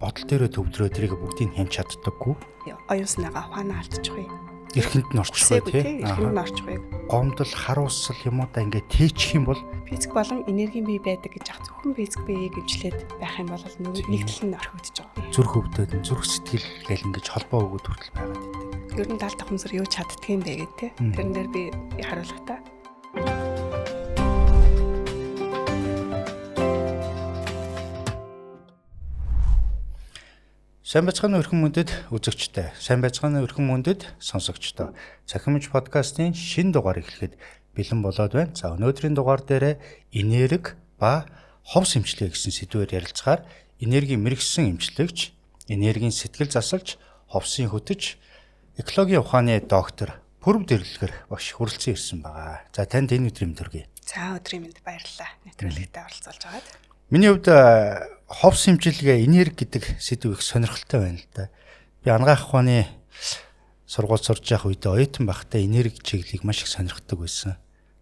бодол дээрээ төвлөрөө тэрийг бүгдийг хянч чаддаггүй. Оюуснаагаа ухаанаа алдчихгүй. Эрхэнд нь орчихгүй тийм. Эрхэнд нь орчихгүй. Гомдол, харуусал юмудаа ингээд тээчих юм бол физик болон энергийн бие байдаг гэж ах зөвхөн физик биеийг эвчлээд байх юм бол нэг тал нь орхигдож байгаа. Зүрх өвдөд, зүрх сэтгэл гэл ингэж холбоо өгөөд хүртэл байгаад байдаг. Ер нь даалт ахмсар юу чаддгийм бэ гэдэг те. Тэрэн дээр би харуулах та. Сайн байцгаана өрхөн мөндөд үзэгчтэй. Сайн байцгаана өрхөн мөндөд сонсогчдоо. Цахимж подкастын шинэ дугаар эхлэхэд бэлэн болоод байна. За өнөөдрийн дугаар дээр энерги ба ховс эмчилгээ гэсэн сэдвээр ярилцахаар энергийн мэрэгсэн эмчилгээгч, энергийн сэтгэл засалж, ховсын хөтөж, экологийн ухааны доктор Пүрв Дэрлэгэр багш хүрэлцэн ирсэн байгаа. За танд энэ өдрийн мэнд хүргэе. За өдрийн мэнд баярлалаа. Нэвтрүүлэгтээ оролцуулж байгаад. Миний хувьд ховс эмчилгээ энерги гэдэг сэдв их сонирхолтой байна л да. Би анагаах ухааны сургууль сурж явах үедээ оюутан байхдаа энерги чиглэлийг маш их сонирхдаг байсан.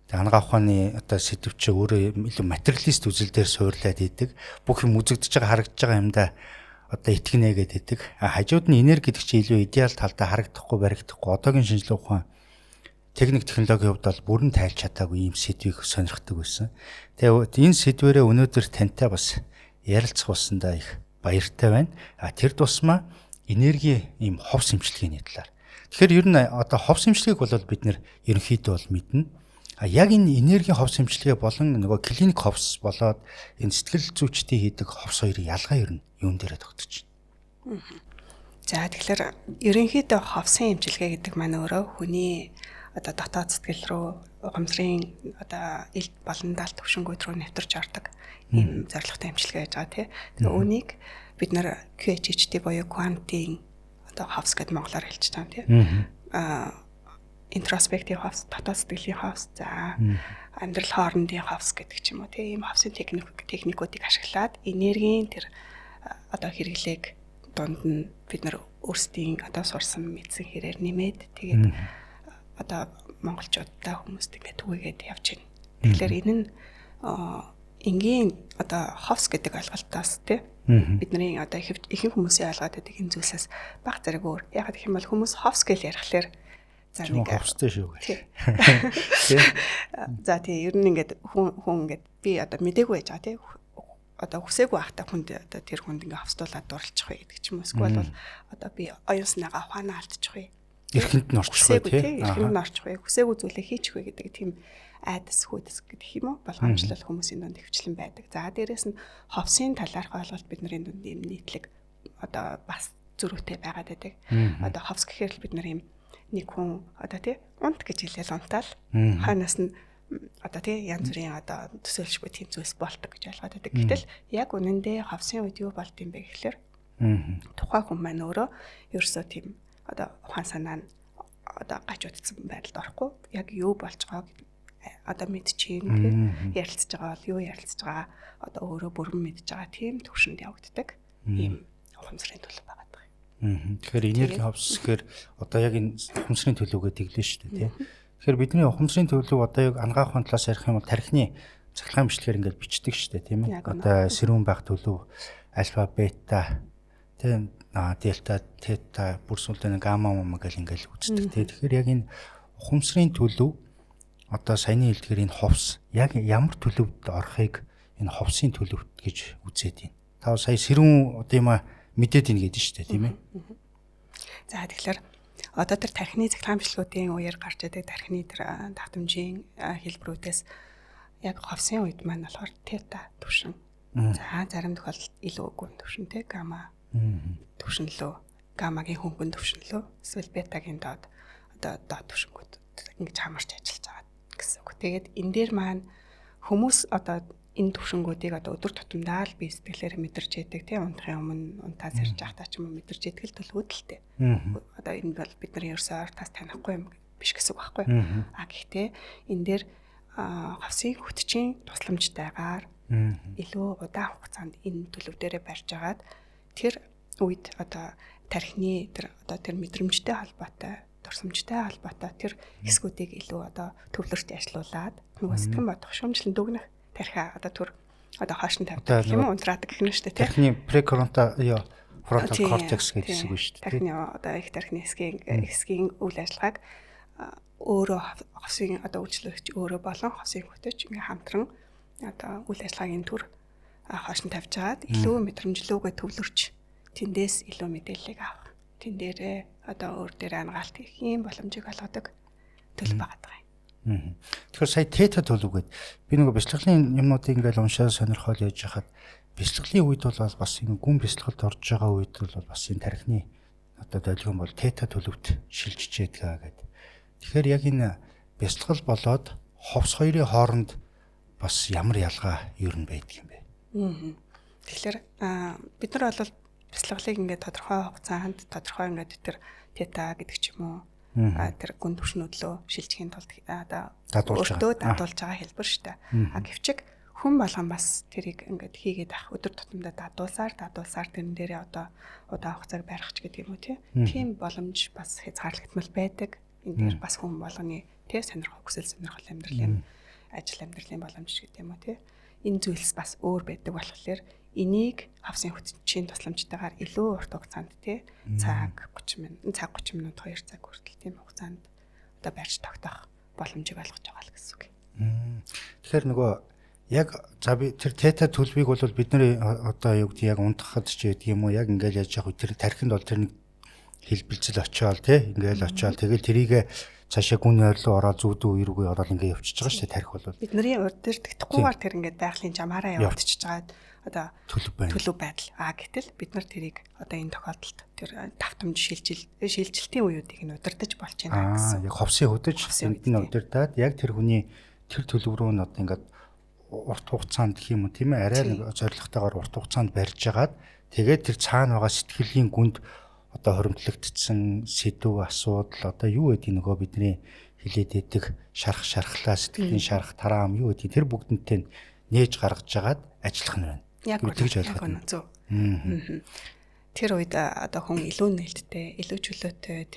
Тэгээ анагаах ухааны сэдв чи өөрөө илүү материалист үзэл дээр суурлаад идэг. Бүх юм үзэгдэж байгаа харагдаж байгаа юмдаа итгэнэ гэдэг. Хажууд нь энерги гэдэг чи илүү идеал талдаа харагдахгүй баригдахгүй. Одоогийн шинжилгээ ухаан техник технологийн хувьд бол бүрэн тайлж чадаагүй ийм сэдвийг сонирхдаг байсан. Тэгээ энэ сэдвэрээ өнөөдөр тантай бас ярилцах болсондоо их баяртай байна. Тэр тусмаа энерги ийм ховс эмчилгээний талаар. Тэгэхээр ер нь ховс эмчилгээг бол бид нэр ерөнхийдөө бол мэднэ. Яг энэ энергийн ховс эмчилгээ болон нөгөө клиник ховс болоод энэ сэтгэл зүйчдийн хийдэг ховс хоёрын ялгаа ер нь юун дээрээ тогтож байна. За тэгэхээр ерөнхийдөө ховсын эмчилгээ гэдэг маань өөрөө хүний дотоод сэтгэл рүү ухамсарын элд болон даалт төвшингүүд рүү нэвтэрч ордог ийм зорилготой эмчилгээ гэж байгаа тийм. Тэгээ үүнийг бид нар QHHT буюу квантын ховс гэдэг монголоор хэлж байгаа тийм. Интроспектив ховс, дотоод сэтгэлийн ховс, за амьдрал хоорондын ховс гэдэг ч юм уу тийм. Ийм ховсын техникүүдийг ашиглаад энергийн тэр хэрэглээг дунд нь бид нар өөрсдийн сурсан мэдсэн хэрээр нэмээд тэгээд монголчуудаа хүмүүст ингээд түгээгээд явж байна. Тэгэхээр энэ нь энгийн ховс гэдэг ойлголтоос тийм бидний ихэнх хүмүүсийн ойлгоод байдаг энэ зүйлсээс баг зэрэг өөр. Яг гэх юм бол хүмүүс ховс гэж ярихлаар за нэг ховстой шүү гэх. За тийм ер нь ингээд хүн ингээд би мдээгүй байж байгаа тийм хүсээгүй байхдаа хүнд тэр хүнд ингээд ховстуулаад дурлчих вэ гэдэг ч юм уу. Эсвэл би оюуснаагаа ухаанаа алдчих вэ. Эрхэнд нь орчих вэ тийм. Эрхэнд нь орчих вэ. Хүсээгүй зүйлээ хийчих вэ гэдэг тийм айдас хүйдэс гэдэг юм уу? Болгоомжлол хүмүүсийн дунд хөвчлэн байдаг. За дээрэс нь ховсын талаарх ойлголт бидний дунд юм нийтлэг бас зөрүүтэй байгаад байдаг. Ховс гэхээр л бид нар юм нэг хүн тий унт гэж хэлээл унтаал ханаас нь янз бүрийн төсөөлшгүй тийм зүйлс болдог гэж ойлгоод байдаг. Гэтэл яг үнэндээ ховсын үед юу болд юм бэ гэхээр тухайн хүн маань өөрөө ерөөсөө тийм ухаан санаа нь гажуудсан байдалд орохгүй яг юу болж байгааг мэдчихээн тийм ярилцж байгаа бол юу ярилцж байгаа өөрөө бүрэн мэдж байгаа тийм төвшөнд явагддаг ийм ухамсарын төлөв байгаа. Тэгэхээр энерги ховс гэхээр яг энэ ухамсарын төлөвгөө тэглэн шүү дээ тийм. Тэгэхээр бидний ухамсарын төлөв яг анагаах ухааны талаас ярих юм бол тархины цахилгаан бичлэгээр ингээд бичдэг шүү дээ тийм ээ. Сэрүүн байх төлөв альфа бета тийм дельта тета бүрсүүлдэ гамма мама гэл ингээд үздэг тийм. Тэгэхээр яг энэ ухамсарын төлөв саяны хэлдгээр энэ ховс яг ямар төлөвд орохыг энэ ховсын төлөв гэж үзээд байна. Та сая сэрүүн мэдээд ийн гэдэг шүү дээ тийм ээ. За тэгэхээр тэр тархины цахилгаан бичлэгүүдийн үеэр гарч идэг тархины тэр давтамжийн хэлбэрүүдээс яг ховсын үед маань болохоор тета төвшин. За зарим тохиолдолд илүү гүн төвшин те гамма төвшин лөө гаммагийн хөнгөн төвшин лөө эсвэл бетагийн доод төвшингүүд ингэж хамарч ажиллаж байгаа гэсэн үг. Тэгээд энэ дээр маань хүмүүс энэ төвшингүүдийг өдөр тутамдаа л бие сэтгэлээр мэдэрч яадаг тийм унтахын өмнө унтаас ирж байхдаа ч юм уу мэдэрч яадаг л төлөвлөлттэй. Энэ бол бидний ерөөсөө артаас танихгүй юм биш гэсэн үг байхгүй. Гэхдээ энэ дээр хавсын хөтчийн тусламжтайгаар илүү удаан хугацаанд энэ төлөв дээрээ барьж агаад тэр үед тархины тэр мэдрэмжтэй холбоотой дурсамжтай холбоотой тэр хэсгүүдийг илүү төвлөрч ажилуулад нөгөө сэтгэн бодох шүүмжлэн дүгнэх тархиа төр хоош нь тавьдаг юм уу унтраадаг гэх юм шүү дээ тийм. Тархины прекоронта prefrontal cortex гэдэг хэсэг байна шүү дээ. Тархины одоо их тархины хэсгийн үйл ажиллагааг өөрөө ховсын одоо үйлчлүүлэгч өөрөө болон ховсын хөтөч ингээ хамтран одоо үйл ажиллагааг энэ төр хойш нь тавьж агаад илүү мэдрэмжлүүгээ төвлөрч тэндээс илүү мэдээллийг авах. Тэн дээрээ одоо өөр дээр ангаалт хийх юм боломжийг олгодог төлөв байгаа юм. Тэгэхээр сая тета төлөвгээд би нөгөө бяцлаглалын юмнуудыг ингээл уншаад сонирхол яаж яхад бяцлаглалын үед бол бас энэ гүн бяцлагалд орж байгаа үед бол бас энэ тархины одоо долгион бол тета төлөвт шилжиж ядгаа гэдэг. Тэгэхээр яг энэ бяцлагал болоод ховс хоёрын хооронд бас ямар ялгаа юу н байдаг юм бэ? Тэгэхээр бид нар бол бяцлаглалыг ингээд тодорхой хугацаанд тодорхой ингээд тэр тета гэдэг ч юм уу тэр гүн түвшнөдлөө шилжихийн тулд одоо өөртөө дадуулж байгаа хэлбэр шүү дээ. Гэвчиг хүн болгон бас тэрийг ингээд хийгээд ах өдөр тутамдаа дадуулсаар тэрэн дээрээ одоо удаа хугацааг барих ч гэдэг юм уу тийм боломж бас хязгаарлагдмал байдаг. Энэ дээр бас хүн болгоны сонирхол хүсэл сонирхол амьдралын ажил амьдралын боломж гэдэг юм уу энэ зүйлс бас өөр байдаг болохоор энийг хавсын хөтчийн тусламжтайгаар илүү урт хугацаанд цаг 30 минут 2 цаг хүртэл тийм хугацаанд одоо барьж тогтоох боломжийг олгож байгаа л гэсэн үг. Тэгэхээр нөгөө яг за би тэр тета төлөвийг бол бидний одоо юу гэдэг яг унтахад ч гэдэг юм уу яг ингээл яаж яах вэ тэр тархинд бол тэр нэг хэлбэлцэл очиол ингээл очиол тэгэл тэрийг цаашаа гүн ойрлоо ороод зүүдүү үергүй ороод ингээ явчихж байгаа шүү дээ тарих бол бидний урд дээр тэгдэхгүйгээр тэр ингээ байгалийн жамаараа явуулчихж байгаа одоо төлөв байдал гэтэл бид нар тэрийг одоо энэ тохиолдолд тэр давтамж шилжилтийн үеүүдийг нь удирдах болж байна гэсэн. Яг ховсын хөдөж энд нь удирдаад яг тэр хүний тэр төлөв рүү нь одоо ингээд урт хугацаанд гэх юм уу тийм ээ арай нэг зорилготойгоор урт хугацаанд барьж агаад тэгээд тэр цаана байгаа сэтгэлийн гүнд одоо хоримтлагдсан сэдв асуудал одоо юу гэдэг нөгөө бидний хилээд идэг шархлаа сэтгэлийн шарах тараам юу гэдэг тэр бүгднтэй нээж гаргаж агаад ажиллах нь байна. Яг тэгж ойлгох нь зөв. Тэр үед одоо хүн илүү нээлттэй, илүү чөлөөтэй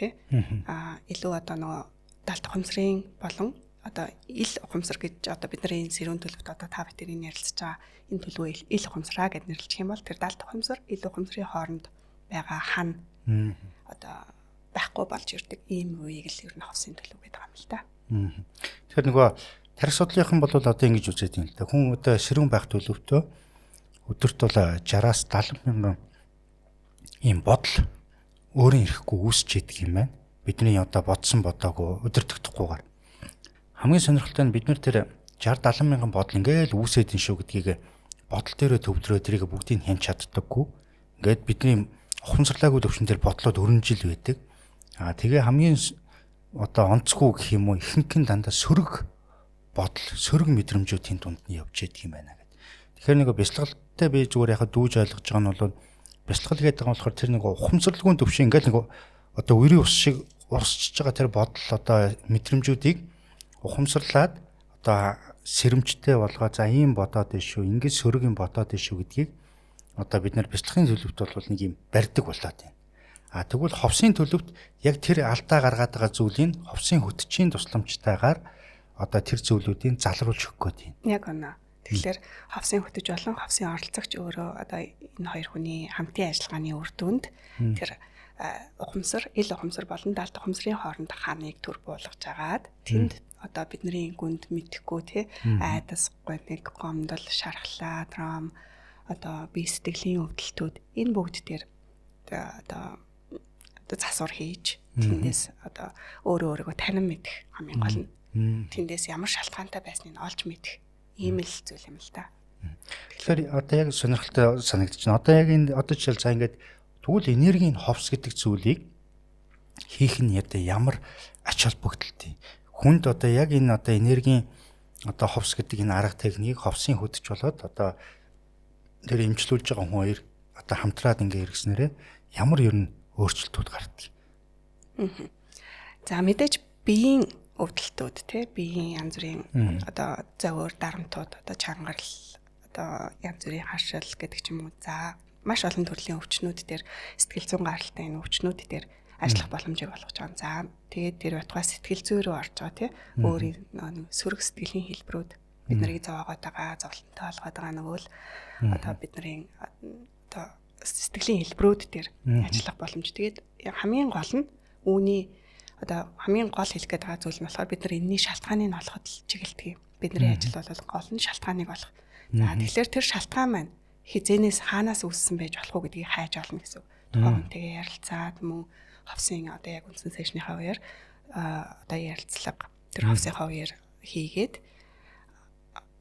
илүү одоо нөгөө далд ухамсарын болон одоо ил ухамсар гэж одоо бидний энэ сэрүүн төлөвт одоо та бүхэн ярилцж байгаа энэ төлөвөө ил ухамсараа гэж нэрлэж юм бол тэр далд ухамсар ил ухамсарын хооронд байгаа хан одоо байхгүй болж ирдэг ийм үеийг л ер нь ховсын төлөв гэдэг юм л та. Тэгэхээр нөгөө тарих судлалынхан бол одоо ингэж үзээд юм л да. Хүн одоо сэрүүн байх төлөвтөө өдөрт бол 60-аас 70 мянган ийм бодол өөрийн ирэхгүй үүсч идэг юм байна. Бидний одоо бодсон бодоогүй өдөртөгдөхгүйгээр. Хамгийн сонирхолтой нь бид нар тэр 60-70 мянган бодол ингээл үүсээд ин шүү гэдгийг бодол дээрээ төвлөрөө тэрийг бүгдийг хянч чаддаггүй. Ингээд бидний ухамсарлаагүй төвшин дээр бодлоод өрнжил байдаг. Тэгээ хамгийн одоо онцгүй гэх юм уу ихэнх нь дандаа сөрөг бодол, сөрөг мэдрэмжүүд тэнд дунд нь явж идэг юм байна гэдэг. Тэгэхээр нэг бяцлагалтай би зүгээр яхад дүүж ойлгож байгаа нь бол бяцлагал гэдэг нь болохоор тэр нэг ухамсарлгүй төвшин ингээл нэг одоо үерийн ус шиг урсчиж байгаа тэр бодол одоо мэдрэмжүүдийг ухамсарлаад одоо сэрэмжтэй болгоо за ийм бодоод байна шүү, ингэж сөрөг юм бодоод байна шүү гэдгийг одоо бид нар бяцлагын төлөвт бол нэг юм барьдаг болоод байна. Тэгвэл ховсын төлөвт яг тэр алдаа гаргаад байгаа зүйлийг ховсын хөтчийн тусламжтайгаар одоо тэр зүйлүүдийг залруулж өгөх гээд байна. Яг үнэ. Тэгэхээр ховсын хөтөж болон ховсын оролцогч өөрөө одоо энэ хоёр хүний хамтын ажиллагааны үр дүнд тэр ил ухамсар болон далд ухамсарын хооронд хааныг төр буулгаж агаад тэнд одоо бидний гүнд мэдхгүй айдасгүй нэг гомдол, шархлаа, трам одоо бие сэтгэлийн өвдөлтүүд энэ бүгд дээр одоо засвар хийж тэндээс одоо өөрийгөө танин мэдэх хамгийн гол нь тэндээс ямар шалтгаантай байсныг олж мэдэх ийм л зүйл юм л та. Тэгэхээр одоо яг сонирхолтой санагдаж байна. Одоо яг энэ одоо жишээл за ингээд тэгвэл энергийн ховс гэдэг зүйлийг хийх нь одоо ямар ач холбогдолтой. Хүнд одоо яг энэ одоо энергийн одоо ховс гэдэг энэ арга техник ховсын хөдөж болоод одоо тэр эмчлүүлж байгаа хүн хоёр одоо хамтраад ингээ хэрэгснээрээ ямар ер нь өөрчлөлтүүд гардаг. За мэдээж биеийн өвдөлтүүд биеийн янз бүрийн одоо зовөр дарамтууд одоо чангарал одоо янз бүрийн хашил гэдэг ч юм уу за маш олон төрлийн өвчнүүд дээр сэтгэл зүйн гаралтай энэ өвчнүүд дээр ажиллах боломжийг олгож байгаа. За тэгээд тэр байтугай сэтгэл зүй рүү орж байгаа өөрийн сөрөг сэтгэлийн хэлбэрүүд бид нарыг зовоогоод байгаа, зовлонтой болгоод байгаа нөгөө л одоо бидний одоо сэтгэлийн хэлбэрүүд дээр ажиллах боломж. Тэгээд хамгийн гол нь үүний одоо хамгийн гол хэлэх гээд байгаа зүйл нь болохоор бид нар энэний шалтгааныг нь олоход л чиглэлдэг юм. Бидний ажил бол гол нь шалтгааныг олох. За тэгэхээр тэр шалтгаан маань хизэнээс хаанаас үүссэн байж болох уу гэдгийг хайж олно гэсэн. Тухайн үнтэйгээ ярилцаад мөн ховсын одоо яг үндсэн сешныхаа үеэр одоо ярилцлага тэр ховсынхаа үеэр хийгээд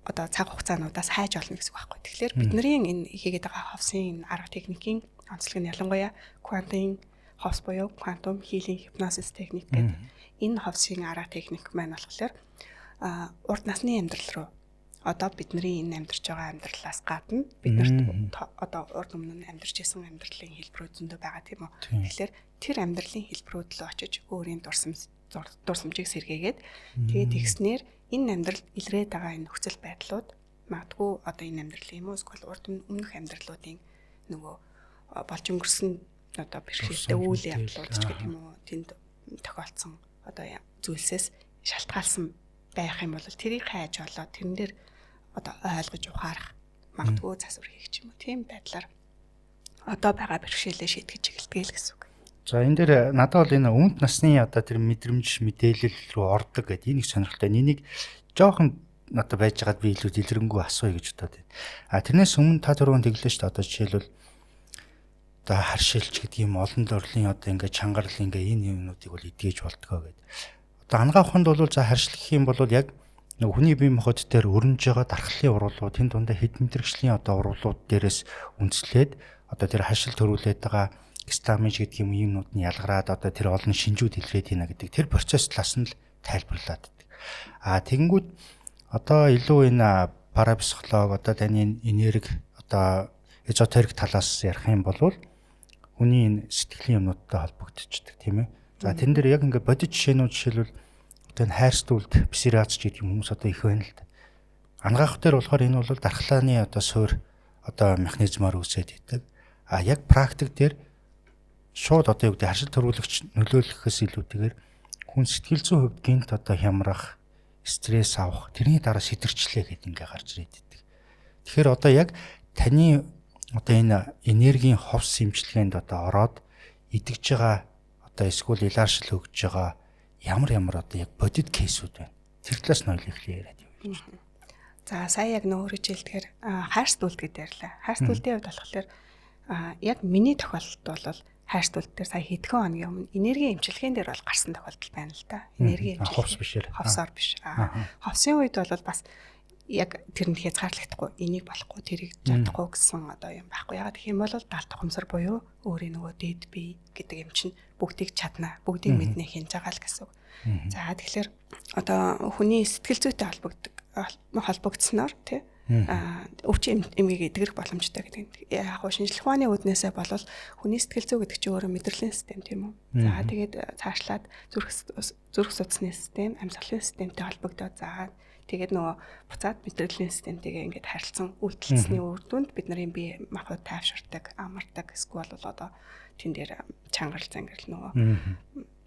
одоо цаг хугацаануудаас хайж олно гэсэн үг байхгүй. Тэгэхээр бидний энэ хийгээд байгаа ховсын арга техникийн онцлог нь ялангуяа квантын ховс буюу quantum healing hypnosis техник гэдэг энэ ховсын арга техник маань болохоор урд насны амьдрал руу одоо бидний энэ амьдарч байгаа амьдралаас гадна биднэрт одоо урд өмнө амьдарч исэн амьдралын хэлбэрүүд зөндөө байгаа тийм үү. Тэгэхээр тэр амьдралын хэлбэрүүд рүү очиж өөрийн дурсамжийг сэргээгээд тэгээд тэгснээр энэ амьдралд илрээд байгаа энэ нөхцөл байдлууд магадгүй одоо энэ амьдрал юм уу эсвэл урд өмнөх амьдралуудын нөгөө болж өнгөрсөн одоо бэрхшээлтэй үйл явдлууд ч гэх юм уу тэнд тохиолдсон одоо зүйлсээс шалтгаалсан байх юм бол тэрийг хайж олоод тэрэн дээр одоо ойлгож ухаарах магадгүй засвар хийх ч юм уу тийм байдлаар одоо байгаа бэрхшээлээ шийтгэж эхэлдэг л гэсэн үг. За энэ дээр надад бол энэ өмнөд насны одоо тэр мэдрэмж мэдээлэл рүү ордог гэдэг энэ их сонирхолтой. Энийг жоохон одоо байж байгаад би илүү дэлгэрэнгүй асууя гэж бодоод байна. Тэрнээс өмнө та түрүүн тэглээ шүү дээ. Одоо жишээлбэл одоо харшилч гэдэг юм олон дөрлийн одоо ингээ чангарал ингээ энэ юмнуудыг бол эдгэж болтгоо гэдэг. Одоо ангаа уханд бол за харшлах юм бол яг хүний бие махбод дээр өрнөж байгаа дархлын урвалууд энэ дундаа хэдэн мэрэгжлийн одоо урвалууд дээрээс үндэслээд одоо тэр харшил төрүүлээд байгаа стамиж гэдэг юм юмнууд нь ялгараад одоо тэр олон шинжүүд илрээд ийна гэдэг тэр процесс талаас нь л тайлбарлаад байдаг. Тэгэнгүүт одоо илүү энэ парапсихолог одоо таны энерги одоо эзотерик талаас ярих юм бол хүний энэ сэтгэлийн юмнуудтай холбогдчихдаг тийм ээ. За тэн дээр яг ингээд бодит жишээнүүд жишээлбэл одоо энэ хайрстуулд псириац гэдэг юм хүмүүс одоо их байна л да. Ангаах дээр болохоор энэ бол дархлааны одоо суурь одоо механизмаар үүсээд идэг. Яг практик дээр шууд одоо юу гэдэг харшил төрүүлэгч нөлөөлөхөөс илүүтэйгээр хүн сэтгэл зүйн хувьд гинт одоо хямрах, стресс авах, тэрний дараа сэтэрчлээ гэдэг ингээ гарч ирээд идэг. Тэгэхээр одоо яг таны одоо энэ энергийн ховс имчилгээнд одоо ороод идэгж байгаа одоо эсвэл илааршил өгж байгаа ямар одоо яг бодит кейсүүд байна. Тэр талаас нь ойлголоо яриад явж байна. За сая яг нөөрөж хэлдгээр хайрстуулд гэдээ ярьлаа. Хайрстуулдын хувьд болохоор яг миний тохиолдолд бол хайрстуулд дээр сая хэдхэн хоногийн өмнө энергийн эмчилгээнд дээр бол гарсан тохиолдол байна л да. Энергийн эмчилгээ. Ховс биш ээ. Ховсоор биш. Ховсын үед бол бас яг тэрнд хязгаарлагдахгүй энийг болохгүй тэрийг чадахгүй гэсэн одоо юм байхгүй. Ягаад гэх юм бол даалт тухамсар буюу өөрийн нөгөө дээд бие гэдэг юм чинь бүгдийг чадна. Бүгдийг мэднэ хинж байгаа л гэсэн. За тэгэхээр одоо хүний сэтгэл зүйтэй холбогдсноор тий өвчин эмгийг эдгэрэх боломжтой гэдэг. Яг шинжлэх ухааны үүднээсээ бол хүний сэтгэл зүй гэдэг чинь өөрөө мэдрэлийн систем тийм үү. За тэгээд цаашлаад зүрх судасны систем, амьсгалын системтэй холбогдоод заагаад тэгээд нөгөө буцаад мэдрэлийн системтэйгээ ингээд харилцан үйлдэлсний үр дүнд бид нарын бие махбод тайвширдаг, амардаг, эсвэл бол одоо тэн дээр чангарал зангирал нөгөө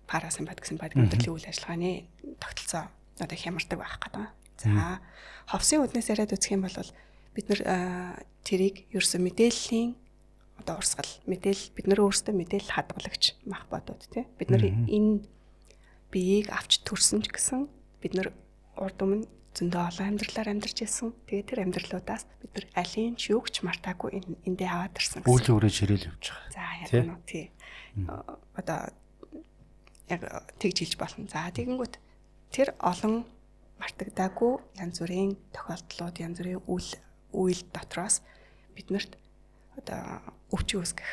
парасимпат гэсэн мэдрэлийн үйл ажиллагааны тогтолцоо одоо хямардаг байх гэдэг. За ховсын үднээс яриад үзэх юм бол бид нар тэрийг ерөөсөө мэдээллийн одоо урсгал мэдээлэл бид нар өөрсдөө мэдээлэл хадгалагч махбодууд тий бид нар энэ биеийг авч төрсөн ч гэсэн бид нар урд өмнө зөндөө олон амьдралаар амьдарч ирсэн. Тэгээд тэр амьдралуудаас бид нар алийн ч юуг ч мартаагүй эндээ аваад ирсэн. Үйл өөрөж хэрэл явж байгаа. За яг нь тий. Одоо яг тэгж хэлж болно. За тэгэнгүүт тэр олон мартагдаагүй янз бүрийн тохиолдлууд, янз бүрийн үйл дотроос биднэрт одоо өвчин үүсгэх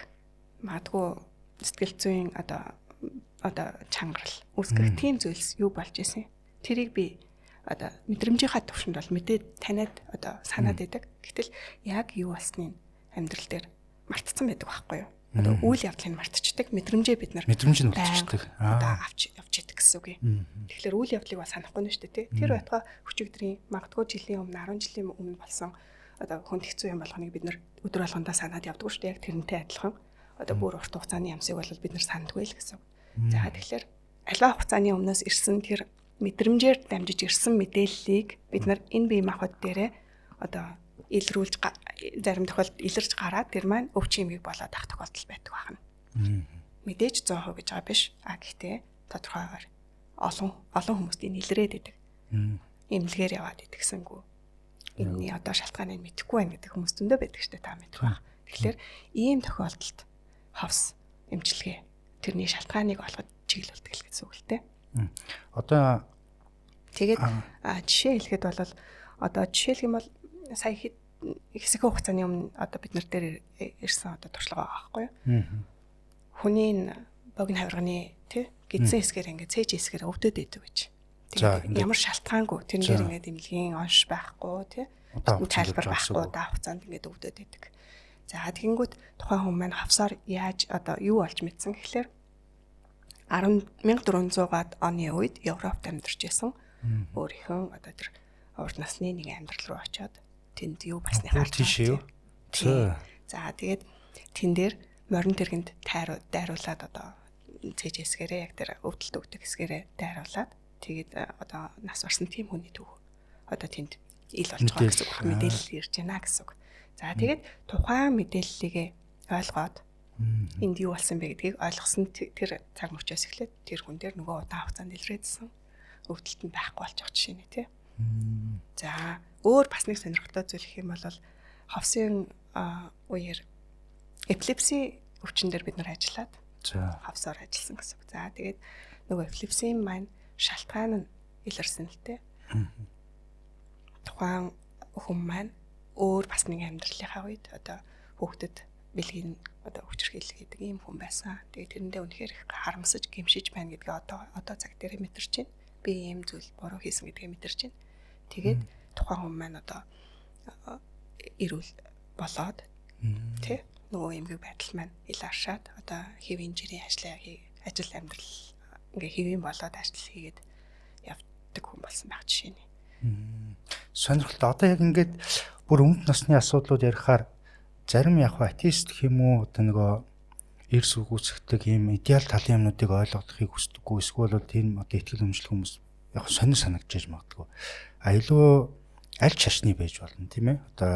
магадгүй сэтгэл зүйн одоо чангарал үүсгэх тийм зүйлс юу болж исэн. Тэрийг би одоо мэдрэмжийнхаа төвшөнд бол мэдээд таниад одоо санаад байдаг. Гэтэл яг юу болсныг амьдрал дээр мартцсан байдаг байхгүй юу? Одоо үйл явдлыг мартчихдаг, мэдрэмжээ бид нар мэдрэмж нь үлдчихдэг. Одоо авч идэг гэсэн үг юм. Тэгэхээр үйл явдлыг бас санахгүй нь шүү дээ, тий. Тэр байтугай өчигдрийн магадгүй жилийн өмнө 10 жилийн өмнө болсон одоо хүнд хэцүү юм болгоныг бид нар өдөр болгондоо санаад явдаг шүү дээ. Яг тэрнтэй адилхан одоо бүр урт хугацааны ямсыг бол бид нар сандгүй л гэсэн. За тэгэхээр аливаа хугацааны өмнөөс ирсэн тэр мэдрэмжээр дамжиж ирсэн мэдээллийг бид нар энэ бие махбод дээрээ одоо илрүүлж зарим тохиолдолд илэрч гараад тэр маань өвчин эмгэг болоод ах тохиолдол байдаг байна. Мэдээж 100% гэж байгаа биш. Гэхдээ тодорхойгоор олон хүмүүст энэ илрээд идэг. Эмнэлгээр яваад идэгсэнгүү. Энэний одоо шалтгааныг мэдэхгүй байна гэдэг хүмүүс зөндөө байдаг шүү дээ та мэдэх баг. Тэгэхээр ийм тохиолдолд ховс эмчилгээ тэрний шалтгааныг олоход чиглүүлдэг л гэсэн үг л дээ. Одоо тэгээд жишээ хэлэхэд бол одоо жишээлх юм бол сая хэсэг хугацааны өмнө одоо бид нар дээр ирсэн одоо туршлага байгаа байхгүй юу? Хүний богино хавирганы тий гидсэн хэсгээр ингээд цээж хэсгээр өвдөд идэв гэж. Тэгээд ямар шалтгаангүй тэрнээр ингээд эмнэлгийн онш байхгүй тий тайлбар байхгүй даа хугацаанд ингээд өвдөд идэг. За тэгэнгүүт тухайн хүн маань хавсаар яаж одоо юу болж мэдсэн гэхлээр 1400-аад оны үед Европт амьдарч байсан өөрийнхөө одоо тэр урт насны нэг амьдрал руу очиод тэнд юу басны харж байна. За тэгээд тэн дээр морин тэргэнд дайруулад одоо цээж хэсгээрээ яг тэр өвдөлт өгдөг хэсгээрээ дайруулад тэгээд одоо нас барсан тийм хүний төв одоо тэнд ил болж байгаа гэсэн үг мэдээлэл ирж байна гэсэн үг. За тэгээд тухайн мэдээллийгээ ойлгоод энд юу болсон бэ гэдгийг ойлгосон тэр цаг мөчөөс эхлээд тэр хүн дээр нөгөө удаан хугацаанд илрээдсэн өвдөлт нь байхгүй болж байгаа жишээ нэ тий. За өөр бас нэг сонирхолтой зүйл гэх юм бол ховсын үеэр эпилепси өвчин дээр бид нар ажиллаад хавсаар ажилласан гэсэн үг. За тэгээд нөгөө эпилепсийн маань шалтгаан нь илэрсэн л дээ. Тухайн хүн маань өөр бас нэг амьдралынхаа үед одоо хүүхдэд бэлгийн одоо өвчрхийлэл гэдэг ийм хүн байсан. Тэгээд тэрэндээ үнэхээр их харамсаж гэмшиж байна гэдгээ одоо цаг дээр мэдэрч байна. Би ийм зүйл буруу хийсэн гэдгээ мэдэрч байна. Тэгээд тухайн хүн маань одоо эрүүл болоод тий нөгөө эмгэг байдал маань ил аршаад одоо хэвийн жирийн ажил амьдрал ингээ хэвийн болоод ажил хийгээд явдаг хүн болсон байх жишээ нь. Сонирхолтой. Одоо яг ингээд бүр өмд насны асуудлууд ярихаар зарим яг атеист гэх юм уу одоо нөгөө эрс үгүйсгдэг ийм идеал талын юмнуудыг ойлгохыг хүсдэггүй эсвэл тийм одоо итгэл үнэмшил хүмүүс яг сонир санагдаж магадгүй. Илүү аль чашны байж болно тийм ээ. Одоо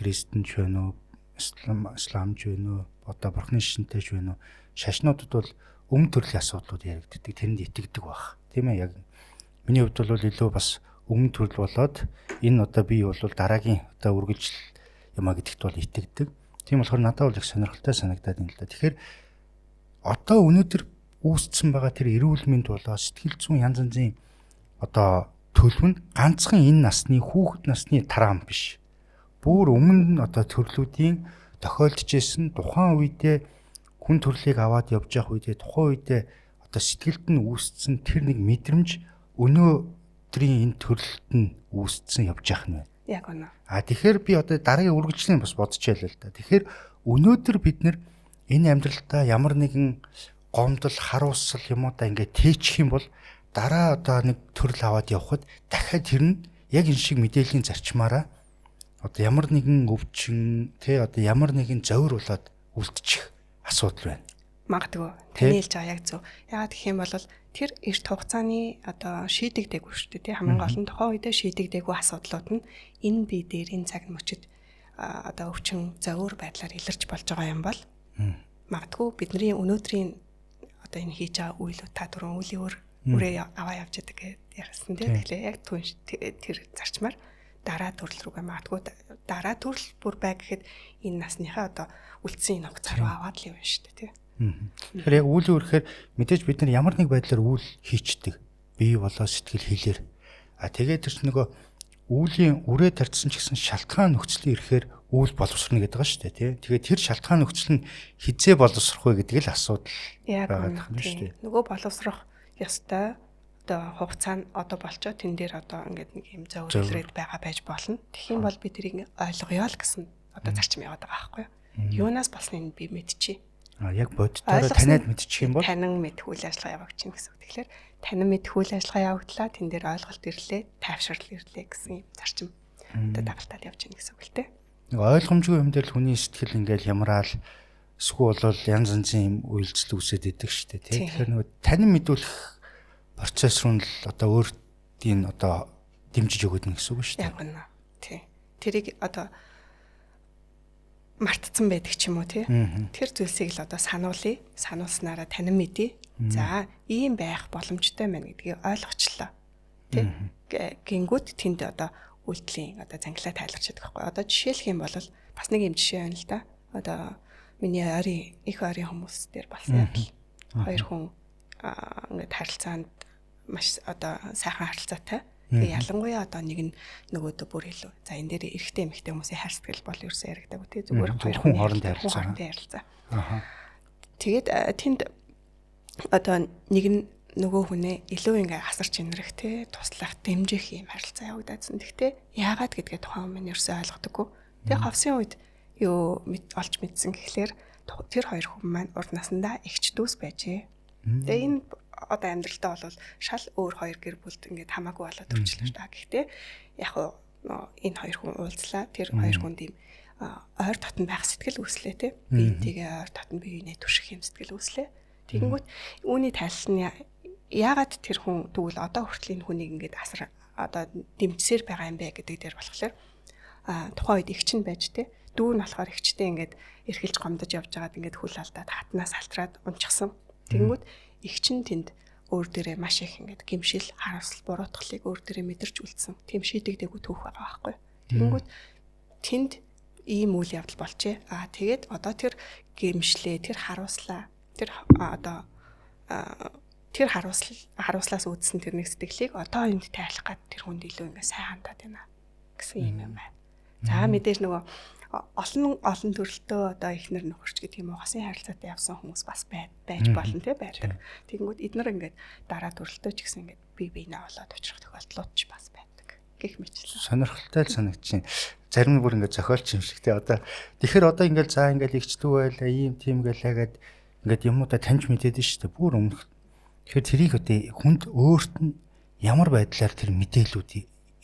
христэнч байна уу, исламч байна уу, одоо бурхны шинтэйч байна уу. Шашнуудад бол өмнө төрлийн асуудлууд яригддаг. Тэрэнд итгэдэг баг. Тийм ээ. Яг миний хувьд бол илүү бас өмнө төрөл болоод энэ одоо би бол дараагийн одоо үргэлжил юмаа гэдэгт бол итгэдэг. Тийм болохоор надад бол их сонирхолтой санагдаад байна л да. Тэгэхээр одоо өнөөдөр үүссэн байгаа тэр эрүүл мэнд болоо сэтгэл зүйн янз янзын одоо төлөв нь ганцхан энэ насны хүүхэд насны тараам биш. Бүр өмнө одоо төрлүүдийн тохиолдож исэн тухайн үедээ хүн төрлийг аваад явж явах үедээ тухайн үедээ одоо сэтгэлд нь үүссэн тэр нэг мэдрэмж өнөөдрийн энэ төрлөлт нь үүссэн явж явах нь байна. Яг үнэ. Тэгэхээр би одоо дараагийн үргэлжлэлийг бас бодчихъя л да. Тэгэхээр өнөөдөр бид нэр энэ амьдралдаа ямар нэгэн гомдол, харуусал юм уу да ингээд тээчих юм бол дараа одоо нэг төрөл аваад явхад дахиад тэр нь яг энэ шиг мэдээллийн зарчмаараа одоо ямар нэгэн өвчин тэ одоо ямар нэгэн зовир болоод үлдчих асуудал байна. Магадгүй. Таны хэлж байгаа яг зөв. Яагаад гэх юм бол тэр эрт хугацааны одоо шийдэгдээгүй шүү дээ тий хамгийн гол нь тухайн үедээ шийдэгдээгүй асуудлууд нь энэ бие дээр энэ цаг мөчид одоо өвчин зовир байдлаар илэрч болж байгаа юм бол магадгүй бидний өнөөдрийн одоо энэ хийж байгаа үйлүүд та түрүүн үлийн үрээ аваа явж байгаа гэж ярьсан тий тэгэхээр яг тэр зарчмаар дараа төрөл рүүгээ магадгүй дараа төрөл бүр бай гэхэд энэ насныхаа одоо үлдсэн энэ хугацаа руу аваад л юм шүү дээ тий. Тэгэхээр яг үйл үүрэхээр мэдээж бид нар ямар нэг байдлаар үйл хийчдэг. Бие болоо сэтгэл хэлээр. Тэгээд тэр нөгөө үүлийн үрээ тарьсан ч гэсэн шалтгаан нөхцөл ирэхээр үйл боловсрно гэдэг байгаа шүү дээ тий. Тэгээд тэр шалтгаан нөхцөл нь хизээ боловсрох вэ гэдэг л асуудал байгаа юм шүү дээ. Нөгөө боловсрох ёстой одоо хугацаа нь одоо болчоо тэн дээр одоо ингээд нэг юм зөвлөрөөд байгаа байж болно. Тэгэх юм бол би тэрийг ойлгоё л гэсэн одоо зарчим яваад байгаа байхгүй юу? Юунаас болсныг би мэдчихье. Яг боддоор таниад мэдчих юм бол танин мэд үйл ажиллагаа явагч юм гэсэн үг. Тэгэхээр танин мэд үйл ажиллагаа явагдлаа тэн дээр ойлголт ирлээ, тайвшрал ирлээ гэсэн юм зарчим одоо дагалдаад явж байна гэсэн үг л дээ. Нэг ойлгомжгүй юм дээр л хүний сэтгэл ингээл ямраал эсвэл бол янз янзын юм үйлдэл үүсээд идэг шүү дээ тий. Тэгэхээр нөгөө танин мэдүүлэх процесс руу л одоо өөртөө одоо дэмжиж өгöd нэг гэсэн үг шүү дээ. Яг үнэ. Тий. Тэрийг одоо мартцсан байдаг ч юм уу тий. Тэр зүйлсийг л одоо сануулъя. Сануулснараа танин мэдье. За ийм байх боломжтой байна гэдгийг ойлгочлоо. Тий. Гингүүд тэнд одоо үйлдэлийн одоо зангилаа тайлгарч байдаг байхгүй. Одоо жишээлх юм бол бас нэг юм жишээ байна л да. Одоо миний их ойрын хүмүүс дээр болсон юм л. Хоёр хүн ингээд харилцаанд маш одоо сайхан харилцаатай. Тэгээ ялангуяа одоо нэг нь нөгөөдөө бүр илүү. За энэ дээр эрэгтэй эмэгтэй хүмүүсийн хайр сэтгэл бол ерөөсөө яригдаагүй тий. Зүгээр хоёр хүн хоорондын харилцаа. Тэгээд тэнд одоо нэг нь нөгөө хүнээ илүү ингээ хасарч инрэх тий туслах дэмжих юм харилцаа явагдаадсан. Гэхдээ яагаад гэдгээ тухайн хүн ерөөсөө ойлгодоггүй. Тэгээ ховсын үед юу олж мэдсэн гэхлээр тэр хоёр хүн маань урд насандаа эгч дүүс байжээ. Тэгээ энэ одоо амьдралдаа бол шал өөр хоёр гэр бүлд ингээд хамаагүй болоод төрчлөө шүү дээ. Гэхдээ яг энэ хоёр хүн уулзлаа. Тэр хоёр хүнд ийм ойр дотн байх сэтгэл үүслээ тий. Биентэйгээ ойр дотн биеийнээ түших юм сэтгэл үүслээ. Тэгэнгүүт үүний тайлал нь яагаад тэр хүн тэгвэл одоо хүртэл энэ хүнийг ингээд асар одоо дэмжсээр байгаа юм бэ гэдэг дээр болохоор тухайн үед эгч нь байж тий. Дүү нь болохоор эгчтэй ингээд эрхэлж гомдож явж байгаад ингээд хүл алдаад хатнаас алтраад унчихсан. Тэгэнгүүт эгч нь тэнд өөр дээрээ маш их ингээд гимшил, харамсал, буруутгалыг өөр дээрээ мэдэрч үлдсэн. Тийм шийдэгдээгүй түүх байгаа байхгүй. Тэгэнгүүт тэнд ийм үйл явдал болжээ. Тэгээд одоо тэр гимшлээ, тэр харуулслаа, тэр одоо тэр харуулслаас үүдсэн тэр нэг сэтгэлийг одоо энд тайлах гад тэр хүнд илүү ингээ сайн хандаад байна гэсэн юм байна. За мэдээж нөгөө олон төрөлтөө одоо ихнэр нөхөрч гэдэг юм уу хасын харилцаатай явсан хүмүүс бас байж болно те байдаг. Тэгэнгүүт эднэр ингээд дараа төрөлтөө ч гэсэн ингээд бие биенээ олоод очих тохиолдлууд ч бас байдаг. Гэх мэтлээ. Сонирхолтой л санагдчихээн. Зарим нь бүр ингээд зохиолч юм шиг те одоо тэгэхээр одоо ингээд за ингээд эгчлүү байлаа ийм тийм гэлээгээд ингээд юмудаа таньж мэдээд шүү дээ. Бүр өмнөх тэгэхээр тэрийг одоо хүнд өөрт нь ямар байдлаар тэр мэдээллүүд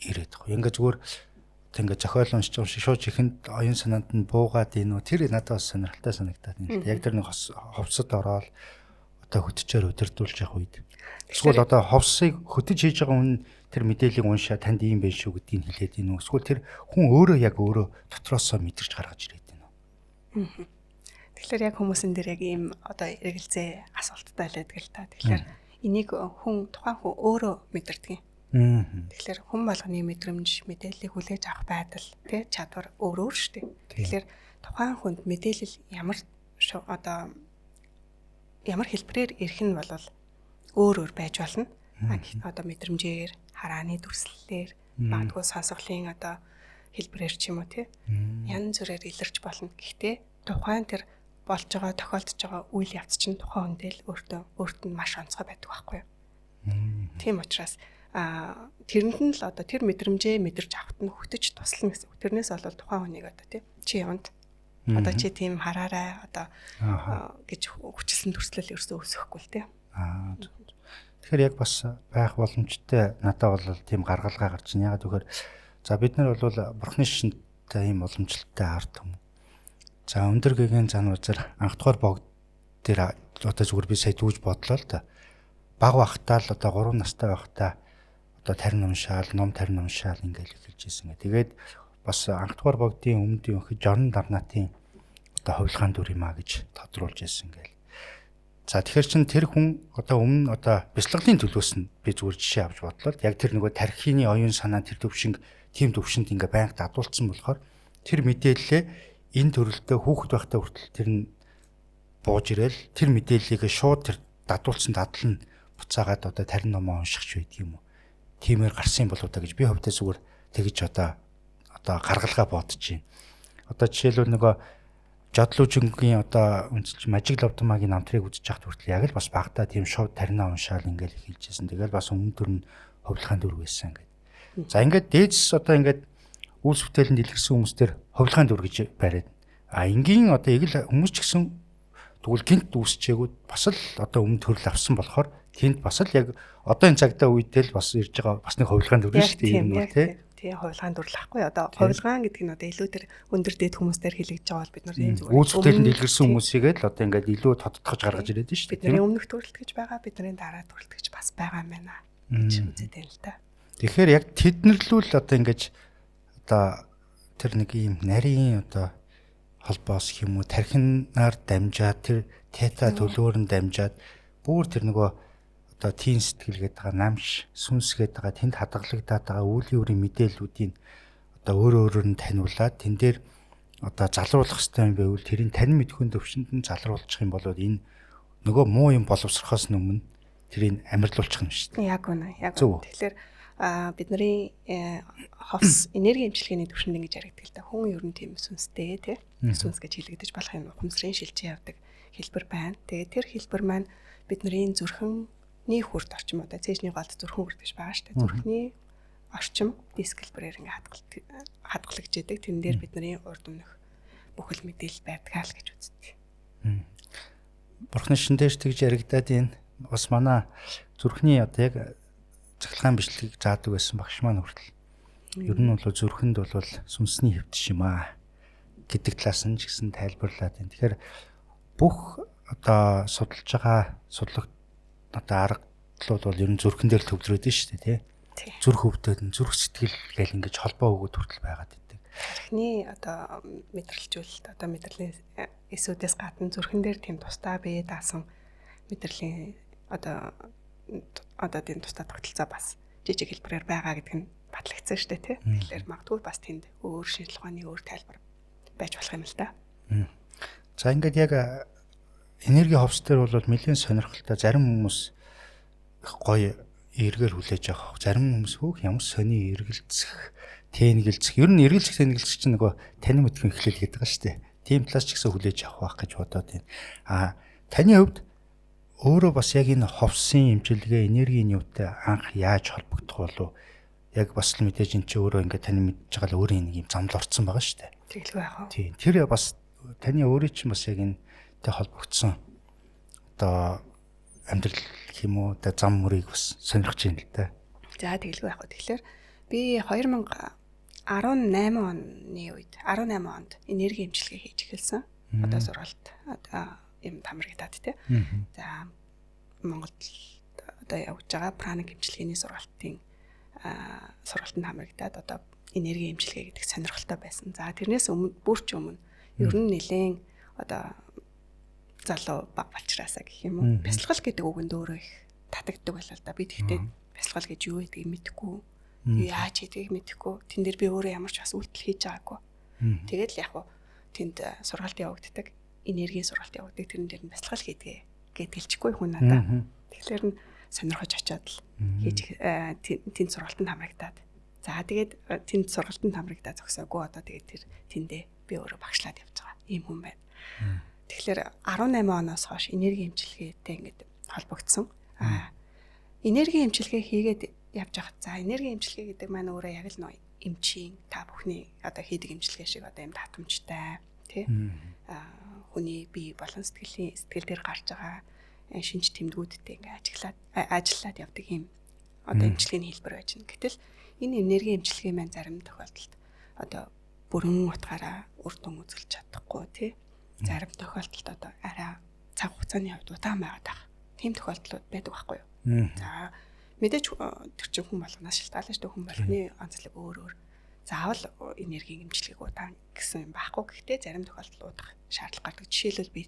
ирээд байгаа. Ингээд зүгээр ингээд зохиол уншиж байгаа шиг шууд ихэнд оюун санаанд нь буугаад ийнү тэр надад бас сонирхолтой санагдаад байна. Яг тэр нэг ховсод ороод одоо хөтчөөр өдөрдүүлж явах үед. Эсвэл одоо ховсыг хөтөж хийж байгаа хүн тэр мэдээллийг уншаа танд ийм байх шүү гэдгийг хэлээд ийнү. Эсвэл тэр хүн өөрөө яг өөрөө дотроосоо мэдэрч гаргаж ирээд ийнү. Тэгэхээр яг хүмүүсэн дээр яг ийм одоо эргэлзээ асуулттай л байдаг л та. Тэгэхээр энийг тухайн хүн өөрөө мэдэрдэг юм. Тэгэхээр хүн болгоны мэдрэмж, мэдээллийг хүлээж авах байдал, тий чадвар өөр шүү дээ. Тэгэхээр тухайн хүнд мэдээлэл ямар хэлбэрээр ирэх нь бол өөр байж болно. Одоо мэдрэмжээр, харааны дүрслэлээр, магадгүй сонсголын одоо хэлбэрээр ч юм уу тий. Янз бүрээр илэрч болно. Гэхдээ тухайн тэр болж байгаа, тохиолдож байгаа үйл явц чинь тухайн хүндээ л өөрт нь маш онцгой байдаг байхгүй юу? Тийм учраас тэрэнд нь л одоо тэр мэдрэмжээ мэдэрч авахт нь хөтөж туслана гэсэн. Тэрнээс бол тухайн хүнийг одоо тий чи яванд одоо чи тийм хараарай одоо гэж хүчилсэн төрслөл ерөөсөө өсөхгүй л тий. Тэгэхээр яг бас байх боломжтой надад бол тийм гаргалгаа гарч ин ягаад гэхээр за бид нар бол бурхны шинтэй ийм уламжлалтай ард юм. За өндөр гэгийн зан узар анх дугаар богд дээр одоо зүгээр би сая дүүж бодлоо л да. Баг бахтаа л одоо 3 настай байхдаа одоо тарин уншаал, ном тарин уншаал ингээл эхэлж ирсэн. Тэгээд бас анх дугаар богдын өмнөд юм их Жорн Дарнатын одоо хувилгаан дүр юм а гэж тодруулж ирсэн гээл. За тэгэхээр чин тэр хүн одоо өмнө одоо бяцлаглалын төлөөс нь би зүгээр жишээ авч бодлоо. Яг тэр нөгөө тархины оюун санаа тэр төвшинг тийм төвшөнд ингээ байнга дадуулсан болохоор тэр мэдээлэлээ энэ төрөлтөө хүүхэд байхдаа хүртэл тэр нь бууж ирэл тэр мэдээллийг шууд тэр дадуулсан дадал нь буцаагаад одоо тарин номоо унших ч байдаг юм уу. Тиймэр гарсан болоо та гэж би хөвдөө зүгээр тэгж одоо гаргалгаа бодож байна. Одоо жишээлбэл нөгөө Жодлүүжингийн одоо үнэлж мажиг лавдмагийн намтрыг үзэж явахд хүртэл яг л бас багтаа тийм шууд таринаа уншаал ингээл хэлжсэн. Тэгэл бас өмнө төр нь хувилгаан дүр байсан ингээд. За ингээд дээдс одоо ингээд үйлс бүтээлэнд илэрсэн хүмүүстэр хувилгаан дүр гэж бариад. Энгийн одоо эгэл хүмүүс ч гэсэн тэгвэл гинт үүсчээгүүд бас л одоо өмнө төрөл авсан болохоор тэнд бас л яг одоо энэ цагтаа үедээ л бас ирж байгаа бас нэг хувилгаан дүр шүү дээ юм уу тий. Тий хувилгаан дүрлэхгүй одоо хувилгаан гэдэг нь одоо илүү тэр өндөр дээд хүмүүстээр хэлэгдэж байгаа бол бид нар энэ зүгээр үйлс бүтээлэнд илэрсэн хүмүүсийгээ л одоо ингээд илүү тодтогч гаргаж ирээд шүү дээ. Бидний өмнөх төрөлт гэж байгаа бидний дараа төрөлт гэж бас байгаа юм байна гэж үзээд байна л да. Тэгэхээр яг тэднэрлүүл одоо ингэж одоо тэр нэг ийм нарийн одоо холбоос гэх юм уу тархинаар дамжаад тэр тета төлөөр нь дамжаад бүр тэр нөгөө одоо тийн сэтгэл гэдэг байгаа намш сүнс гэдэг байгаа тэнд хадгалагдаад байгаа үеийн үрийн мэдээллүүдийн одоо өөр өөрөөр нь таниулаад тэн дээр одоо залруулах хэрэгтэй юм байвал тэрийг тань мэдхүйн төвшөнд нь залруулчих юм бол энэ нөгөө муу юм боловсрохоос өмнө тэрийг амьрлуулчих юм шүү дээ. Яг үнэ. Тэгэхээр бидний ховс энерги эмчилгээний төвшөнд ингэж яригддаг л да. Хүн ер нь тийм сүнстэй тий. Сүнс гэж хэлэгдэж болох юм ухамсарын шилжиж явдаг хэлбэр байна. Тэгээд тэр хэлбэр маань бидний зүрхний хүрд орчим одоо цэжний голд зүрхэн хүрд гэж байгаа шүү дээ. Зүрхний орчим диск хэлбэрээр ингээ хадгалагдж яадаг. Тэрэн дээр бидний урд өмнөх бүхэл мэдээлэл байдаг л гэж үздэг. Бурхны шиндэж тэгж яригадаад энэ бас манай зүрхний одоо яг цахилгаан бичлэгийг заадаг байсан багш маань хүртэл. Ер нь бол зүрхэнд бол сүнсний хэвтэж юм аа гэдэг талаас нь ч гэсэн тайлбарлаад байна. Тэгэхээр бүх одоо судалж байгаа судлаг одоо аргалууд бол ер нь зүрхэн дээр төвлөрөөд нь шүү дээ тий. Зүрх өвдөд нь зүрх сэтгэл гэл ингэж холбоо өгөөд хүртэл байгаад идэг. Тархины одоо мэдрэлжүүлэлт одоо мэдрэлийн эсүүдээс гадна зүрхэн дээр тийм тусдаа бие даасан мэдрэлийн одоо тийм тусдаа тогтолцоо бас жижиг хэлбэрээр байгаа гэдэг нь батлагдсан шүү дээ тий. Тэгэхээр магадгүй бас тэнд өөр шинжилгээ ухааны өөр тайлбар байж болох юм л да. За ингээд яг энерги ховс дээр бол нэлийн сонирхолтой зарим хүмүүс их гоё эргээр хүлээж авах. Зарим хүмүүс хөөх ямар сони эргэлцэх, тэнэгэлцэх. Ер нь эргэлцэх тэнэгэлцэх чинь нөгөө таны мэдхэн эхлэл гэдэг байгаа шүү дээ. Тийм талаас ч гэсэн хүлээж авах байх гэж бодоод байна. Таны хувьд өөрөө бас яг энэ ховсын эмчилгээ энергийн юутай анх яаж холбогдох болов? Яг бас л мэдээж энэ чи өөрөө ингээд таны мэдж байгаа л өөрийн нэг юм замд орцсон байгаа шүү дээ. Тэглгүй яах вэ? Тийм. Тэр бас таны өөрөө чинь бас яг энэтэй холбогдсон одоо амьдрал гэх юм уу одоо зам мөрийг бас сонирхож байна л да. За тэглгүй яах вэ? Тэгэхээр би 2018 оны үед 18 онд энерги эмчилгээ хийж эхэлсэн. Одоо сургалт одоо юм тамирагдаад тий. За Монголд одоо явж байгаа праник эмчилгээний сургалтын сургалтанд хамрагдаад одоо энерги эмчилгээ гэдэг сонирхолтой байсан. За тэрнээс бүр ч өмнө ер нь нэлээд одоо залуу баг болчраасаа гэх юм уу. Бясалгал гэдэг үгэнд өөрөө их татагддаг байлаа л да. Би тэгтээ бясалгал гэж юу гэдгийг мэдэхгүй, яаж хийдгийг мэдэхгүй. Тэн дээр би өөрөө ямар ч бас үйлдэл хийж байгаагүй. Тэгээд л яг хуу тэнд сургалт явагддаг, энергийн сургалт явагддаг. Тэрэн дээр нь бясалгал хийдгээ гэд хэлчихгүй хүн надаа. Тэгэхээр нь сонирхож очиод л хийж тэнд сургалтанд хамрагдаад. За тэгээд тэнд сургалтанд хамрагдаад зогсоогүй одоо тэгээд тэр тэндээ би өөрөө багшлаад явж байгаа ийм хүн байна. Тэгэхээр 18 оноос хойш энерги эмчилгээтэй ингээд холбогдсон. Энерги эмчилгээ хийгээд явж байхад за энерги эмчилгээ гэдэг маань өөрөө яг л нөө эмчийн та бүхний одоо хийдэг эмчилгээ шиг одоо юм татамжтай тий хүний бие болон сэтгэл дээр гарч байгаа шинж тэмдгүүдтэй ингээд ажиллаад явдаг юм одоо эмчилгээний хэлбэр байж гэнэ. Гэтэл энэ энерги эмчилгээ маань зарим тохиолдолд одоо бүрэн утгаараа үр дүн үзүүлж чадахгүй тий. Зарим тохиолдолд одоо арай цаг хугацааны хувьд удаан байгаад байгаа. Тийм тохиолдлууд байдаг байхгүй юу? За мэдээж тэр чинь хүн болгоноос шалтгаална шүү дээ. Хүн болгоны онцлог өөр өөр. Заавал энергийн эмчилгээг удаан гэсэн юм байхгүй. Гэхдээ зарим тохиолдолд удах шаардлага гардаг. Жишээлбэл би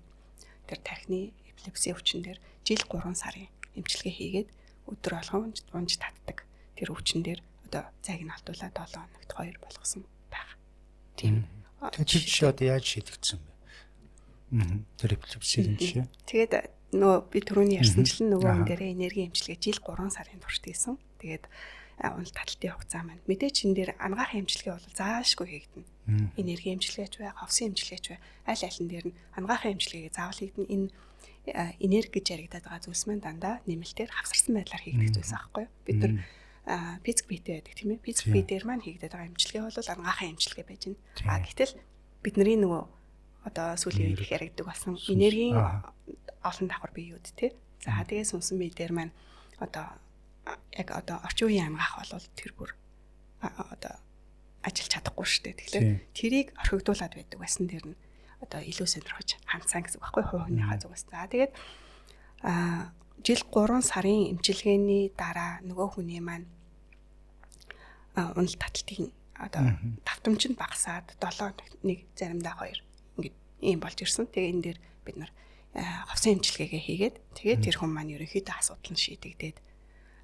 тэр тархины эпилепси өвчин дээр жил 3 сарын эмчилгээ хийгээд өдөр болгон унж татдаг. Тэр өвчин дээр одоо цайг нь алдуулаад 7 хоногт 2 болгосон байна. Тийм. Тэр жишээ одоо яаж шийдэгдсэн бэ? Тэр эпилепсийн жишээ. Тэгээд нөгөө би түрүүний ярьсанчлан нөгөө хүн дээрээ энерги эмчилгээ жил 3 сарын турш хийсэн. Тэгээд унал таталтын хугацаа маань мэдээч энэ дээр ангаахын эмчилгээ бол заашгүй хийгдэнэ. Энерги эмчилгээч бай, ховсын эмчилгээч бай, аль алин дээр нь ангаахын эмчилгээгээ заавал хийгдэнэ. Энэ энерги гэж яригадаад байгаа зүйлс маань дандаа нэмэлтээр хавсарсан байдлаар хийгдэх зүйлс аахгүй юу? Бид нар физик биетэй байдаг тийм ээ. Физик бие дээр маань хийгдээд байгаа эмчилгээ бол ангаахын эмчилгээ байж байна. Гэтэл бидний нөгөө одоо сүүлийн үед их яригддаг болсон энергийн олон давхар биеуд тий. За тэгээ сүнсэн бие дээр маань одоо яг одоо орчин үеийн амгаах бол тэр бүр одоо ажиллаж чадахгүй шүү дээ. Тэгэхээр тэрийг орхигдуулад байдаг байсан дэр нь одоо илүү сонирхож хандсан гэсэн үг байхгүй хувийнхаа зүгээс. За тэгээд жил 3 сарын эмчилгээний дараа нөгөө хүний маань унал таталтын одоо давтамж нь багасаад 7 хоногт нэг заримдаа 2 ингэж ийм болж ирсэн. Тэгээ энэ дээр бид нар ховсын эмчилгээгээ хийгээд тэгээд тэр хүн маань ерөнхийдөө асуудал нь шийдэгдээд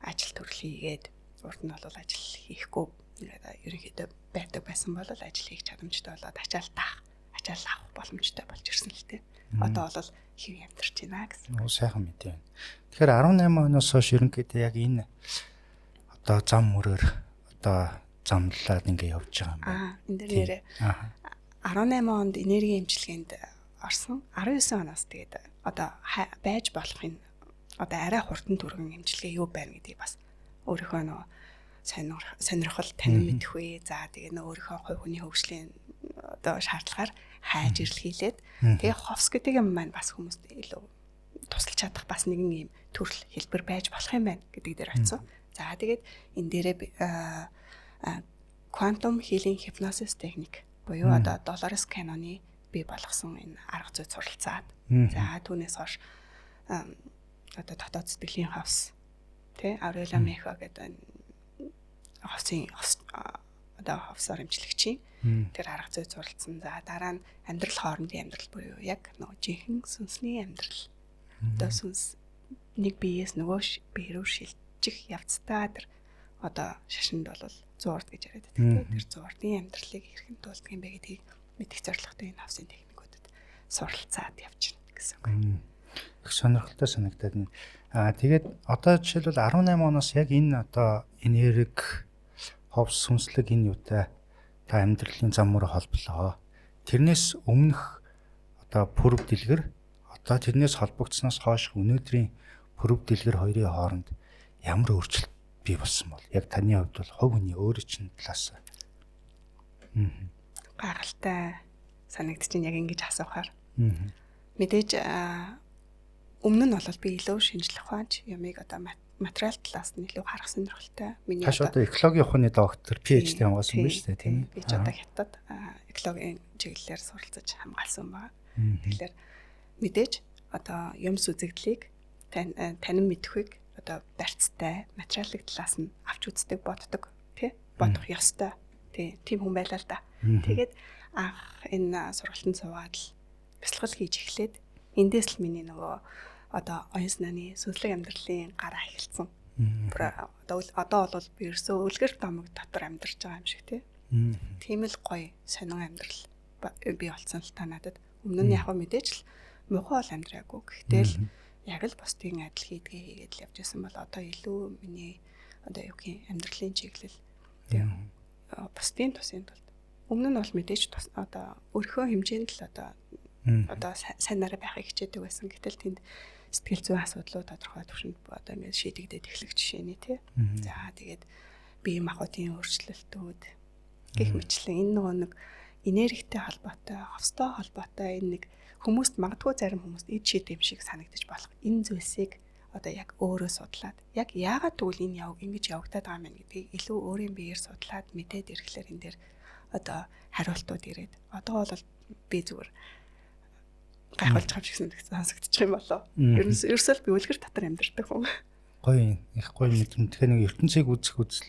ажил төрөл хийгээд урд нь бол ажил хийхгүй ерөнхийдөө байдаг байсан бол ажил хийх чадамжтай болоод ачаал авах боломжтой болж ирсэн л дээ. Одоо бол хэв амьдарч байна гэсэн. Сайхан мэт байна. Тэгэхээр 18 оноос хойш ерөнхийдөө яг энэ одоо зам мөрөөр одоо замлаад ингээ явж байгаа юм байна. Энэ дэр нэрээ 18 онд энергийн эмчилгээнд орсон. 19 оноос тэгээд одоо байж болохын одоо арай хурдан түргэн эмчилгээ юу байна гэдгийг бас өөрийнхөө нөгөө сонирхол танин мэдэх үе. За тэгээ нөгөө өөрийнхөө хувь хүний хөгжлийн одоо шаардлагаар хайж ирлхийлээд тэгээ ховс гэдэг юм маань бас хүмүүст илүү тусалж чадах бас нэгэн юм төрөл хэлбэр байж болох юм байна гэдэг дээр очив. За тэгээд энэ дээрээ quantum healing hypnosis техник буюу одоо Dolores Cannon-ы бий болгосон энэ арга зүй суралцаад за түүнээс хойш одоо дотоод сэтгэлийн хавс тий Aurelia Mecha гэдэг ховсоор эмчлэгчийн тэр арга зүй суралцсан. За дараа нь амьдрал хоорондын амьдрал буюу яг нөгөө жинхэнэ сүнсний амьдрал. Одоо сүнс нэг биеэс нөгөө бие рүү шилжих явцдаа тэр одоо шашинд бол 100 урд гэж яриад байдаг. Тэр 100 урдын амьдралыг хэрхэн туулдаг юм бэ гэдгийг мэдэх зорилготой энэ хавсын техникүүдэд суралцаад явж байна гэсэн үг. Их сонирхолтой санагдаад байна. Тэгээд одоо жишээлбэл 18 оноос яг энэ одоо энерги ховс сүнслэг энэ юутай та амьдралын зам мөр холболоо. Тэрнээс өмнөх одоо пүрэв дэлгэр одоо тэрнээс холбогдсноос хойш өнөөдрийн пүрэв дэлгэр хоёрын хооронд ямар өөрчлөлт бий болсон бол яг таны хувьд бол хувь хүний өөрөө чинь талаас гайхалтай санагдаж яг ингэж асуухаар мэдээж өмнө нь бол би илүү шинжлэх ухаанч ямиг одоо материал талаас нь илүү харах сонирхолтой. Миний одоо экологийн ухааны доктор PhD хамгаалсан байна шүү дээ тийм ээ. Би ч одоо хятад экологийн чиглэлээр суралцаж хамгаалсан байна. Тэгэхээр мэдээж одоо юмс үзэгдлийг танин мэдхүйг одоо барьцтай материалын талаас нь авч үздэг боддог тий бодох ёстой тийм хүн байлаа л да. Тэгээд анх энэ сургалтанд суугаад л бясалгал хийж эхлээд эндээс л миний нөгөө одоо оюун санааны сүнслэг амьдралын гараа эхэлсэн. Одоо бол би ерөөсөө үлгэр домог дотор амьдарч байгаа юм шиг тийм л гоё сонин амьдрал би олцсон л та надад. Өмнө нь яг мэдээж л муухай бол амьдраагүй. Гэхдээ л яг л бусдын адил хийдгээ хийгээд л явж байсан бол одоо илүү миний одоо юу гэх юм амьдралын чиглэл тийм бусдын тусын тулд өмнө нь бол мэдээж одоо өөрийнхөө хэмжээнд л одоо сайнараа байхыг хичээдэг байсан. Гэтэл тэнд сэтгэл зүйн асуудлууд тодорхой түвшинд одоо ингээд шийдэгдээд эхлэх жишээний тий. За тэгээд бие махбодын өөрчлөлтүүд гэх мэтлэн энэ нөгөө нэг энергитэй холбоотой, ховстой холбоотой энэ нэг хүмүүст магадгүй зарим хүмүүст эд шийд юм шиг санагдаж болох энэ зүйлсийг одоо яг өөрөө судлаад яг яагаад тэгвэл энэ ингэж явагдаад байгаа юм бэ гэдгийг илүү өөрийн биеэр судлаад мэдээд ирэхлээр энэ дээр одоо хариултууд ирээд одоо бол би зүгээр гайхалж байгаа шиг сонсогдчих юм болоо. Ерөөсөө би үлгэр татар амьдардаг хүн. Гоё их гоё мэдрэмж. Тэгэхээр нэг ертөнцийг үзэх үзэл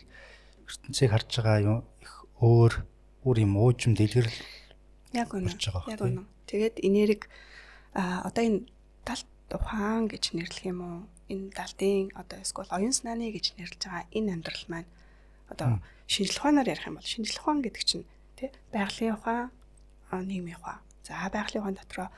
ертөнцийг харж байгаа юм их өөр юм уужим дэлгэрэл яг үнэ. Тэгээд энерги одоо энэ талт ухаан гэж нэрлэх юм уу? Энэ далдын одоо эсвэл оюун санааны гэж нэрлэж байгаа энэ амьдрал маань одоо шинжлэх ухаанаар ярих юм бол шинжлэх ухаан гэдэг чинь тий байгалийн ухаан, нийгмийн ухаан. За байгалийн ухаан дотроо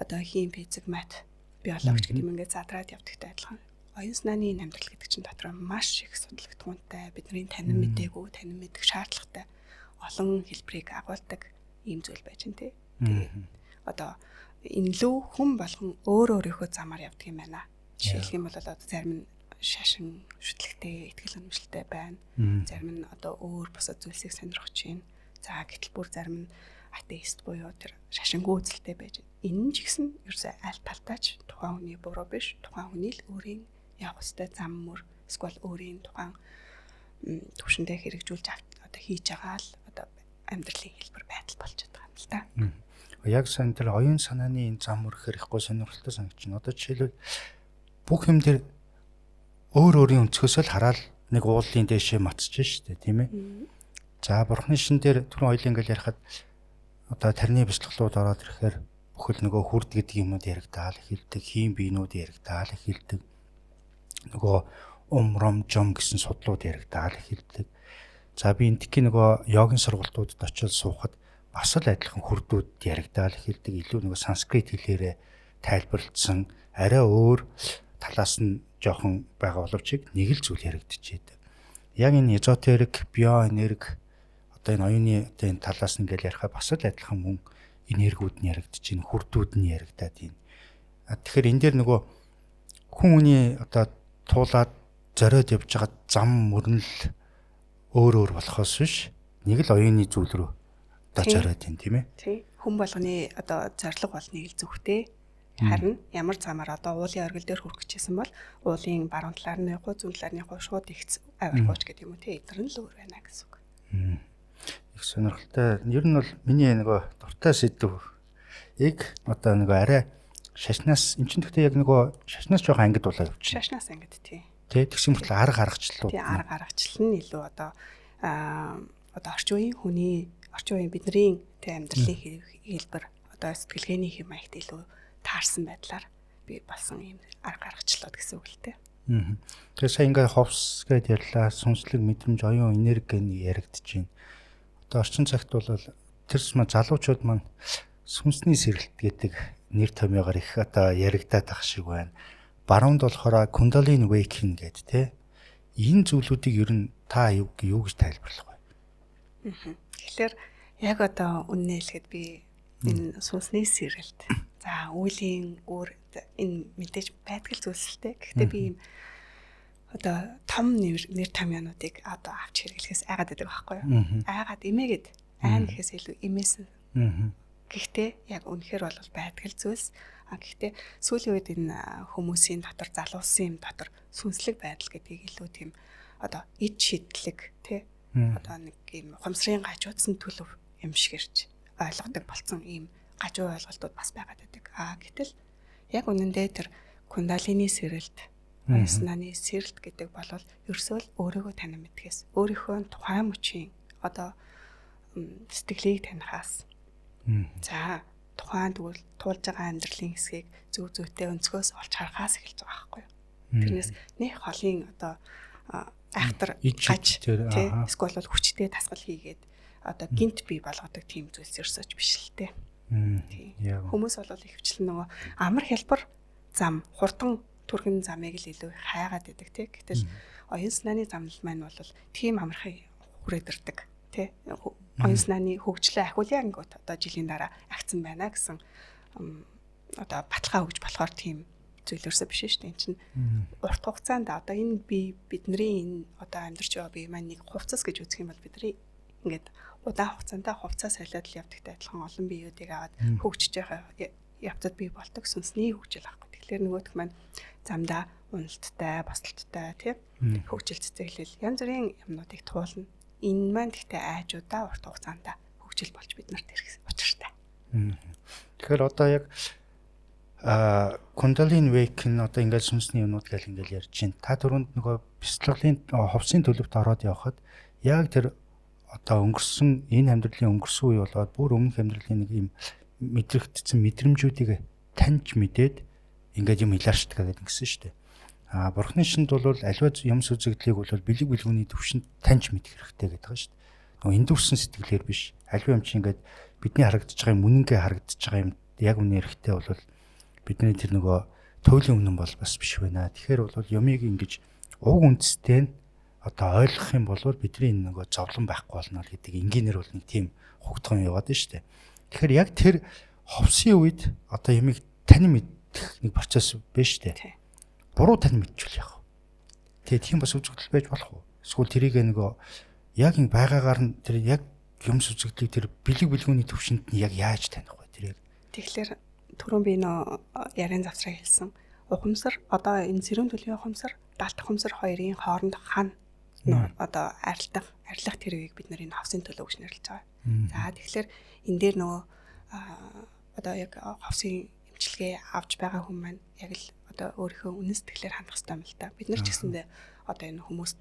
одоо хим, физик, мат, биологч гэдэг юм ингээд задраад явдагтай адилхан. Оюун санааны энэ амьдрал гэдэг чинь дотроо маш их судлагдгуунтай, бидний танин мэдээгүй, танин мэдэх шаардлагатай олон хэлбэрийг агуулдаг ийм зүйл байж гэн тий. Тэгээд одоо энэ лүү хүн болгон өөрийнхөө замаар явдаг юм байна. Жишээлх юм бол одоо зарим нь шашин шүтлэгтэй, ихтгэл үнэмшилтэй байна. Зарим нь одоо өөр бусад зүйлсийг сонирхож байна. За гэтэл бүр зарим нь атеист буюу тэр шашингүй үзэлтэй байж байна. Энэ нь ч гэсэн ерөөсөө аль талтаач тухайн хүний буруу биш. Тухайн хүний л өөрийн явах ёстой зам мөр эсвэл өөрийн тухайн төвшөндөө хэрэгжүүлж одоо хийж байгаа л одоо амьдралын хэлбэр байдал болж байгаа юм л та. Яг сайн тэр оюун санааны энэ зам мөр ихгүй сонирхолтой санагч нь. Одоо жишээлбэл бүх юм дээр өөр өөрийн өнцгөөсөө л хараад нэг уулын дэшээ матсаж штэ тийм ээ. За бурхны шин дээр түрүүн хоёул ингээл ярихад одоо тарны бяцлаглууд ороод ирэхээр бүхэл нөгөө хүрд гэдэг юмуд яригдаал эхэлдэг, хийм биенүүд яригдаал эхэлдэг. Нөгөө умром жом гэсэн судлууд яригдаал эхэлдэг. За би энтхийн нөгөө йогийн сургалтуудад очиж суухад бас л адилхан хүрдүүд яригдаал эхэлдэг. Илүү нөгөө санскрит хэлээрээ тайлбарлагдсан арай өөр талаас нь жоохон байгаа боловч нэг л зүйл яригдчихэйдэг. Яг энэ эзотерик, биоэнерги одоо энэ оюуны одоо энэ талаас нь ингээл ярихаа бас л адилхан мөн энергиуд нь яригдчихээн, хүрдүүд нь яригдаад байна. Тэгэхээр энэ дээр нөгөө хүн хүний одоо туулаад зориод явж байгаа зам мөрнөл өөр болохоос биш нэг л оюуны зүйл рүү одоо зориод байна тийм ээ. Тийм. Хүн болгоны одоо зорилго бол нэг л зүгтээ. Харин ямар замаар одоо уулын оргил дээр хүрэх гэжсэн бол уулын баруун талаар нь явах, зүүн талаар нь явах шууд их авиргууч гэдэг юм уу тийм эдгээр нь л өөр байна гэсэн үг. Их сонирхолтой. Ер нь бол миний нөгөө дуртай сэдвийг одоо нөгөө арай шашнаас эн чинь гэхдээ яг нөгөө шашнаас жоохон ангид болоо явчих. Шашнаас ангид тийм. Тэ тэгсэн мөртлөө арга аргачлалууд. Тийм арга аргачлал нь илүү одоо орчин үеийн бидний тийм амьдралын хэлбэр одоо сэтгэлгээний хэм маягт илүү таарсан байдлаар би болсон юм арга аргачлалууд гэсэн үг л дээ. Тэгээ сая ингээ ховс гэдээ ярьлаа, сүнслэг мэдрэмж, оюун энерги яригдж байна. Одоо орчин цагт бол тэрс ма залуучууд маань сүнсний сэргэлт гэдэг нэр томьёогоор их одоо яригдаад ах шиг байна. Баруунд болохоор Kundalini Waking гэдэг те. Энэ зүйлүүдийг ер нь та юу гэж тайлбарлах вэ? Тэгэхээр яг одоо үннээ хэлэхэд би энэ сүнсний сэргэлт. За үеийн өөр энэ мэдээж байдаг л зүйлсэлтэй. Гэхдээ би ийм одоо том нэр томьёонуудыг одоо авч хэрэглэхээс айгаад байдаг байхгүй юу? Айгаад эмээгээд айн гэхээс илүү эмээсэн. Гэхдээ яг үнэхээр бол байдаг л зүйлс. Гэхдээ сүүлийн үед энэ хүмүүсийн дотор залуусын дотор сүнслэг байдал гэдгийг илүү тийм одоо ид шидлэг тий одоо нэг ийм ухамсарын гажуудсан төлөв юм шиг ирж ойлгодог болсон ийм гажуу ойлголтууд бас байгаад байдаг. Гэтэл яг үнэндээ тэр Кундалини сэрэлт, санааны сэрэлт гэдэг бол ерөөсөө л өөрийгөө танин мэдхээс, өөрийнхөө тухайн мөчийн одоо сэтгэлийг танихаас. За тухайн туулж байгаа амьдралын хэсгийг зөв зүйтэй өнцгөөс олж харахаас эхэлж байгаа байхгүй юу. Тэрнээс нэг холын одоо айхтар гаж тий эсвэл бол хүчтэй тасгал хийгээд одоо гинт бий болгодог тийм зүйлс ерөөсөж биш л дээ. Хүмүүс бол ихвчлэн нөгөө амар хялбар зам, хурдан түргэн замыг л илүү хайгаад байдаг тий. Гэтэл оюун санааны замнал маань бол тийм амархан хүрээд ирдэг тий. Оюун санааны хөгжлөө ахиулъя гингөт одоо жилийн дараа агцсан байна гэсэн одоо баталгаа өгж болохоор тийм зүйлэрсэ биш шүү дээ. Энд чинь урт хугацаанд одоо энэ бидний энэ одоо амьдарч байгаа бие маань нэг хувцас гэж үзэх юм бол бидний ингээд удаан хугацаанд хувцас солиод л явдагтай адилхан олон биеүүдийг аваад хөгжиж байгаа явцад бий болдог сүнсний хөгжил аахгүй. Тэгэхээр нөгөөх маань замдаа уналттай, басалттай тийм хөгжил цэцэглэл янз бүрийн юмнуудыг туулна. Энэ маань гэхдээ айжуудаа урт хугацаанд хөгжил болж биднэрт ирэх учиртай. Тэгэхээр одоо яг Kundalini Waking одоо ингээд сүнсний юмнууд гэл ингээд ярьж байна. Та түрүүнд нөгөө бяцлаглалын ховсын төлөвт ороод явхад яг тэр одоо өнгөрсөн энэ амьдралын өнгөрсөн үе болоод бүр өмнөх амьдралын нэг юм мэдрэгдсэн мэдрэмжүүдийг таньж мэдээд ингээд юм илэрчдэг гэдэг ингэсэн шүү дээ. Бурхны шинд бол аливаа юм сүзэгдлийг бол бэлэг бэлгүүний төвшөнд таньж мэдэх хэрэгтэй гэдэг байгаа шүү дээ. Нөгөө эндүрсэн сэтгэлээр биш. Аливаа юм чи ингээд бидний харагдаж байгаа юм үнэнгээ харагдаж байгаа юм яг үнэ хэрэгтэй бол бидний тэр нөгөө туйлын үнэн бол бас биш байна. Тэгэхээр бол юмыг ингэж уг үндэстэй нь одоо ойлгох юм бол бидний нөгөө зовлон байхгүй болно гэдэг энгийнээр бол нэг тийм хугтхан яваад байна шүү дээ. Тэгэхээр яг тэр ховсын үед одоо юмыг танин мэдэх нэг процесс байна шүү дээ. Буруу танин мэдчихвэл яах вэ? Тэгээ тийм бас үзэгдэл байж болох уу? Эсвэл тэрийг нөгөө яг ин байгаагаар нь тэр яг юм сүзэгдлийг тэр бэлэг бэлгүүний төвшөнд нь яг яаж таних вэ тэрийг? Тэгэхээр түрүүн би нөө ярин завсраа хэлсэн. Ухамсар одоо энэ сэрүүн төлөвийн ухамсар, далд ухамсар хоёрын хооронд хана одоо арилах тэргийг бид нар энэ ховсын төлөв гэж нэрлэж байгаа. За тэгэхээр энэ дээр нөгөө одоо яг ховсын эмчилгээ авч байгаа хүмүүс маань яг л одоо өөрийнхөө үнэн сэтгэлээр хандах хэрэгтэй юм л та. Бид нар ч гэсэндээ одоо энэ хүмүүст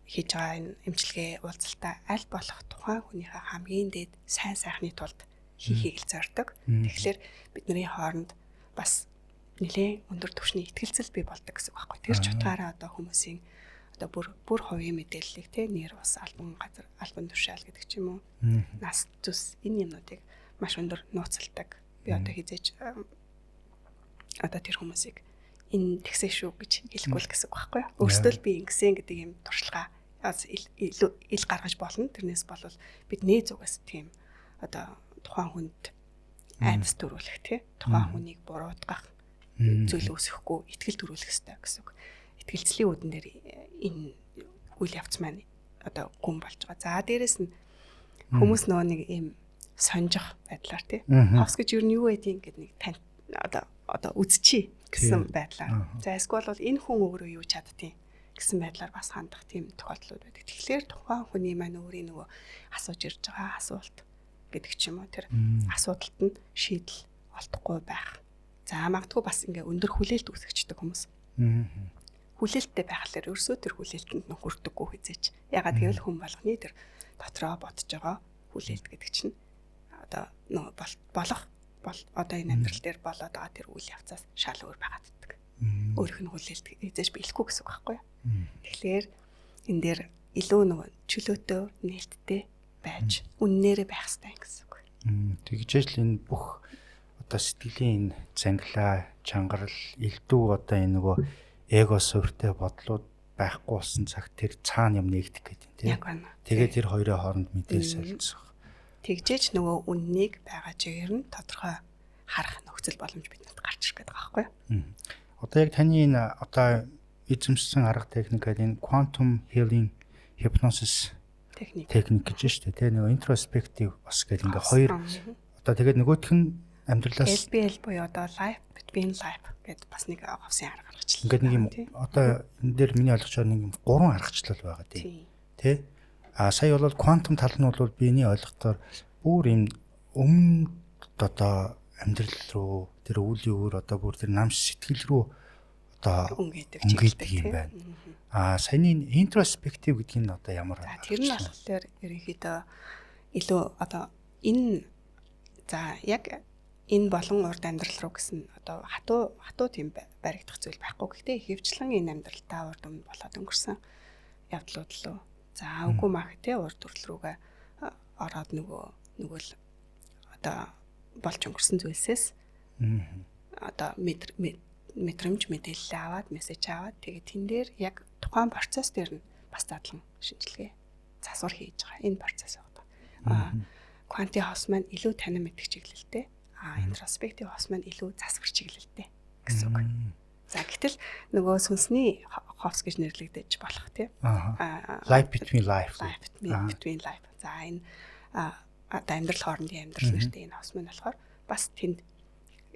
хийж байгаа энэ эмчилгээ уулзалтаа аль болох тухайн хүнийхээ хамгийн дээд сайн сайхны тулд хийхийг л зорддог. Тэгэхээр бидний хооронд бас нэлээд өндөр түвшний ихтгэлцэл бий болдог гэсэн үг байхгүй. Тэр ч утгаараа одоо хүмүүсийн одоо бүр хувийн мэдээллийг те нэр ус албан газар албан тушаал гэдэг ч юм уу нас зүс энэ юмнуудыг маш өндөр нууцалдаг. Би одоо хизээж одоо тэр хүмүүсийг энэ тэгсэн шүү гэж хэлэхгүй л гэсэн үг байхгүй. Өөрсдөө л би ингэсэн гэдэг юм туршилгаа ил гаргаж болно. Тэрнээс болвол бид нээзүгээс тийм одоо тухайн хүнд айдас төрүүлэх тий тухайн хүнийг буруутгах зүйл үүсэхгүй итгэл төрүүлэх ёстой гэсэн үг. Итгэлцлийн үүдэн дээр энэ үйл явц маань одоо гүн болж байгаа. За дээрэс нь хүмүүс нөгөө нэг ийм сонжих байдлаар тий хавс гэж юу байдгийг ингээд нэг тань одоо үзчихье гэсэн байдлаар. За эсвэл бол энэ хүн өөрөө юу чаддгийг гэсэн байдлаар бас хандах тийм тохиолдлууд байдаг. Тэгэхээр тухайн хүний маань өөрийн нөгөө асууж ирж байгаа асуулт гэдэг ч юм уу тэр асуудалт нь шийдэл олдохгүй байх. За магадгүй бас ингээ өндөр хүлээлт үүсгэждэг хүмүүс. Хүлээлттэй байхлаар ерөөсөө тэр хүлээлтэнд нь хүрдэггүй хэзээч. Ягаад гэвэл хүн болгоны тэр дотроо бодож байгаа хүлээлт гэдэг чинь одоо болох одоо энэ амьдрал дээр болоод байгаа тэр үйл явцаас шал өөр байгаад ддаг. Өөрийнх нь хүлээлт хэзээч биелэхгүй гэсэн үг байхгүй юу? Тэгэхээр энэ дээр илүү нөгөө чөлөөтэй нээлттэй байж үннээрээ байх хэрэгтэй гэсэн үг. Тэгжээж л энэ бүх одоо сэтгэлийн энэ зангилаа, чангарал, элдв одоо энэ нөгөө эго суурьтай бодлууд байхгүй болсон цаг тэр цаана юм нэгдэх гэдэг тийм. Яг байна. Тэгээд тэр хоёрын хооронд мэдээлэл солилцох. Тэгжээж нөгөө үннийг байгаа чигээр нь тодорхой харах нөхцөл боломж бидэнд гарч ирэх гэдэг байгаа байхгүй юу? Одоо яг таны энэ одоо эзэмшсэн арга техникад энэ quantum healing hypnosis техник гэж шүү дээ. Тэгээ нөгөө introspective бас гэл ингээ хоёр одоо тэгээд нөгөөх нь амьдралаас LBL буюу одоо life between life гэдэг бас нэг хавсын арга гаргачлаа. Ингээд нэг юм одоо энэ дээр миний ойлгочоор нэг юм 3 аргачлал байгаа тийм. Тэ? Сая бол quantum тал нь бол биений ойлгохоор бүр юм өмнө одоо амьдрал руу тэр үеийн өөр одоо бүр тэр намш сэтгэл рүү одоо өнгөдөг юм байна. Саяны introspective гэдэг нь одоо ямар вэ? Тэр нь болохоор ерөнхийдөө илүү одоо энэ за яг энэ болон урд амьдрал руу гэсэн одоо хатуу тийм баригдах зүйл байхгүй. Гэхдээ ихэвчлэн энэ амьдралтаа урд өмнө болоод өнгөрсөн явдлууд лөө. За үгүй мах те урд төрөл рүүгээ ороод нөгөө л одоо болж өнгөрсөн зүйлсээс одоо мэдрэмж мэдээлэл аваад мессеж аваад тэгээд тэн дээр яг тухайн процесс дээр нь бас задлан шинжилгээ засвар хийж байгаа. Энэ процесс байгаа. Квантын хос маань илүү танин мэддэг чиглэлтэй. Интроспектив хос маань илүү засвар чиглэлтэй гэсэн үг. За гэтэл нөгөө сүнсний хос гэж нэрлэгдэж болох тийм. Life between life. Between life. За энэ одоо амьдрал хоорондын амьдрал нэртэй энэ хос маань болохоор бас тэнд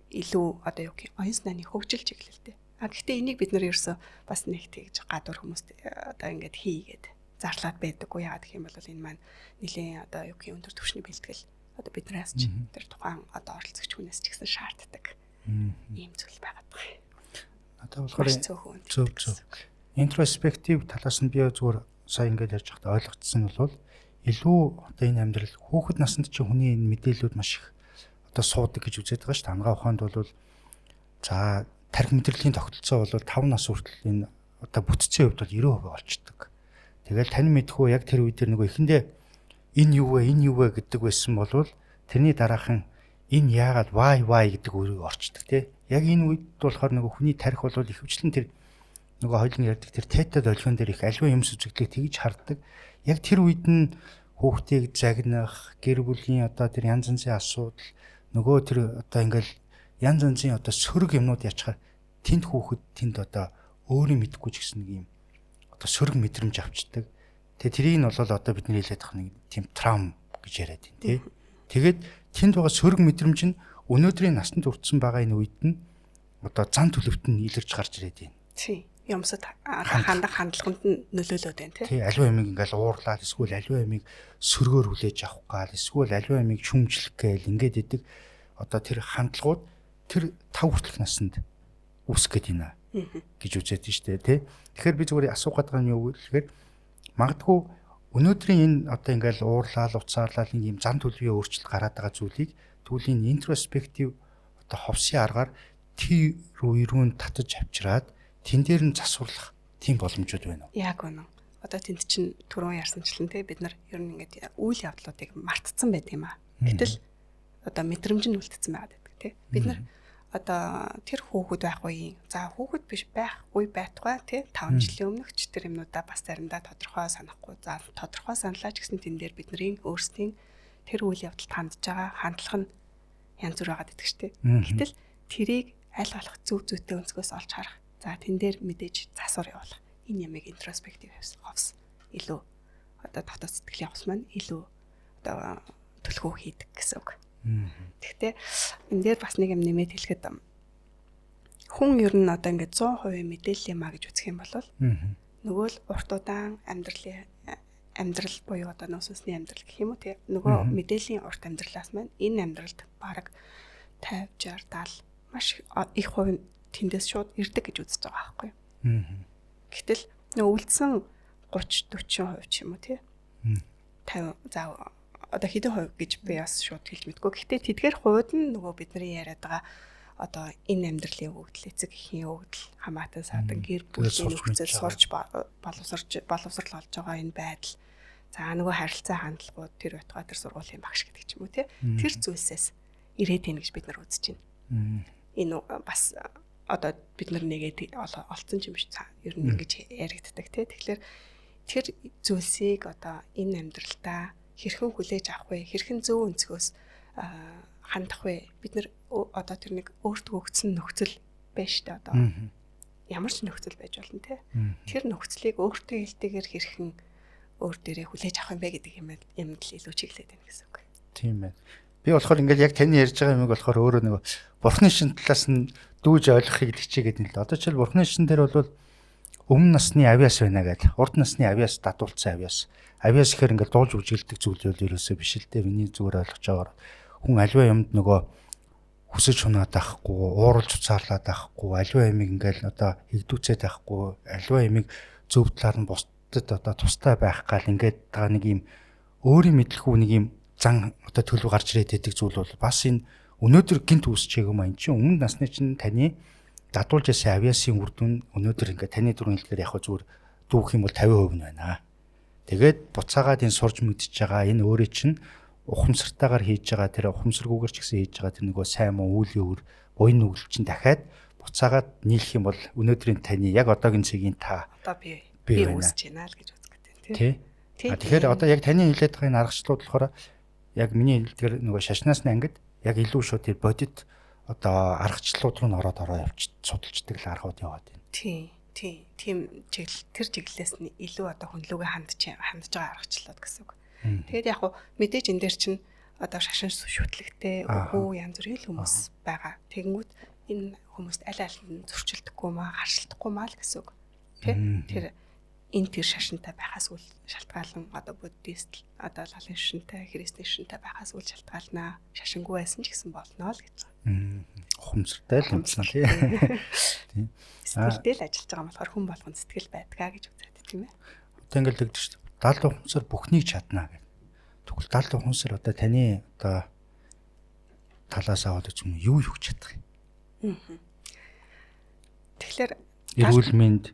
илүү одоо юу гэх оюун санааны хөгжил чиглэлтэй. Гэхдээ энийг бид нар ерөөсөө бас нэг тэгж гадуур хүмүүст одоо ингээд хийгээд зарлаад байдаггүй. Яагаад гэх юм бол энэ маань нэлийн одоо юу гэх өндөр түвшний бэлтгэл одоо биднээс ч тэр тухайн одоо оролцогч хүнээс ч гэсэн шаарддаг ийм зүйл байгаад байгаа. Одоо болохоор зөв. Интроспектив талаас нь би зүгээр сая ингээд ярьж байхдаа ойлгоцсон бол илүү одоо энэ амьдрал хүүхэд наснд ч хүний энэ мэдээллүүд маш их одоо суудаг гэж үзээд байгаа шүү дээ. Ангаа ухаанд бол за тарих мэдрэлийн тогтолцоо бол 5 нас хүртэл энэ одоо бүтцийн хувьд бол 90% болчдөг. Тэгэл тань мэдхүү яг тэр үе дээр нөгөө ихэндээ энэ юу вэ гэдэг байсан бол тэрний дараахан энэ яагаад why гэдэг үрийг орчдөг тий. Яг энэ үед болохоор нөгөө хүний тарих бол ихэвчлэн тэр нөгөө хоёулын ярьдаг тэр тета долгион дээр их аливаа юм сүзэгдлийг тэгж харддаг. Яг тэр үед нь хүүхдийг загнах, гэр бүлийн одоо тэр янз янзын асуудал нөгөө тэр одоо ингээл янз янзын одоо сөрөг юмнууд ячаар тэнд хүүхэд тэнд одоо өөрийн мэдгүй ч гэсэн нэг юм одоо сөрөг мэдрэмж авчдаг. Тэгээ тэрийг нь бол одоо бидний хэлээд байгаа нэг тийм травм гэж яриад байна тий. Тэгээд тэнд байгаа сөрөг мэдрэмж нь өнөөдрийн насанд хүрсэн байгаа энэ үед нь одоо зан төлөвт нь илэрч гарч ирээд байна. Тий. Юмсад хандах хандлаганд нь нөлөөлөд байна тий. Тий, аливаа ямиг ингээл уурлаад эсвэл аливаа ямиг сөргөөр хүлээж авах гал эсвэл аливаа ямиг шүмжлэх гээл ингээд идэг одоо тэр хандлагууд тэр 5 хүртэлх наснд үүсэх гээд байна гэж үзээд байна шүү дээ тий. Тэгэхээр би зүгээр асуугаад байгаа нь юу гэхээр магадгүй өнөөдрийн энэ одоо ингээл уурлал, уцаарлал нэг юм зан төлөвийн өөрчлөлт гараад байгаа зүйлийг түүний интроспектив одоо ховсын аргаар тэр үерүүнд татаж авчираад тэн дээр нь засварлах тийм боломжууд байна уу? Яг үнэн. Одоо тэнд чинь түрүүн ярьсанчлан те бид нар ер нь ингээд үйл явдлуудыг мартцсан байдаг юм аа. Гэтэл одоо мэдрэмж нь үлдсэн байгаад байдаг те. Бид нар одоо тэр хүүхэд байх үеийн за хүүхэд биш байх үе байтугай тий 5 жилийн өмнөх ч тэр юмнуудаа бас заримдаа тодорхой санахгүй за тодорхой саналаач гэсэн тэн дээр бидний өөрсдийн тэр үйл явдалд хандж байгаа хандлага нь янз бүр байгаад идэх штеп. Гэтэл тэрийг аль болох зөв зүйтэй өнцгөөс олж харах. За тэн дээр мэдээж засвар явуулах. Энэ ямиг интроспектив ховс илүү одоо дотоод сэтгэлийн ховс маань илүү одоо төлхөө хийдэг гэсэн үг. Гэхдээ энэ дээр бас нэг юм нэмээд хэлэхэд хүн ер нь одоо ингээд 100% мэдээлэл юм а гэж үзэх юм бол нөгөө л урт удаан амьдрал буюу одоо нөөцсний амьдрал гэх юм уу тий нөгөө мэдээллийн урт амьдралаас маань энэ амьдралд бараг 50 60 70 маш их хувь тэндээс шууд ирдэг гэж үзэж байгаа байхгүй. Гэтэл нөгөө үлдсэн 30 40% ч юм уу тий 50 за одоо хэдэн хувь гэж би бас шууд хэлж мэдгүй. Гэхдээ тэдгээр хувьд нь нөгөө бидний яриад байгаа одоо энэ амьдралын өгдөл, эцэг эхийн өгдөл, хамаатан садан гэр бүлийн нөхцөл сурч боловсрал олж байгаа энэ байдал. За нөгөө харилцаа хандлагууд тэр байтугай тэр сургуулийн багш гэдэг ч юм уу тий. Тэр зүйлсээс ирээд байна гэж бид нар үзэж байна. Энэ бас одоо бид нар нэгээд олцсон юм биш цаа. Ер нь ингэж яригддаг тий. Тэгэхээр тэр зүйлсийг одоо энэ амьдралдаа хэрхэн хүлээж авах вэ? Хэрхэн зөв өнцгөөс хандах вэ? Бид нар одоо тэр нэг өөртөө өгсөн нөхцөл байна шүү дээ одоо. Ямар ч нөхцөл байж болно те. Тэр нөхцөлийг өөртөө хэлтэйгээр хэрхэн өөр дээрээ хүлээж авах юм бэ гэдэг юм л илүү чиглээд байна гэсэн үг. Тийм байна. Би болохоор ингээл яг таны ярьж байгаа юмыг болохоор өөрөө нөгөө бурхны шин талаас нь дүүж ойлгохыг хичээгээд юм л. Одоо ч бурхны шин дээр бол өмнө насны авиас байна гэдэг. Урд насны авиас дадуулсан авиас. Авиас гэхээр ингээл дуулж үжилдэг зүйл бол ерөөсөө биш л дээ. Миний зүгээр ойлгож байгаагаар хүн аливаа юмд нөгөө хүсэж хунаад байхгүй, ууралж уцаарлаад байхгүй, аливаа юмыг ингээл одоо хэгдүүцээд байхгүй, аливаа юмыг зөв талаар нь бусдад одоо тустай байх гал ингээд байгаа нэг юм өөрийн мэдлэхүү нэг юм зан одоо төлөв гарч ирээд байдаг зүйл бол бас энэ өнөөдөр гинт үүсчээг юм аа. Энд чинь өмнө насны чинь таны дадуулж ясан авиасын үр дүн өнөөдөр ингээд таны дөрвөн хэлгээр яг зүгээр дүүх юм бол 50% нь байна. Тэгээд буцаагаад энэ сурж мэдчихэж байгаа энэ өөрөө чинь ухамсартайгаар хийж байгаа тэр ухамсаргүйгээр ч гэсэн хийж байгаа тэр нөгөө сайн муу үйл өвөр буян нүгэл чинь дахиад буцаагаад нийлэх юм бол өнөөдрийн таны яг одоогийн цэгийн та одоо би үүсэж байна л гэж үзэх гэдэг тийм. Тэгэхээр одоо яг таны хэлээд байгаа энэ аргачлалууд болохоор яг миний хэлдгээр нөгөө шашнасны ангид яг илүү шууд тэр бодит одоо аргачлалууд руу н ороо явж судалждаг л аргууд яваад байна. Тийм чиглэл тэр чиглэлээс нь илүү одоо хөндлөгөө хандж байгаа аргачлалууд гэсэн үг. Тэгээд яг хуу мэдээж энэ дээр чинь одоо шашин шүтлэгтэй өвгөө янз бүрийн хүмүүс байгаа. Тэгэнгүүт энэ хүмүүст аль аль нь зөрчилдөхгүй маа, харшилдахгүй маа л гэсэн үг. Тэр энэ тэр шашинтай байхаас үл шалтгаалan одоо буддист одоо лалын шашинтай, христийн шашинтай байхаас үл шалтгаалнаа. Шашингүй байсан ч гэсэн болно л гэж. Ухамсартай л юмсан тий. Сэтгэлдээ л ажиллаж байгаа юм болохоор хүн болгонд сэтгэл байдгаа гэж үзээд тийм ээ. Одоо ингээл тэгдэг шүү дээ. 70 ухамсар бүхнийг чадна гэх. Тэгвэл 70 ухамсар одоо таны одоо талаас аваад үзм юу өгч чадах юм? Тэгэхээр эрүүл мэнд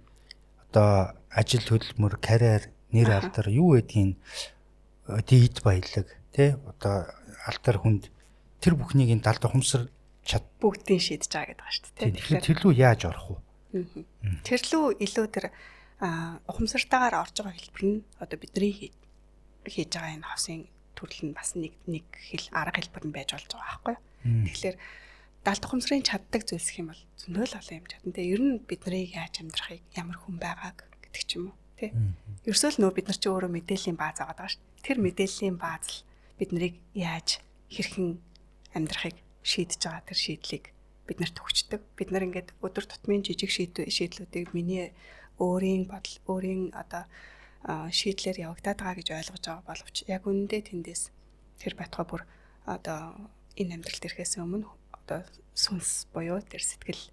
одоо ажил хөдөлмөр, карьер, нэр алдар юу гэдгийг дийд баялаг тий одоо алдар хүнд тэр бүхнийг энэ 70 ухамсар чад бүгдийг шийдэж байгаа гэдэг ба шүү дээ. Тэгэхээр тэр лүү яаж орох вэ? Тэр лүү илүү тэр ухамсартайгаар орж байгаа хэлбэр нь одоо бидний хийж байгаа энэ хавсын төрөл нь бас нэг хэл арга хэлбэр нь байж болж байгаа байхгүй юу? Тэгэхээр 70 ухамсарын чаддаг зүйлс гэх юм бол зөндөл олон юм чадна. Тэгээ ер нь биднийг яаж амьдрахыг ямар хүн байгааг гэдэг ч юм уу тий. Ерөөсөө л нөө бид нар чи өөрөө мэдээллийн бааз аваад байгаа шүү дээ. Тэр мэдээллийн бааз л биднийг яаж хэрхэн амьдрахыг шийдэж байгаа тэр шийдлийг бид нарт өгчдөг. Бид нар ингээд өдөр тутмын жижиг шийдлүүдийг миний өөрийн бодол, өөрийн одоо шийдлэр явагдаад байгаа гэж ойлгож байгаа боловч яг үнэндээ тэндээс тэр байтугай бүр одоо энэ амьдралд ирэхээс өмнө одоо сүнс буюу тэр сэтгэл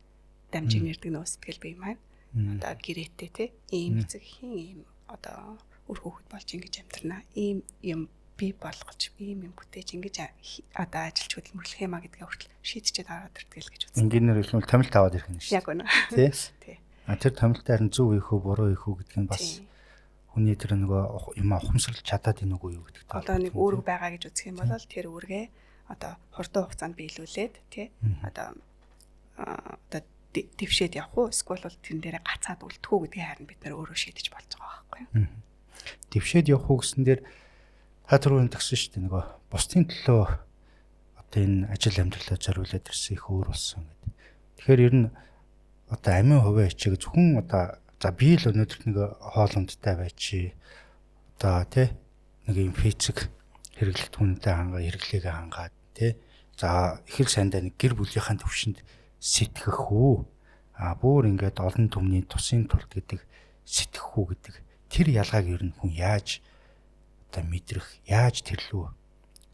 дамжиг нэрдэг нөө сэтгэл бие маань одоо гэрээтэй тий ийм эцэг хийн ийм одоо үр хүүхэд болж ингэж амьдрнаа. Ийм юм би болгож ийм юм бүтээж ингэж одоо ажиллаж хөдөлмөрлөх юмаа гэдгээ хүртэл шийдчихэд ороод ирдэг л гэж үзсэн. Энгийнээр хэлбэл томилт аваад ирэх нь шүү. Яг үнэ. Тий. Тэр томилтоор нь зөв ийхүү буруу ийхүү гэдэг нь бас хүний тэр нөгөө юм ухамсарлаж чадаад ийн үгүй юу гэдэг. Одоо нэг үүрэг байгаа гэж үзэх юм бол тэр үүргээ одоо хурдан хугацаанд биелүүлээд тий одоо дэвшээд явах уу эсвэл бол тэрэн дээрээ гацаад үлдэх үү гэдгийг харин бид нэр өөрөө шийдэж болж байгаа байхгүй юу. Дэвшээд явах уу гэсэн дээр та түрүүн тгсэн шүү дээ нөгөө бусдын төлөө одоо энэ ажил амьдралаа зориулаад ирсэн их өөр болсон гэдэг. Тэгэхээр ер нь одоо амийн хувийн ачиг зөвхөн одоо за би л өнөөдөр нэг хоолундтай байчи одоо тий нэг юм физик хэрэглэлт хүнтэй хэрэглээгээ хангаад тий за их л сайндаа нэг гэр бүлийнхаа төвшөнд сэтгэх үү бүр ингээд олон түмний тусын тулд гэдэг сэтгэх үү гэдэг тэр ялгааг ер нь хүн яаж одоо мэдрэх яаж тэрлүү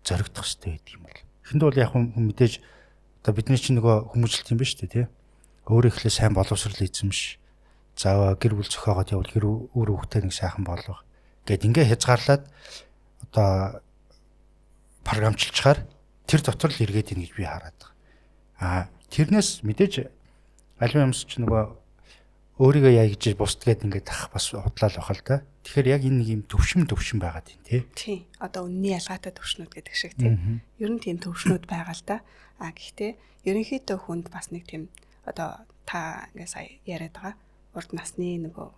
зоригдох хэрэгтэй гэдэг юм бол эхэнд бол яг хүн мэдээж одоо бидний чинь нөгөө хүмүүжлэлт юм ба шүү дээ тий өөрөө ихлэ сайн боловсрол эзэмш зааваа гэр бүл зохиогоод явал гэр өөр хүүхдээ нэг сайхан болгох гэд ингээ хязгаарлаад одоо програмчлцгаар тэр дотор л эргээд ийн гэж би хараад байгаа. Тэрнээс мэдээж аливаа юмс ч нөгөө өөрийгөө яа гэж бусдгээд ингээд ах бас худлаа л бахал та. Тэгэхээр яг энэ нэг юм төвшин байгаад байна тий. Тий. Одоо үнний ялгаатай төвшнүүд гэдэг шиг тий. Ер нь тийм төвшнүүд байгаа л да. Гэхдээ ерөнхийдөө хүнд бас нэг тийм одоо та ингээ сая яриад байгаа урд насны нөгөө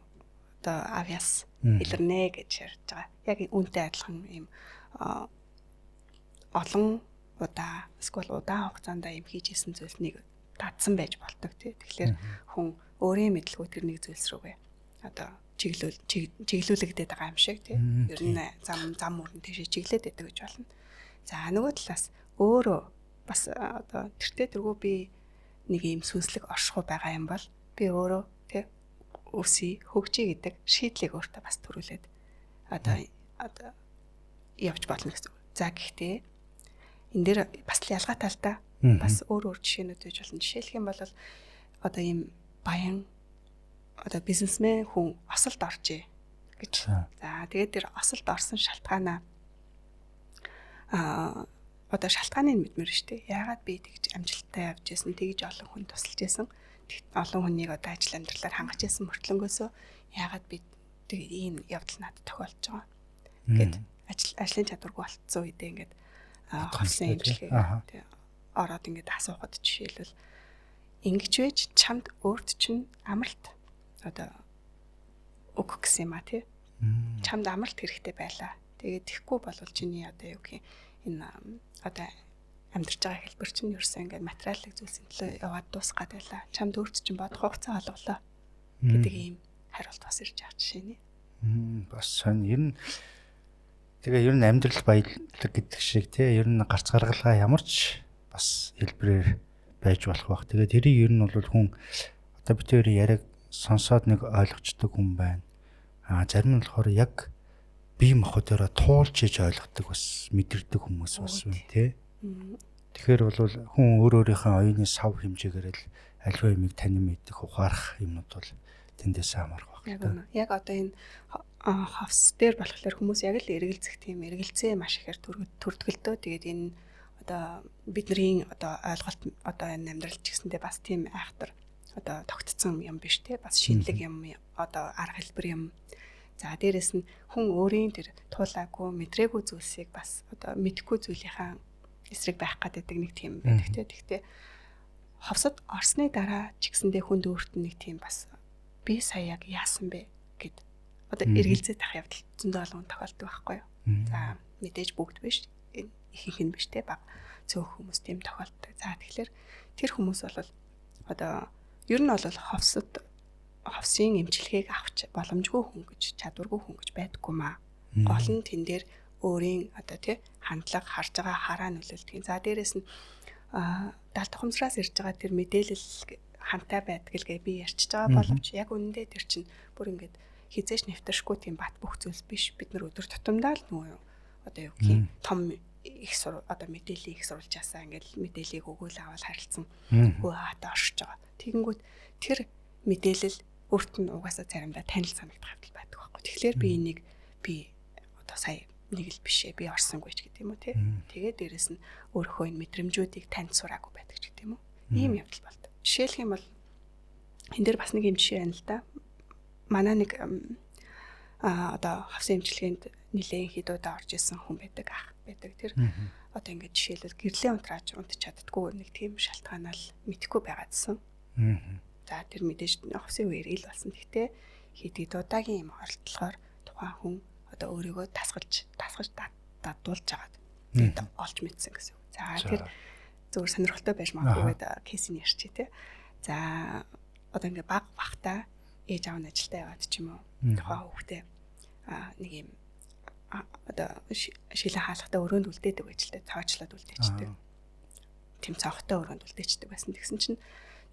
одоо авьяас илэрнэ гэж ярьж байгаа. Яг үүнтэй адилхан юм олон удаа эсвэл удаан хугацаанд юм хийж исэн зүйлснийг татсан байж болдог тий. Тэгэхээр хүн өөрийн мэдлгүй тэр нэг зүйлс рүүгээ одоо чиглүүлэгдээд байгаа юм шиг тий. Ер нь зам мөрөнд тийшээ чиглээд байдаг гэж болно. За нөгөө талаас өөрөө бас одоо тэртээ би нэг юм сүнслэг оршихуй байгаа юм бол би өөрөө тий өсөй хөгжиж гэдэг шийдлийг өөртөө бас төрүүлээд одоо явж болно гэсэн. За гэхдээ энэ дээр бас ялгаа талтай бас өөр жишээнүүд гэж болно. Жишээлх юм бол одоо ийм баян одоо бизнесмен хүн осолд оржээ гэж. За тэгээд тэр осолд орсон шалтгаанаа одоо шалтгааныг мэдмээр штэ. Яагаад би тэгж амжилттай явж байсан, тэгж олон хүн тусалж байсан. Олон хүнийг одоо ажил амьдралаар хангаж байсан мөртлөнгөөсөө яагаад би тэг ийм явдал надад тохиолдож байгаа. Гэт ажлын чадваргүй болцсон үедээ ингээд ховсын имчилгээ ороод ингээд асуухад жишээлбэл ингэж байж чамд өөрт чинь амралт одоо өгөх гэсэн юм а тий. Чамд амралт хэрэгтэй байлаа. Тэгээд тэхгүй болвол чиний одоо юу гэх энэ одоо амьдарч байгаа хэлбэр чинь ерөөсөө ингээд материалын зүйлсийн төлөө яваад дуусгаад байлаа. Чамд өөрт чинь бодох хугацаа олголоо гэдэг ийм хариулт бас ирж байгаа жишээ нэ. Бас сонь ер нь тэгээ ер нь амьдрал баялаг гэдэг шиг тий ер нь гарц гаргалгаа ямар ч бас хэлбэрээр байж болох бах. Тэгээ тэрийг ер нь бол хүн одоо бид хоёрын яриаг сонсоод нэг ойлгочдөг хүн байна. Зарим нь болохоор яг бие махбодороо туулж иж ойлгодог бас мэдэрдэг хүмүүс бас байна тий. Тэгэхээр бол хүн өөрийнхөө оюуны сав хэмжээгээр л аливаа юмыг танин мэддэг ухаарах юмнууд бол тэндээс хамаарх байна. Яг одоо энэ хавс дээр болохоор хүмүүс яг л эргэлзэх тийм эргэлзээ маш ихээр төрдгөлдөө. Тэгээд энэ одоо бидний одоо ойлголт одоо энэ амьдрал ч гэсэндээ бас тийм айхтар одоо тогтцсон юм биш те бас шинэлэг юм одоо арга хэлбэр юм. За дээрэс нь хүн өөрийн тэр туулаагүй мэдрээгүй зүйлсийг бас одоо мэдхгүй зүйлийнхаа эсрэг байх гэдэг нэг тийм байдаг те. Тэгтээ хавсад орсны дараа ч гэсэндээ хүнд өөрт нь нэг тийм бас би сая яг яасан бэ гэд одоо эргэлзээ тах явдал зөндөө олон тохиолддог байхгүй юу. За мэдээж бүгд биш ихэнх нь биш те баг цөөх хүмүүс тийм тохиолддог. За тэгэхээр тэр хүмүүс бол одоо ер нь бол ховсын эмчилгээг авч боломжгүй хүн гэж чадваргүй хүн гэж байдаггүй маа. Гол нь тэн дээр өөрийн одоо тий хандлага харж байгаа хараа нөлөөлдөг. За дээрэс нь далд ухамсараас ирж байгаа тэр мэдээлэл хантай байдгийг би ярьчихж байгаа боловч яг үнэндээ тэр чинь бүр ингээд хизээш нэвтэршгүй тийм бат бүх зүйлс биш. Бид нар өдөр тутамдаа л нөгөө одоо юу гэх том их одоо мэдээлэл их сурвалжаасаа ингээд мэдээллийг өгөөл аваад харилцсан хөө хата оршиж байгаа. Тэгэнгүүт тэр мэдээлэл өөрт нь угаасаа заримдаа танил санагдах хэвдэл байдаг байхгүй. Тэгэхээр би энийг би одоо сая нэг л бишээ би орсонгүй ч гэдэг юм уу тий. Тэгээд дээрэс нь өөрийнхөө энэ мэдрэмжүүдийг танд сураагүй байдаг ч гэдэг юм уу. Ийм явдал болдог. Жишээлх юм бол энэ дээр бас нэг юм жишээ байна л да. Манай нэг одоо хавсын эмчилгээнд нэлээд хэд удаа орж исэн хүн байдаг ах байдаг. Тэр одоо ингээд жишээлбэл гэрлээ унтрааж унтч чаддгүй нэг тийм шалтгаанаа л мэдэхгүй байгаадсэн. За тэр мэдээж хавсын үеэр ил болсон. Гэхдээ хэд удаагийн юм оролдлохоор тухайн хүн одоо өөрийгөө тасгалж дадуулж агаад тэгээд олж мэдсэн гэсэн үг. За тэр зөвхөн сонирхолтой байж магадгүй гэдэг кейсийг ярьчих тий. За одоо ингээд баг бахта ээж аав нь ажилдаа яваад ч юм уу тухайн хүүхдээ нэг юм одоо шилэн хаалгатаа өрөөнд үлдээдэг байж л та цаачлаад үлдээчдэг. Тэм цаахтай өрөөнд үлдээчдэг байсан. Тэгсэн чинь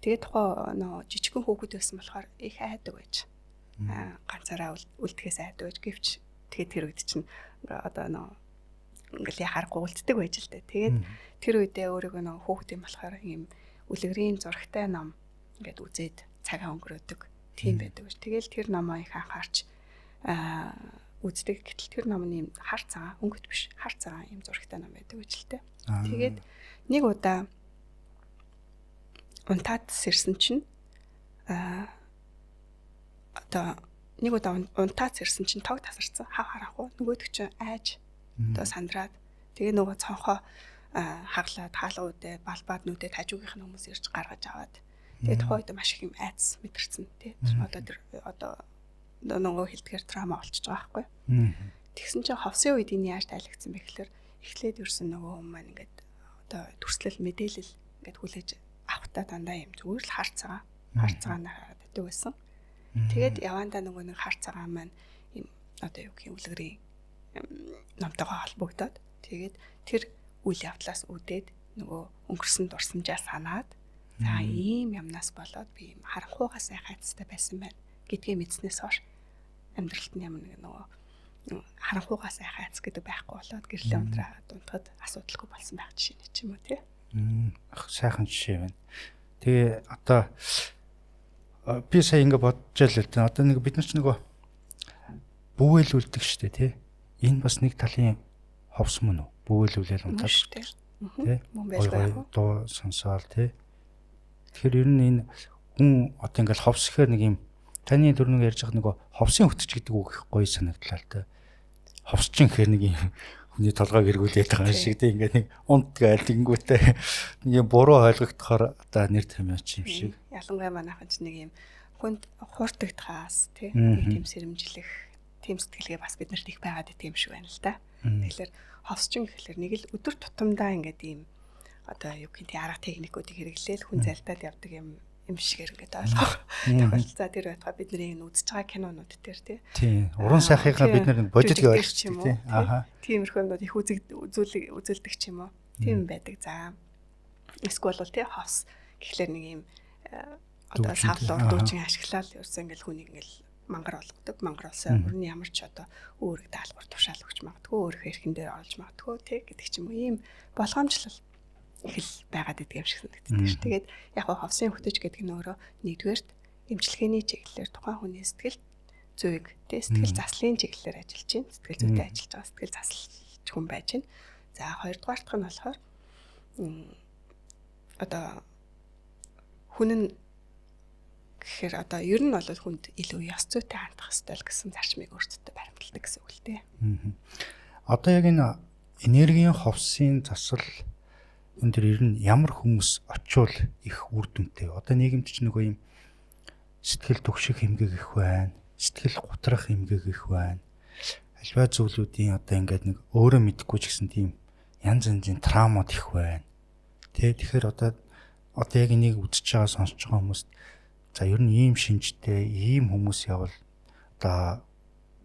тэгээд тухайн нөө жижигхэн хүүхэд байсан болохоор их айдаг байж. Ганцаараа үлдэхээс айдаг байж гэвч тэгээд тэр үед чинь одоо нөө ингээл яхаарахгүй үлддэг байж л дээ. Тэгээд тэр үедээ өөрийгөө нөө хүүхэд юм болохоор юм үлгэрийн зурагтай ном ингээд үзээд цагаа өнгөрөөдөг. Тийм байдаг гэж. Тэгэл тэр номоо их анхаарч үздэг. Гэтэл тэр номны юм хар цагаан өнгөт биш хар цагаан юм зурагтай ном байдаг гэж л дээ. Тэгээд нэг удаа унтаад сэрсэн чинь одоо нэг удаа унтаад сэрсэн чинь тог тасарсан хав харахгүй нөгөөдөг чинь айж одоо сандраад тэгээ нөгөө цонхоо хаглаад хаалга үдэ балбаад нүдэд хажуугийнх нь хүмүүс ирж гаргаж аваад тэгээд тухайд маш их юм айц мэдэрсэн тий. Одоо тэр одоо нөгөө хэлдгээр трама болчихж байгаа байхгүй. Тэгсэн чинь ховсын үед энэ яаж тайлагдсан бэ гэхээр эхлээд ерсэн нөгөө хүмүүс маань ингээд одоо төрслөл мэдээлэл ингээд хүлээж авахтаа дандаа юм зүгээр л хар цагаан хараад байдаг байсан. Тэгээд явандаа нөгөө нэг хар цагаан маань юм одоо юу гэх юм үлгэрийн номтойгоо холбогдоод тэгээд тэр үйл явдлаас үүдээд нөгөө өнгөрсөн дурсамжаа санаад за ийм юмнаас болоод би юм харанхуугаа сайн хайцтай байсан байна гэдгийг мэдснээс хойш амьдралд нь ямар нэг нөгөө харанхуугаа сайн хайц гэдэг байхгүй болоод гэрлээ унтраад унтахад асуудалгүй болсон байх жишээ нь ч юм уу тий. Сайхан жишээ байна. Тэгээ одоо би сая ингэ бодож л дээ. Одоо нэг бид нар ч нөгөө бүүгэлүүлдэг штэ тий. Энэ бас нэг талын ховс мөн үү? Бүүгэлүүлэл унтаад тий. Мөн байж байгаа. Дуу сонсоол тий. Тэгэхээр ер нь энэ хүн одоо ингээл ховс гэхээр нэг юм таны дөрөв ярьж байгаа нөгөө ховсын хөтч гэдэг үг их гоё санагдлаа л та. Ховс чин гэхээр нэг юм хүний толгойг эргүүлээд байгаа шиг тийм ингээд нэг унтгаал тэнгүүтээ нэг юм буруу ойлгогдохоор одоо нэр томьёоч юм шиг. Ялангуяа манайхан ч нэг юм хүнд хууртагдхаас тийм нэг тийм сэрэмжлэх тийм сэтгэлгээ бас биднэрт их байгаад идэм шиг байна л да. Тэгэхээр ховс чин гэхэлэр нэг л өдөр тутамдаа ингээд ийм одоо юу гэх юм арга техникүүдийг хэрэглээл хүн залдаад явдаг юм шиг ингээд ойлгох. Тохиолдолцоо тэр байтугай бидний энэ үзэж байгаа кинонууд дээр тий. Уран сайхныхаа бид нар бодит гэж ойлгочих тий. Тиймэрхүү юмнууд их үзүүлдэг ч юм уу. Тийм байдаг. За. Эсвэл бол тий хос гэхлээр нэг юм одоо савлуур дуучин ашиглаад ерөөсөө ингээд хүнийг ингээд мангар болгодог. Мангар олсон өрний ямар ч одоо өөрөг даалгавар тушаал өгч магадгүй, өөрийнхөө эрхэн дээр оруулж магадгүй тий гэдэг ч юм уу. Ийм болгоомжлол их л байгаад идэг юм шиг санагддаг ш. Тэгээд яг ховсын хөтөж гэдэг нь өөрөө нэгдүгээрт эмчилгээний чиглэлээр тухайн хүний сэтгэл зүйг тий сэтгэл заслын чиглэлээр ажиллаж байна. Сэтгэл зүйтэй ажиллаж байгаа сэтгэл заслч хүн байж байна. За хоёрдугаарт нь болохоор одоо хүн нь гэхээр одоо ер нь бол хүнд илүү ёс зүйтэй хандах ёстой л гэсэн зарчмыг өөртөө баримталдаг гэсэн үг л дээ. Одоо яг энэ энергийн ховсын засал энэ төр ер нь ямар хүмүүс очивол их үр дүнтэй. Одоо нийгэмд ч нөгөө юм сэтгэл түгших хэмгээг их байна. Сэтгэл гутрах хэмгээг их байна. Альва зүйлүүдийн одоо ингээд нэг өөрөө мэдэхгүй ч гэсэн тийм янз янзын траумад их байна. Тэгэхээр одоо яг энийг үзэж байгаа сонсож байгаа хүмүүс за ер нь ийм шинжтэй, ийм хүмүүс явал одоо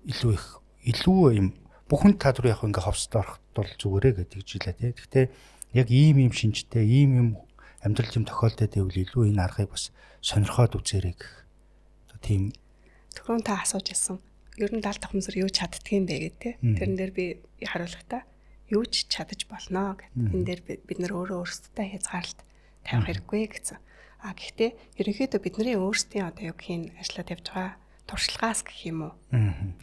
илүү юм бүхэн та түр яг ингээд ховсд орохд бол зүгээрээ гэдэг жилээ тий. Гэхдээ яг ийм шинжтэй, ийм юм амьдрал юм тохиолдоод байвал илүү энэ аргыг бас сонирхоод үзээрэй гэх. Одоо тийм түрүүн та асууж ирсэн. Ер нь даалт ахмсар юу чаддгийм бэ гэдэг тий. Тэрэн дээр би хариулахдаа юу ч чадаж болно гэдэг. Энэ дээр бид нар өөрсдөө хязгаарлалт тавих хэрэггүй гэсэн. Гэхдээ ерөнхийдөө бидний өөрсдийн одоо юу гэх юм ажиллаад явж байгаа туршлагаас гэх юм уу.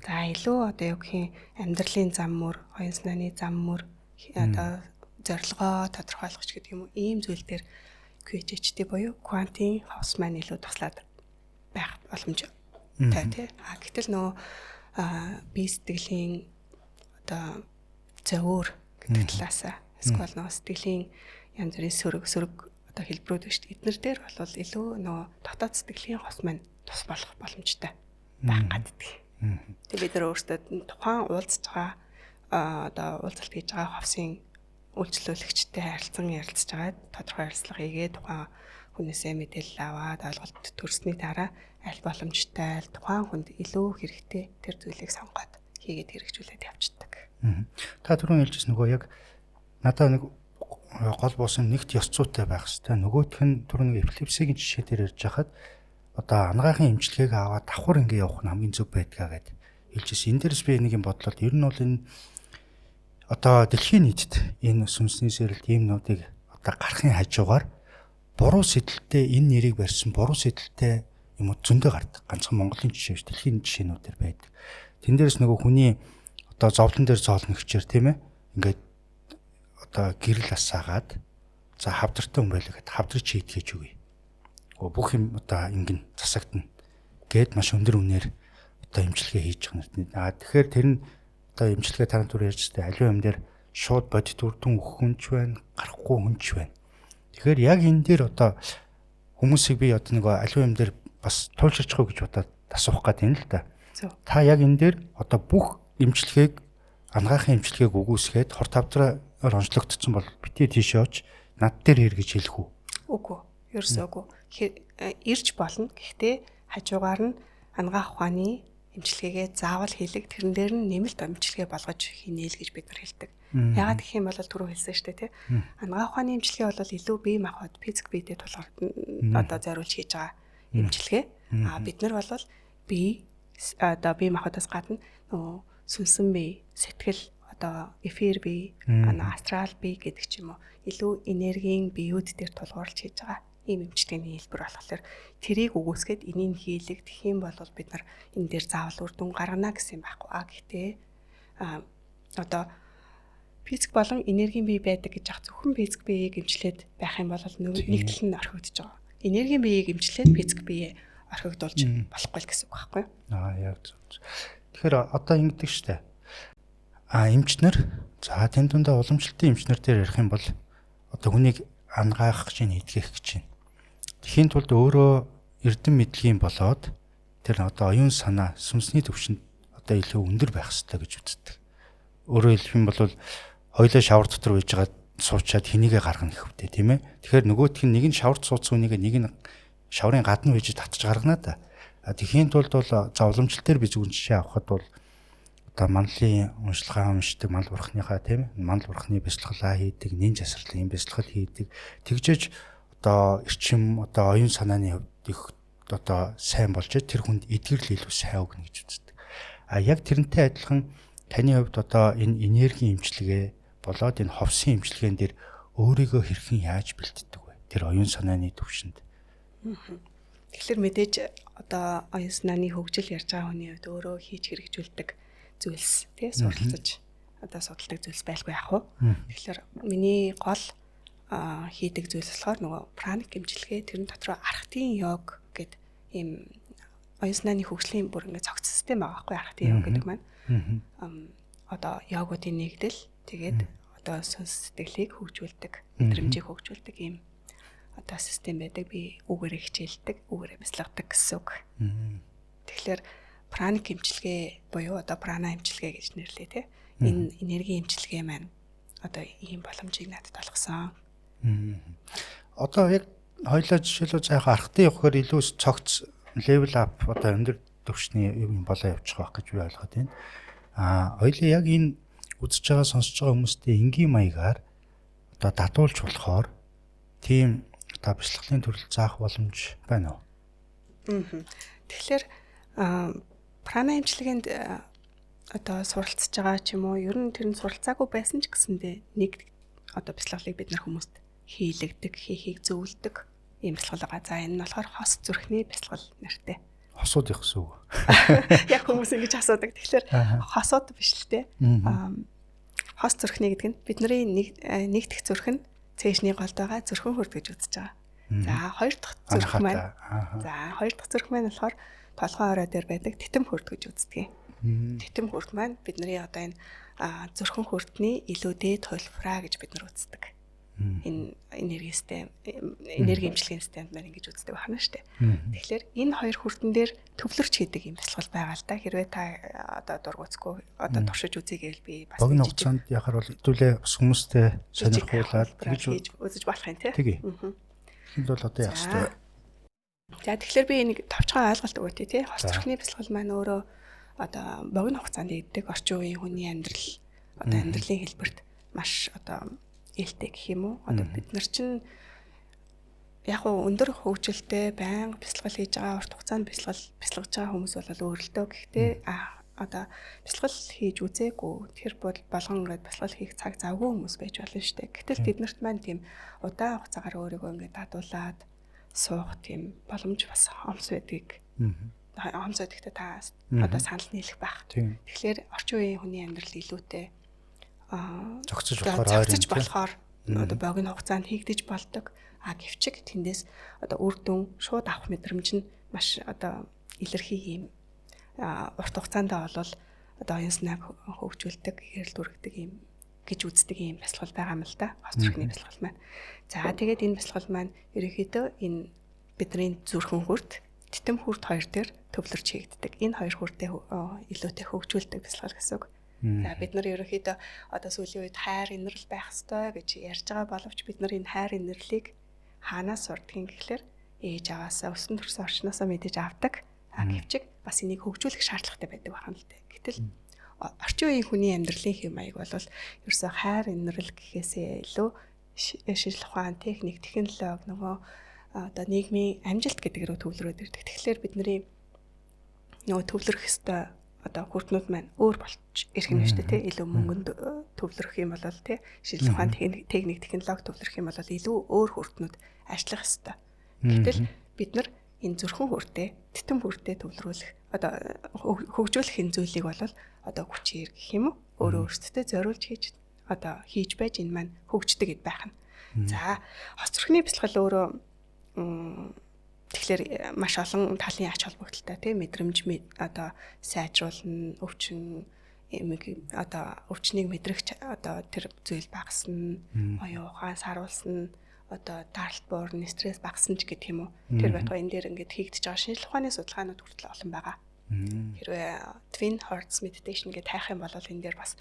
За илүү одоо юу гэх юм амьдралын зам мөр, оюун санааны зам мөр одоо зорилгоо тодорхойлгоч гэдэг юм уу. Ийм зүйл дээр QHHT буюу квантын ховс маань илүү туслаад байх боломжтой тий. Гэтэл нөгөө бие сэтгэлийн одоо зовөр гэдэг талаасаа эсвэл нөгөө сэтгэлийн янз бүрийн сөрөг одоо хэлбэрүүд шүү дээ. Эднэр дээр бол илүү нөгөө дотоод сэтгэлийн хос маань тус болох боломжтой байх гаддаг. Тэгээ бид нар өөрсдөө тухайн уулзж байгаа одоо уулзалт хийж байгаа ховсын үйлчлүүлэгчтэй харилцан ярилцж байгаа тодорхой ярилцлага хийгээд тухайн хүнээсээ мэдээлэл аваад ойлголт төрсний дараа аль боломжтой тухайн хүнд илүү хэрэгтэй тэр зүйлийг сонгоод хийгээд хэрэгжүүлээд явцдаг. Та түрүүн хэлжсэн нөгөө яг надад нэг гол буусан нэгт ёс зүйтэй байх хэрэгтэй. Нөгөөх нь түрүүн нэг эпилепсигийн жишээ дээр ярьж хахад одоо анагаахын эмчилгээг аваад давхар ингээ явах нь хамгийн зөв байдгаа гэд хэлжсэн. Энэ дээрс би нэг юм бодлоо. Ер нь бол энэ одоо дэлхийн нийтэд энэ сүнсний сэрэлт иймнүүдийг одоо гарахын хажуугаар буруу сэдэлтэй энэ нэрийг барьсан буруу сэдэлтэй юм уу зөндөө гардаг. Ганцхан Монголын жишээ биш, дэлхийн жишээнүүдээр байдаг. Тэн дээрс нөгөө хүний одоо зовлон дээр зоолно гэчээр тийм ээ. Ингээд одоо гэрэл асаагаад за хавдартай хүн байлаа гэхэд хавдрыг чи идгээж үгүй. Бүх юм одоо ингэн засагдана гэд маш өндөр үнээр одоо эмчилгээ хийж байгаа юм. Тэгэхээр тэр нь одоо эмчилгээ тань түр ярьжтэй аливаа юм дээр шууд бодит үрдэн өгөх хүнч байна, гарахгүй хүнч байна. Тэгэхээр яг энэ дээр одоо хүмүүсийг би одоо нэг аливаа юм дээр бас туулширчих уу гэж бодоод асуух гэдэг юм л да. Та яг энэ дээр одоо бүх эмчилгээг анагаахын эмчилгээг үгүйсгээд хор тавдраар онцлогдсон бол битээ тийшээ оч над дээр хэр гэж хэлэх үү? Үгүй. Ерөөсөө үгүй. Ирж болно. Гэхдээ хажуугаар нь анагаах ухааны эмчилгээгээ заавал хийлэг тэрэн дээр нь нэмэлт эмчилгээ болгож хийнэ л гэж бид нар хэлдэг. Ягаад гэх юм бол түрүү хэлсэн шүү дээ тий. Анагаах ухааны эмчилгээ бол илүү бие махбод физик биедээ тулгаар одоо зориулж хийж байгаа эмчилгээ. Бид нар бол бие одоо бие махбодоос гадна нөгөө сүнсэн бие, сэтгэл одоо эфир бие, астрал бие гэдэг ч юм уу илүү энергийн биеуд дээр тулгуурлаж хийж байгаа ийм эмчилгээний хэлбэр болохоор тэрийг үгүйсгээд энийг хийлэг гэх юм бол бид нар энэ дээр заавал үр дүн гаргана гэсэн юм байхгүй. Гэхдээ одоо физик болон энергийн бие байдаг гэж ах зөвхөн физик биеийг эмчлээд байх юм бол нэг тал нь орхигдож байгаа. Энергийн биеийг эмчлээд физик бие орхигдуулж болохгүй л гэсэн үг байхгүй юу? Яг зөв. Тэгэхээр одоо ингэдэг штэ. Эмчнэр за тэн дундаа уламжлалтын эмчнэр дээр ярих юм бол одоо хүнийг ангаах гэж идгэх гэж байна. Тэхийн тулд өөрөө эрдэм мэдлэгийн болоод тэр одоо оюун санаа сүнсний төвшөнд одоо илүү өндөр байх хэрэгтэй гэж үздэг. Өөрөөр хэлэх юм бол хоёулаа шавар дотор байж байгаа суучаад хэнийгээ гаргана гэх үгтэй тийм ээ. Тэгэхээр нөгөөх нь нэг нь шаварт суудсан хүнийг нэг нь шаврын гадна байж татчих гаргана да. Тэхийн тулд бол за уламжлалт дээр би зөвхөн жишээ авахад бол одоо манлын уншлагаа уншдаг, мал бурхныхаа тийм ээ, мал бурхны бясалгалаа хийдэг, нэн жасралын бясалгал хийдэг. Тэгжээж одоо эрчим одоо оюун санааны хувьд их одоо сайн болж тэр хүнд эдгэрл илүү сайн өгнө гэж үздэг. Яг тэрнтэй адилхан таны хувьд одоо энэ энергийн эмчилгээ болоод энэ ховсын эмчилгээнд дэр өөрийгөө хэрхэн яаж бэлддэг вэ? Тэр оюун санааны төвшөнд. Тэгэхээр мэдээж одоо оюун санааны хөгжил ярьж байгаа хүний хувьд өөрөө хийж хэрэгжүүлдэг зүйлс тий суралцаж одоо судалдаг зүйлс байлгүй яах вэ? Тэгэхээр миний гол хийдэг зүйлс болохоор нөгөө праник эмчилгээ тэрэн дотроо архтын йог гэдэг ийм оюун санааны хөгжлийн бүр ингээд цогц систем байгаа байхгүй архтын йог гэдэг маань. Одоо йогуудын нэгдэл тэгээд одоо сүнс сэтгэлийг хөгжүүлдэг, мэдрэмжийг хөгжүүлдэг ийм одоо систем байдаг. Би үгээрээ хичээлдэг, үгээрээ бясалгадаг гэсэн үг. Тэгэхээр праник эмчилгээ буюу одоо прана эмчилгээ гэж нэрлэе тий. Энэ энергийн эмчилгээ маань одоо ийм боломжийг надад олгосон. Одоо яг хоёлаа жишээлбэл заахаа архтын явахаар илүү цогц level up одоо өндөр төвшний юм болоо явчих واخ гэж би ойлгоод байна. Хоёлаа яг энэ үзэж байгаа сонсож байгаа хүмүүстэй энгийн маягаар одоо дадуулж болохоор тийм одоо бяцлаглалын төрөл заах боломж байна уу? Тэгэхээр прана эмчилгээнд одоо суралцж байгаа ч юм уу ер нь тэр нь суралцаагүй байсан ч гэсэндээ нэг одоо бяцлаглалыг бид нар хүмүүст хийлэгдэг, хийхийг зөвлөдөг ийм бяцлал байгаа. За энэ нь болохоор хос зүрхний бяцлал нэртэй. Хосууд их гэсэн үг. Яг хүмүүс ингэж асуудаг. Тэгэхээр хосууд биш л те. Хос зүрхний гэдэг нь бидний нэг дэх зүрх нь цээжний голд байгаа зүрхэн хурд гэж үзэж байгаа. За хоёр дахь зүрх маань. За хоёр дахь зүрх маань болохоор толгой орой дээр байдаг титэм хурд гэж үздэг. Титэм хурд маань бидний одоо энэ зүрхэн хурдны илүү дээд хувилбараа гэж бид нар үздэг. Энэ энерги эмчилгээний системд маань ингэж үздэг байна шүү дээ. Тэгэхээр энэ хоёр хүрдэн дээр төвлөрч хийдэг юм бясалгал байгаа л да. Хэрвээ та одоо дургуцгүй одоо туршиж үзье гэвэл би бас богино хугацаанд яхаар бол хэдүүлээ бас хүмүүстэй сонирхуулаад тэгж үзэж болох юм тий. Тэгээ. Энд бол одоо яах вэ? За тэгэхээр би энийг товчхон ойлголт өгөөтэй тий. Хос зүрхний бясалгал маань өөрөө одоо богино хугацаанд ийдэг орчин үеийн хүний амьдрал одоо амьдралын хэлбэрт маш одоо ээлтэй гэх юм уу? Одоо бид нар чинь яг өндөр хөгжилтэй байнга бясалгал хийж байгаа урт хугацаанд бясалгаж байгаа хүмүүс бол өөрлөлтөө гэхдээ одоо бясалгал хийж үзээгүй тэр болгон ингээд бясалгал хийх цаг завгүй хүмүүс байж болно шүү дээ. Гэтэл тэднэрт маань тийм удаан хугацаагаар өөрийгөө ингээд дадуулаад суух тийм боломж бас хомс байдгийг. Хомс байдагтай та одоо санал нийлэх байх. Тэгэхээр орчин үеийн хүний амьдрал илүүтэй зогсож болохоор одоо богино хугацаанд хийгдэж болдог. Гэвчиг тэндээс одоо үр дүн шууд авах мэдрэмж нь маш одоо илэрхий юм. Урт хугацаанд бол одоо оюун санааг хөгжүүлдэг, эрэл дүргдэг юм гэж үздэг юм бясалгал байгаа юм л да. Хос зүрхний бясалгал маань. За тэгээд энэ бясалгал маань ерөнхийдөө энэ бидний зүрхэн хүрд, титэм хүрд хоёр дээр төвлөрч хийгддэг. Энэ хоёр хүрдээ илүүтэй хөгжүүлдэг бясалгал гэсэн үг. За бид нар ерөнхийдөө одоо сүүлийн үед хайр инэрл байх ёстой гэж ярьж байгаа боловч бид нар энэ хайр инэрлийг хаанаас сурдгийг гэхлээр ээж аваасаа өссөн төрсөн орчноосоо мэдэж авдаг. Гэвчиг бас энийг хөгжүүлэх шаардлагатай байдаг байна л дээ. Гэтэл орчин үеийн хүний амьдралын хэм маяг бол ерөөсөө хайр инэрл гэхээсээ илүү шижил ухаан, техник, технологи нөгөө одоо нийгмийн амжилт гэдэг рүү төвлөрөөд ирдэг. Тэгэхээр бидний нөгөө төвлөрөх ёстой одоо хүртнүүд маань өөр болчих ирэх юм шүү дээ тий. Илүү мөнгөнд төвлөрөх юм бол тий шийдэл ухаан техник технологи төвлөрөх юм бол илүү өөр хүртнүүд ажиллах ёстой. Гэтэл бид нар энэ зүрхэн хүртээ титэм хүртээ төвлөрүүлэх одоо хөгжүүлэх энэ зүйлийг бол одоо хүчээр гэх юм уу өөрөө өөрсдөө зориулж хийж байж энэ маань хөгждөг гэд байх нь. За хос зүрхний бясалгал өөрөө тэгэхээр маш олон талын ач холбогдолтой тийм мэдрэмж одоо сайжруулна, өвчнийг мэдрэх одоо тэр зүйл багасна, оюун ухаан саруулна, одоо даралт буурна, стресс багасна ч гэх юм уу. Тэр байтугай энэ дээр ингээд хийгдэж байгаа шинжлэх ухааны судалгаанууд хүртэл олон байгаа. Хэрвээ Twin Hearts Meditation гэдэг хайх юм бол энэ дээр бас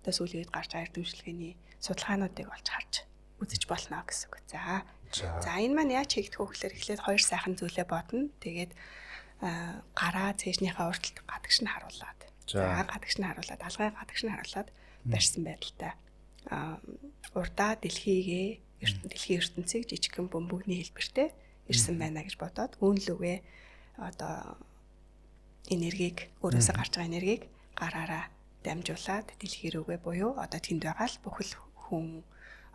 одоо сүүлийн үед гарч байгаа эрдэмшлэгээний судалгаануудыг олж харж үзэж болно гэсэн үг. За энэ маань яаж хийгдэх вэ гэхээр эхлээд хоёр сайхан зүйлээ бодно. Тэгээд гараа цээжнийхээ урталт гадагш нь харуулад. Гадагш нь харуулад, алгай гадагш нь харуулад барьсан байдалтай. Урдаа дэлхийн ертөнцийг жижигхэн бөмбөгний хэлбэртэй ирсэн байна гэж бодоод үүнлүгээ одоо энергийг өөрөөсөө гарч байгаа энергийг гараараа дамжуулаад дэлхий рүүгээ буюу одоо тэнд байгаа л бүхэл хүн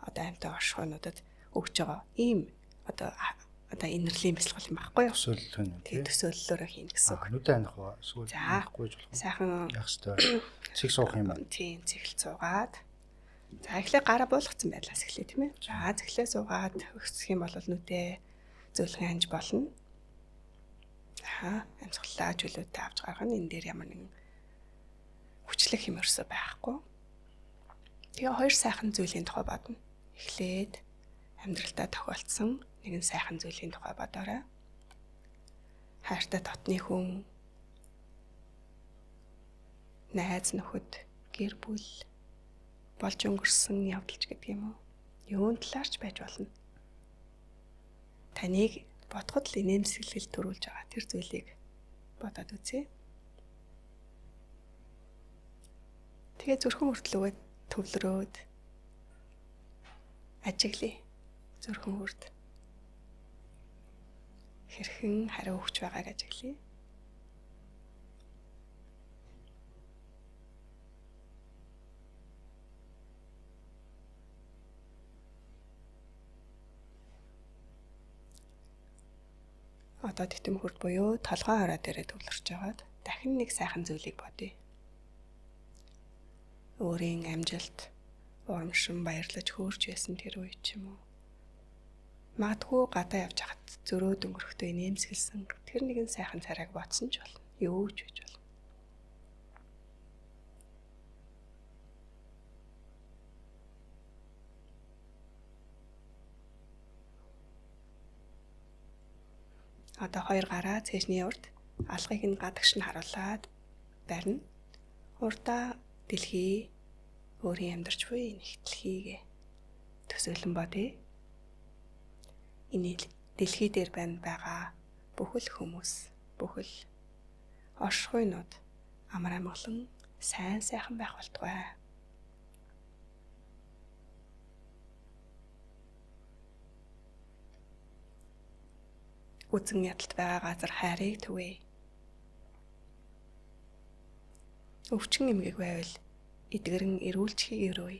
одоо амьтаа оршихуунуудад өгч байгаа ийм одоо инэрлийн бясалгал юм байхгүй юу? Төсөөлөл нь тийм төсөөллөөрөө хийнэ гэсэн үг. Нүдэн аних ба эсвэл байхгүй ч болох. Сайхан яах ёстой. Цэг суух юм байна. Тийм, цэгэл суугаад. За эхлээ гараа буулгацсан байдлаас эхлэе тийм ээ. За цэглээ суугаад өгсөх юм бол нүдээ зөөлхөн анж болно. Амьсгалаа чөлөөтэй авч гаргана. Энэ дээр ямар нэгэн хүчлэх юм өрсө байхгүй. Тэгээ хоёр сайхан зүйлийн тухай бодно. Эхлээд амьдралдаа тохиолдсон нэгэн сайхан зүйлийн тухай бодоорой. Хайртай дотны хүн, найз нөхөд, гэр бүл болж өнгөрсөн явдалч гэдэг юм уу? Юун талаарч байж болно. Таныг бодоход л инээмсэглэл төрүүлж байгаа тэр зүйлийг бодоод үзье. Тэгээ зүрхэн хүртлүүгээ төвлөрөөд ажиглая. Зүрхэн хүрд хэрхэн хариу өгч байгааг ажиглая. Одоо титэм хүрд буюу толгой хараа дээрээ төвлөрч байгаад дахин нэг сайхан зүйлийг бодъё. Өөрийн амжилт, урамшин баярлаж хөөрч байсан тэр үе ч юм уу. Магадгүй гадаа явж хахад зөрөөд өнгөрөхдөө нэмсгэлсэн тэр нэгэн сайхан царайг бодсон ч болно. Юу ч гэж болно. Одоо хоёр гараа цэжний урд алгыг нь гадагш нь харуулад барина. Урдаа дэлхий өөрийн амьдарч буй нэгтлхийгээ төсөөлөн бодъё. Энэ дэлхий дээр байгаа бүхэл хүмүүс, бүхэл оршихуйнууд амар амгалан сайн сайхан байх болтугай. Үзэн ядалт байгаа газар хайрыг түгээе. Өвчин эмгэг байвал эдгэрэн эрүүлчихийг өрөөе.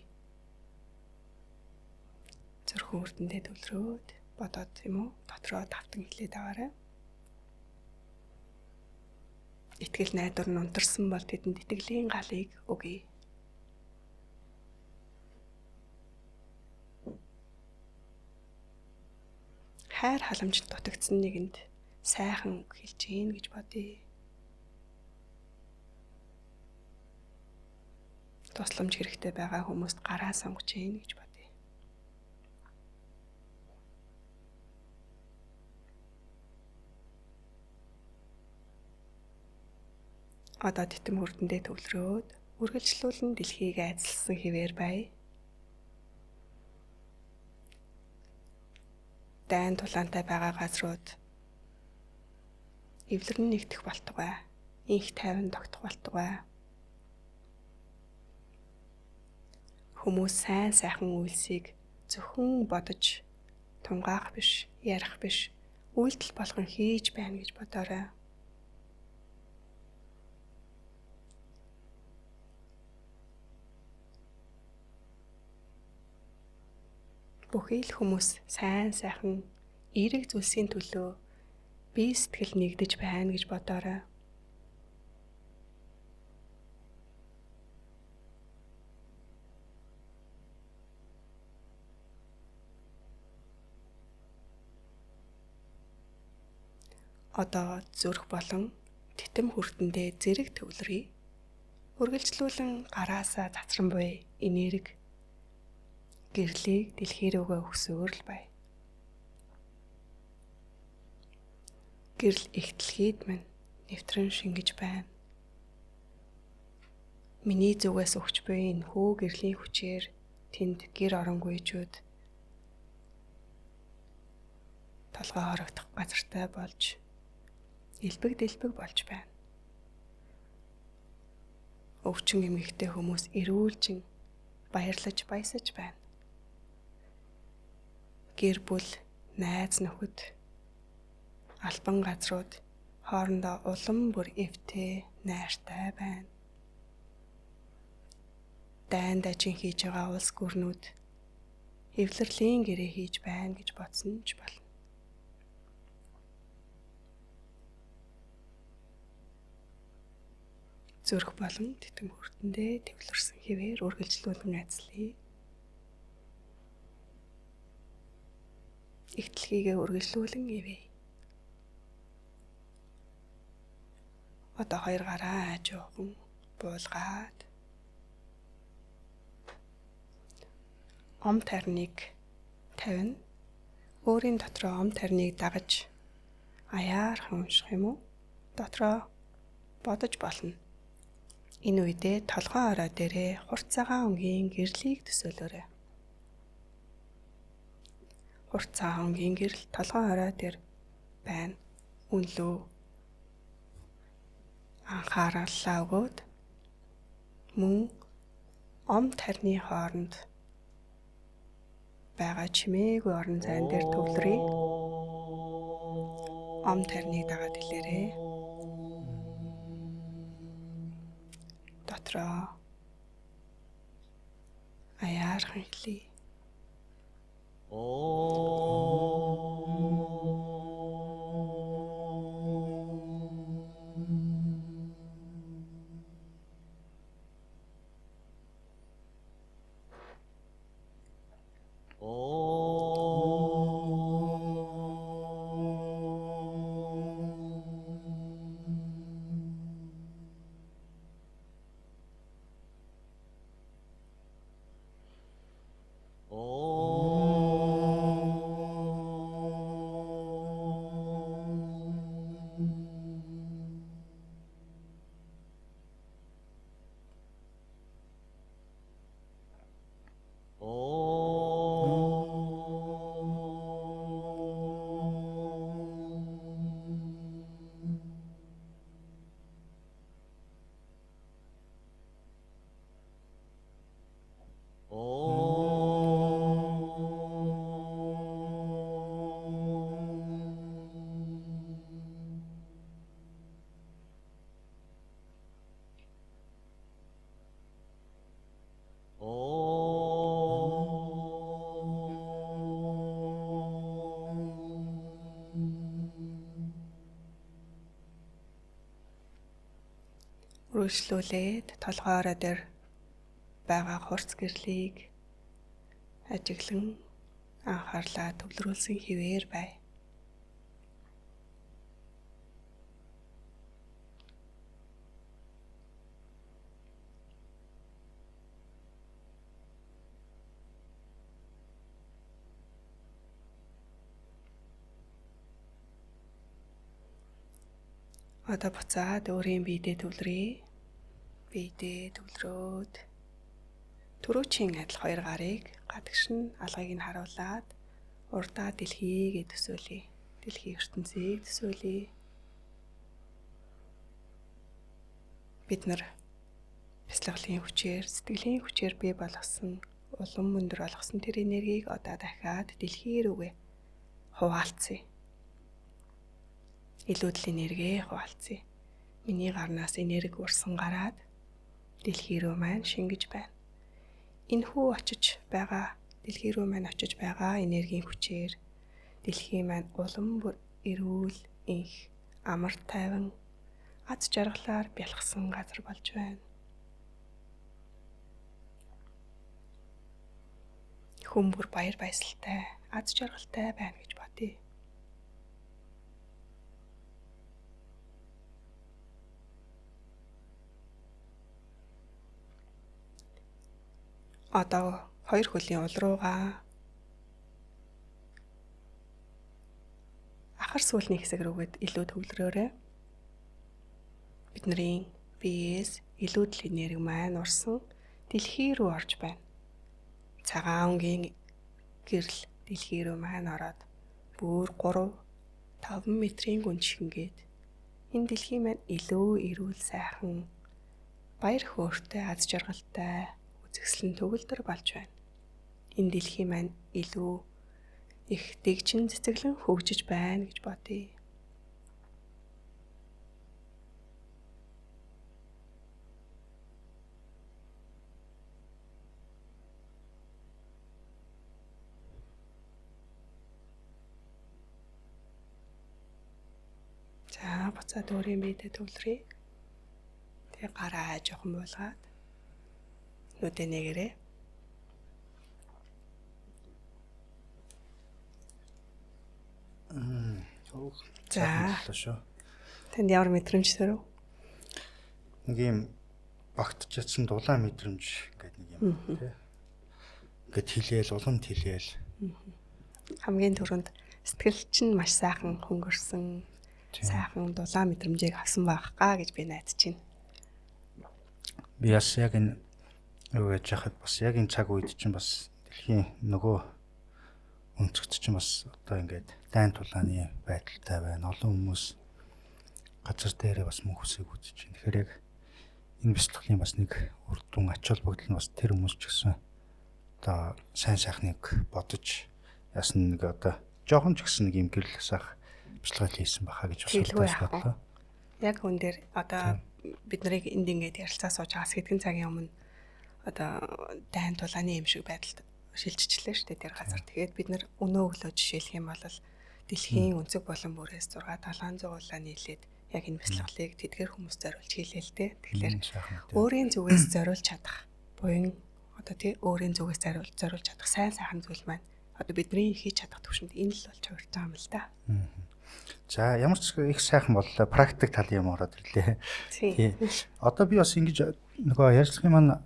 Зүрхэн үрдэндээ төвлөрөөд бодоод юм уу дотроо тавтан хэлээд аваарай. Итгэл найдвар нь унтарсан бол тэдэнд итгэлийн галыг өгье. Хайр халамжид дутагдсан нэгэнд сайхан үг хэлж гин гэж бодъё. Тусламж хэрэгтэй байгаа хүмүүст гараа сонгож гин гэж бодъё. Одоо тэтэм хүрдэндээ төвлөрөөд үргэлжлүүлэн дэлхийг айдалсан хэвээр бай. Дайн тулаантай байгаа газрууд эвлэрэн нэгдэх болтугай. Инх тайван тогтох болтугай. Хүмүүс сайн сайхан үйлсийг зөвхөн бодож тунгаах биш, ярих биш, үйлдэл болгон хийж байна гэж бодоорой. Бүхий л хүмүүс сайн сайхан эерэг зүйлсийн төлөө бие сэтгэл нэгдэж байна гэж бодоорой. Одоо зүрх болон тэтэм хүрдэндээ зэрэг төвлөрье. Үргэлжлүүлэн гараасаа цацран буй энерги гэрлийг дэлхий рүүгээ өгсөөр л бай. Гэрэл ихтлхийд минь нэвтрэн шингэж байна. Миний зүгээс өгч буй энэ хүү гэрлийн хүчээр тэнд гэр оронгуйчуд толгой хорогдох газартай болж элбэг дэлбэг болж байна. Өвчин эмгэгтэй хүмүүс эрүүлжин баярлаж баясаж байна. Гэр бүл, найз нөхөд, албан газрууд хоорондоо улам бүр эвтэй, найртай байна. Дайн дажин хийж байгаа улс гүрнүүд эвлэрлийн гэрээ хийж байна гэж бодсон ч болно. Зүрх болон тэтэм хүрдэндээ төвлөрсөн хэвээр үргэлжлүүлэн ажиллая. Ихтлхийгээ үргэлжлүүлэн ивэ. Одоо хоёр гараа хажуухан буулгаад ом тарныг тавина. Өөрийн дотроо ом тарныг дагаж аяархан унших юм уу? Дотроо бодож болно. Энэ үедээ толгой орой дээрээ хурц цагаан өнгийн гэрлийг төсөөлөөрэй. Хурц цагаан өнгийн гэрэл толгой орой дээр байна. Үнлүү анхаарлаа өгөөд мөн ом тарны хооронд байгаа чимээгүй орон зайн дээр төвлөрье. Ом тарныг дагаад хэлээрэй. Дотроо аяархан хэлье. үргэлжлүүлээд толгойроо дээр байгаа хурц гэрлийг ажиглан анхаарлаа төвлөрүүлсэн хിവэр бай. Одоо буцаад өөрийн биедээ төвлөрье. Биедээ төвлөрөөд түрүүчийн адил хоёр гарыг гадагшин алгыг нь харуулад урдаа дэлхийгээ төсөөлье. Дэлхийн ертөнцийг төсөөлье. Бид нар бяцлаглалын хүчээр, сэтгэлийн хүчээр бий болгосон, улам өндөр болгосон тэр энергийг одоо дахиад дэлхий рүүгээ хуваалцъя. Илүүдл энерги хуваалцъя. Миний гарнаас энерги урсан гараад дэлхий рүү маань шингэж байна. Энэхүү очиж байгаа, дэлхий рүү маань очиж байгаа энергийн хүчээр дэлхий маань улам бүр эрүүл, инх, амар тайван, аз жаргалаар бялхсан газар болж байна. Хүн бүр баяр баясгалтай, аз жаргалтай байна гэж бодъё. Одоо хоёр хөлийн ул руугаа ахар сүүлний хэсэг рүүгээд илүү төвлөрөөрэй. Бидний биеэс илүүдл энерги маань урсан дэлхий рүү орж байна. Цагаан өнгийн гэрэл дэлхий рүү маань ороод бүр 3-5 метрийн гүн шингээд энэ дэлхий маань илүү эрүүл сайхан, баяр хөөртэй, аз жаргалтай, үзэсгэлэн төгөлдөр болж байна. Энэ дэлхий маань илүү их дэгжин цэцэглэн хөгжиж байна гэж бодъё. За, буцаад өөрийн биедээ төвлөрье. Тэгээ гараа жоохон буулгаад нүдэ нэгэрээ. За. Танд ямар мэдрэмж төрөв? Нэг юм багтчихсан дулаан мэдрэмж гэдэг нэг юм тий. Ингээд хилээл, уламт хилээл. Хамгийн түрүүнд сэтгэл чинь маш сайхан хөнгөрсөн, сайхан дулаан мэдрэмжийг авсан байхгаа гэж би найдаж байна. Би бас яг энэ юу гэж яхад бас яг энэ цаг үед чинь бас дэлхийн нөгөө өнцөгт чинь бас одоо ингээд дайн тулааны байдалтай байна. Олон хүмүүс газар дээрээ бас мөнх үсэг үзэж байна. Тэгэхээр яг энэ бяцлаглалын бас нэг үр дүн ач холбогдол нь бас тэр хүмүүс ч гэсэн одоо сайн сайхныг бодож яасан нэг одоо жоохон ч гэсэн нэг юм гэрэл асаах бяцлаглал хийсэн байхаа гэж бас бодлоо. Яг хүн дээр одоо бид нарыг энд ингээд ярилцаа сууж байгаас хэдхэн цагийн өмнө одоо дайн тулааны юм шиг байдалд шилжчихлээ шүү дээ тэр газар. Тэгээд бид нар өнөө өглөө жишээлх юм бол дэлхийн өнцөг болон бүрээс 6-700 уулаа нийлээд яг энэ бяцлаглалыг тэдгээр хүмүүс зориулж хийлээ л дээ. Тэгэхээр өөрийн зүгээс зориулж чадах буян одоо тий өөрийн зүгээс зориулж чадах сайн сайхан зүйл маань одоо бидний хийж чадах төвшөнд энэ л болж хувирч байгаа юм л да. За ямар ч их сайхан боллоо. Практик тал юм ороод ирлээ. Тий. Одоо би бас ингэж нөгөө ярьцлагын маань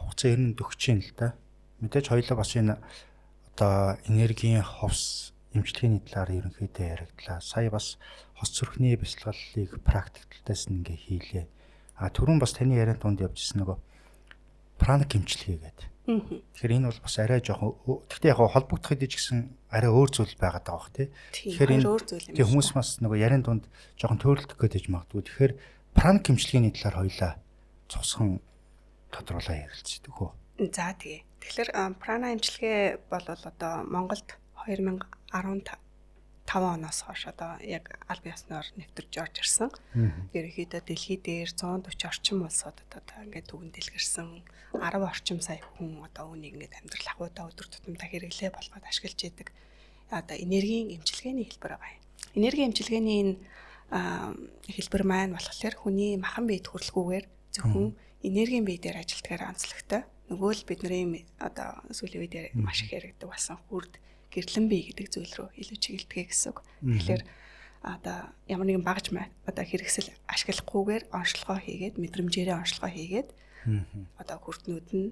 хугацаа ирнэ өгч юм л да. Мэдээж хоёулаа бас энэ одоо энергийн ховс эмчилгээний талаар ерөнхийдөө яригдлаа. Сая бас хос зүрхний бяцлаглалыг практикталтаас ингээ хийлээ. Түрүүн бас таны ярианд донд явжсэн нөгөө праник эмчилгээ гэдэг. Тэгэхээр энэ бол бас арай жоохон гэхдээ яг холбогдох хэдий ч гэсэн арай өөр зүйл байгаад байгаа бох тий. Тэгэхээр энэ тий хүмүүс бас нөгөө ярианд донд жоохон төөрөлдөх гэж магадгүй. Тэгэхээр праник эмчилгээний талаар хоёулаа цусхан тодруулаа ярилцдаг хөө. За тэгээ. Тэгэхээр прана эмчилгээ бол одоо Монголд 2015 оноос хойш одоо яг аль биесноор нэвтэрж орж ирсэн. Ерөнхийдөө дэлхий дээр 140 орчим улсуудад одоо ингээд түгэн дэлгэрсэн 10 орчим сая хүн одоо үүнийг ингээд амьдрал ахуйдаа өдөр тутамдаа хэрэглээ болгоод ашиглаж идэг. Одоо энергийн эмчилгээний хэлбэр байгаа юм. Энергийн эмчилгээний энэ хэлбэр маань болохоор хүний махан биед хүрэлгүйгээр зөвхөн энергийн бие дээр ажилтгаар онцлогтой. Нөгөө л бидний одоо сүүлийн үед маш их яригддаг болсон хүрд гэрлэн бие гэдэг зүйл рүү илүү чиглэдэг гэсэн үг. Тэгэхээр одоо ямар нэгэн багж одоо хэрэгсэл ашиглахгүйгээр онцлогоо хийгээд мэдрэмжээрээ онцлогоо хийгээд одоо хүртнүүд нь